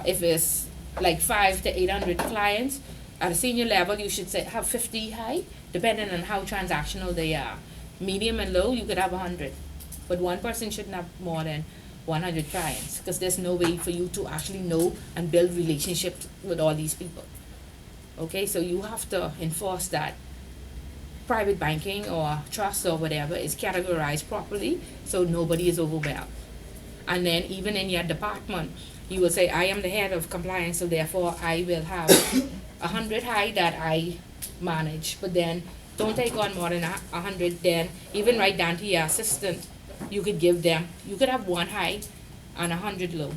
if it's like 500 to 800 clients, at a senior level, you should have 50 high, depending on how transactional they are. Medium and low, you could have 100. But one person shouldn't have more than 100 clients, because there's no way for you to actually know and build relationships with all these people. Okay, so you have to enforce that private banking or trust or whatever is categorized properly so nobody is overwhelmed. And then even in your department, you will say, I am the head of compliance, so therefore I will have 100 high that I manage. But then don't take on more than 100. Then even right down to your assistant, you could give them, you could have 1 high and 100 low.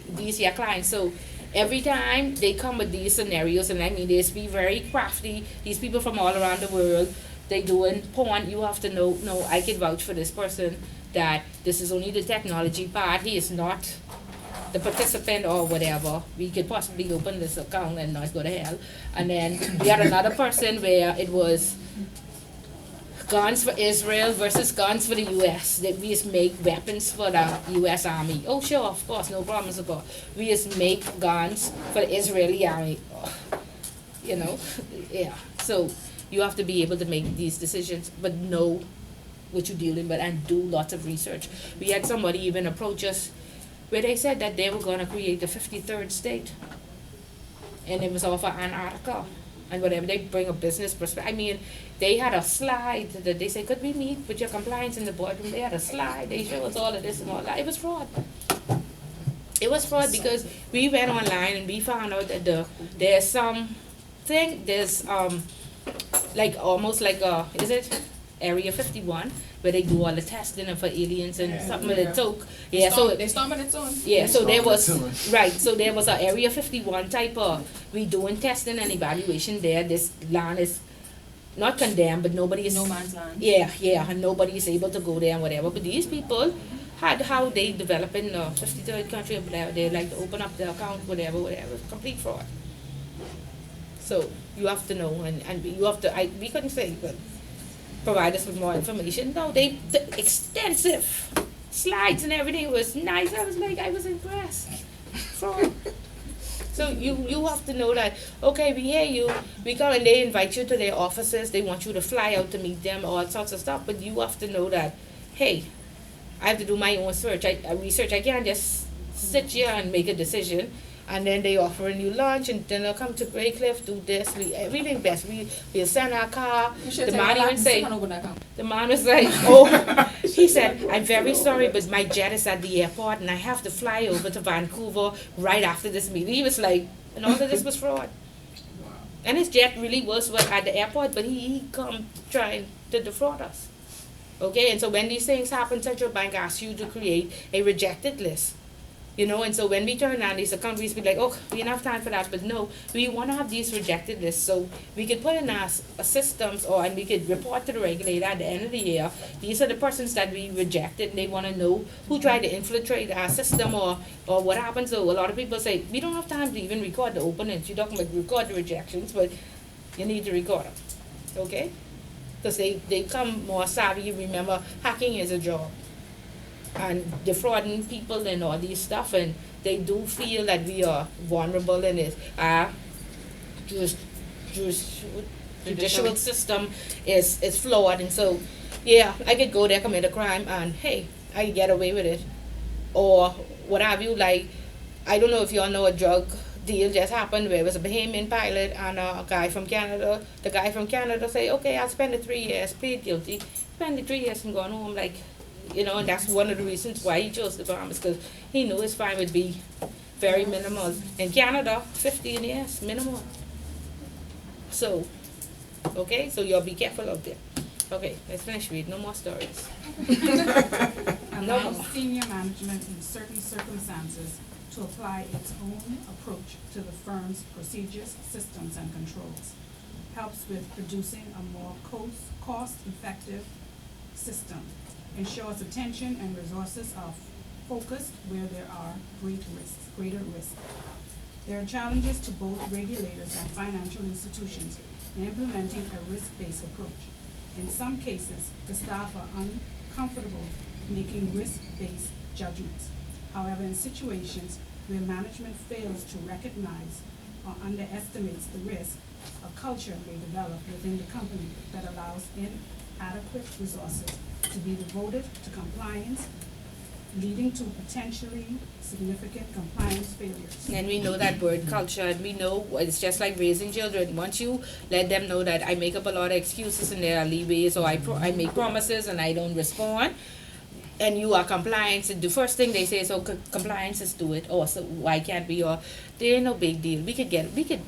These are your clients. So every time they come with these scenarios, and I mean, they be very crafty. These people from all around the world, they doing porn. You have to know, no, I can vouch for this person that this is only the technology part. He is not the participant or whatever. We could possibly open this account and not go to hell. And then we had another person where it was guns for Israel versus guns for the U.S. That we just make weapons for the U.S. Army. Oh, sure, of course, no problems about. We just make guns for the Israeli Army. Yeah. So you have to be able to make these decisions, but know what you're dealing with and do lots of research. We had somebody even approach us where they said that they were going to create the 53rd state, and it was all for Antarctica and whatever. They bring a business perspective. I mean, they had a slide that they said, could we meet with your compliance in the boardroom? They had a slide. They showed us all of this and all that. It was fraud. It was fraud because we went online and we found out that there's something, there's like almost like is it Area 51, where they do all the testing and for aliens and something that it took. Yeah, so they stormed its own. yeah, so there was right. So there was a Area 51 type of we doing testing and evaluation there. This land is not condemned, but nobody is No man's land. Yeah, and nobody is able to go there and whatever. But these people had how they develop in the 53rd country, whatever. They like to open up the account, whatever. Complete fraud. So you have to know, and you have to. We couldn't say, but provide us with more information. No, the extensive slides and everything was nice. I was impressed. So So you have to know that, okay, we hear you, we come and they invite you to their offices, they want you to fly out to meet them, all sorts of stuff, but you have to know that, hey, I have to do my own research. I can't just sit here and make a decision. And then they offering you lunch, and then they'll come to Grey Cliff, do this, everything best. We'll send our car. The man even say, the man was like, oh, he said, I'm very sorry, but my jet is at the airport, and I have to fly over to Vancouver right after this meeting. He was like, and all of this was fraud. And his jet really was at the airport, but he come trying to defraud us. Okay, and so when these things happen, Central Bank asks you to create a rejected list. You know, and so when we turn around these countries, we like, oh, we don't have time for that. But no, we want to have these rejected lists so we could put in our systems, and we could report to the regulator at the end of the year. These are the persons that we rejected, and they want to know who tried to infiltrate our system or what happened. So a lot of people say, we don't have time to even record the openings. You're talking about record the rejections, but you need to record them, okay? Because they become more savvy. Remember, hacking is a job. And defrauding people and all these stuff, and they do feel that we are vulnerable in it. Judicial system is flawed, and so yeah, I could go there, commit a crime, and hey, I could get away with it, or what have you. Like, I don't know if you all know, a drug deal just happened where it was a Bahamian pilot and a guy from Canada. The guy from Canada say, okay, I'll spend the 3 years, plead guilty, spend the 3 years and go home. Like, you know, and that's one of the reasons why he chose the Bahamas, because he knew his fine would be very minimal. In Canada, 15 years, minimal. So, okay, so y'all be careful out there. Okay, let's finish reading. No more stories. Allows senior management in certain circumstances to apply its own approach to the firm's procedures, systems, and controls. Helps with producing a more cost-effective system. Ensures attention and resources are focused where there are greater risks. There are challenges to both regulators and financial institutions in implementing a risk-based approach. In some cases, the staff are uncomfortable making risk-based judgments. However, in situations where management fails to recognize or underestimates the risk, a culture may develop within the company that allows inadequate resources to be devoted to compliance, leading to potentially significant compliance failures. And we know that word culture, and we know it's just like raising children. Once you let them know that I make up a lot of excuses and there are leeways, or I make promises and I don't respond, and you are compliant, the first thing they say is, oh, compliance is do it, or so why can't we, or there ain't no big deal. We could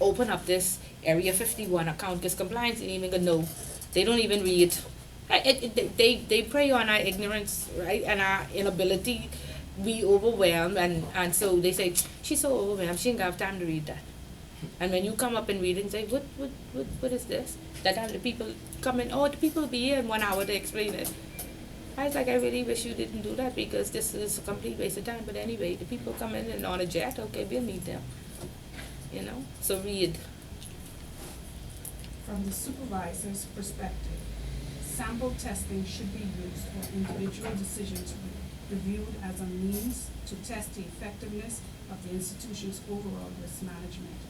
open up this Area 51 account, because compliance ain't even gonna know. They don't even read. They prey on our ignorance, right, and our inability. We overwhelmed, and so they say, she's so overwhelmed, she ain't have time to read that. And when you come up and read it and say, what is this? That time the people come in, oh, the people will be here in 1 hour to explain it. I was like, I really wish you didn't do that, because this is a complete waste of time. But anyway, the people come in and on a jet, okay, we'll need them. You know, so read. From the supervisor's perspective, sample testing should be used for individual decisions reviewed as a means to test the effectiveness of the institution's overall risk management.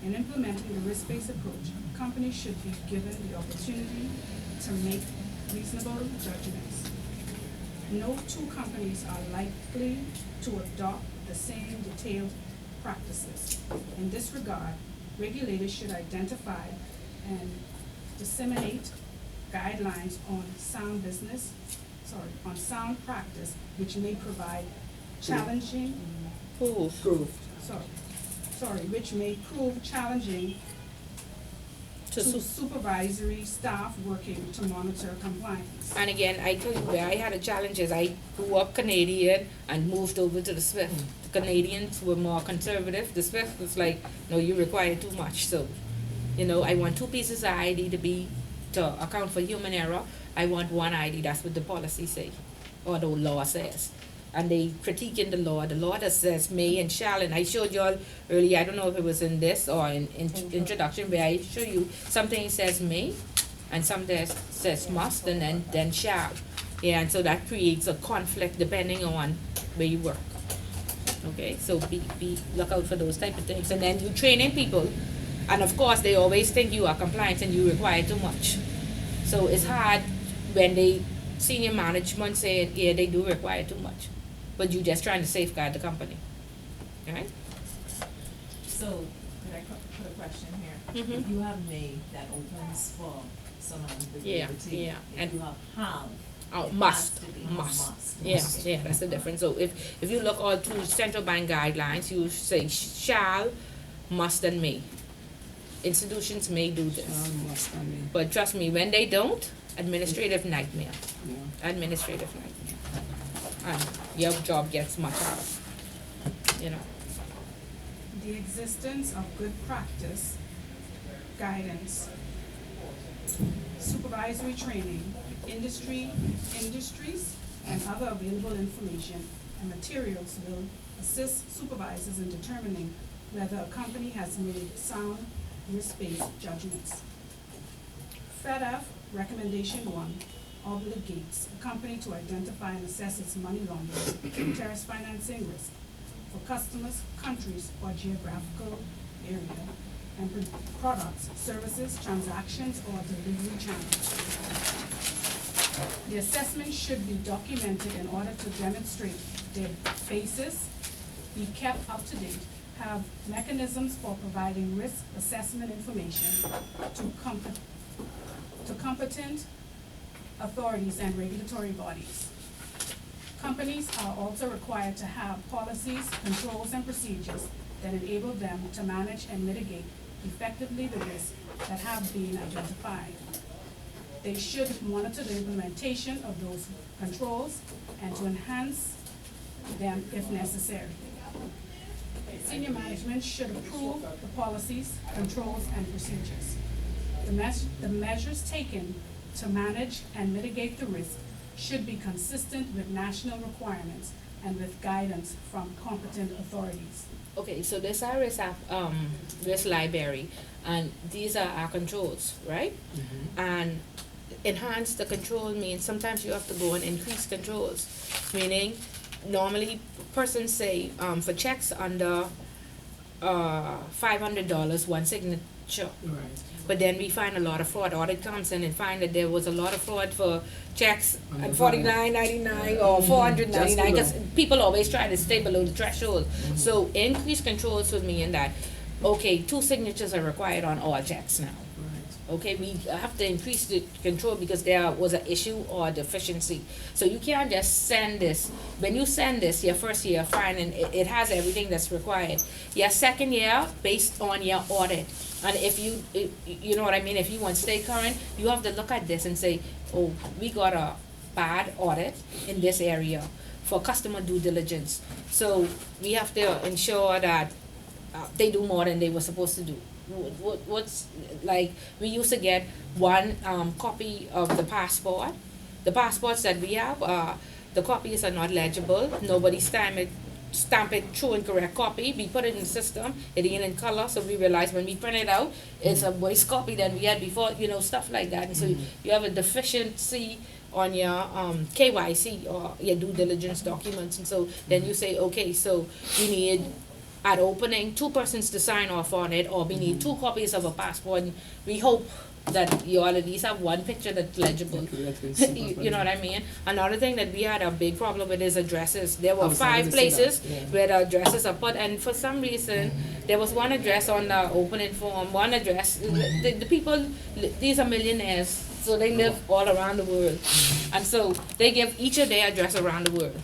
In implementing the risk-based approach, companies should be given the opportunity to make reasonable judgments. No two companies are likely to adopt the same detailed practices. In this regard, regulators should identify and disseminate guidelines on sound practice, which may provide which may prove challenging to supervisory staff working to monitor compliance. And again, I tell you where I had a challenge is I grew up Canadian and moved over to the SWIFT. The Canadians were more conservative. The SWIFT was like, no, you require too much. So, you know, I want 2 pieces of ID to account for human error. I want 1 ID. That's what the policy say, or the law says. And they critique in the law that says may and shall, and I showed you all earlier, I don't know if it was in this or in introduction, where I show you something says may and something says must, and then shall. Yeah, and so that creates a conflict depending on where you work. Okay, so look out for those type of things. And then you training people, and of course they always think you are compliant and you require too much. So it's hard when they senior management say, yeah, they do require too much, but you just trying to safeguard the company. Alright? So, could I put a question here? Mhm. If you have made that opens for someone to be Yeah, able to, yeah, if and- you have have, Oh, it must, has to be must. must. Yeah, Okay. yeah, that's the difference. So if you look all through central bank guidelines, you say shall, must, and may. Institutions may do this, Must and may. but trust me, when they don't, administrative nightmare. Yeah. Administrative nightmare. And your job gets much harder. You know. The existence of good practice, guidance, supervisory training, industries, and other available information and materials will assist supervisors in determining whether a company has made sound risk-based judgments. FedF Recommendation 1 obligates a company to identify and assess its money laundering, terrorist financing risk for customers, countries, or geographical area, and products, services, transactions, or delivery channels. The assessment should be documented in order to demonstrate their basis, be kept up to date, have mechanisms for providing risk assessment information to competent authorities and regulatory bodies. Companies are also required to have policies, controls, and procedures that enable them to manage and mitigate effectively the risks that have been identified. They should monitor the implementation of those controls and to enhance them if necessary. Senior management should approve the policies, controls, and procedures. The measures taken to manage and mitigate the risk should be consistent with national requirements and with guidance from competent authorities. Okay, so this our risk library, and these are our controls, right? And enhance the control means sometimes you have to go and increase controls, meaning normally persons say for checks under $500 one signature. Right. But then we find a lot of fraud. Audit comes in and find that there was a lot of fraud for checks Under at $49.99 or $499 because people always try to stay below the threshold. So increased controls would mean that, okay, 2 signatures are required on all checks now. Okay, we have to increase the control because there was an issue or deficiency. So you can't just send this. When you send this, your first year, fine, and it has everything that's required. Your second year, based on your audit. And if you know what I mean, if you want to stay current, you have to look at this and say, oh, we got a bad audit in this area for customer due diligence. So we have to ensure that they do more than they were supposed to do. What's like we used to get one copy of the passport. The passports that we have, the copies are not legible. Nobody stamp it true and correct copy. We put it in the system. It ain't in color, so we realize when we print it out, it's a worse copy than we had before. You know, stuff like that. And so you have a deficiency on your KYC or your due diligence documents, and so then you say, okay, so we need at opening 2 persons to sign off on it, or we need 2 copies of a passport. We hope that you all at least have one picture that's legible. You know what I mean? Another thing that we had a big problem with is addresses. There were 5 places where the addresses are put, and for some reason there was one address on the opening form, one address. The people, these are millionaires, so they live all around the world, and so they give each of their address around the world.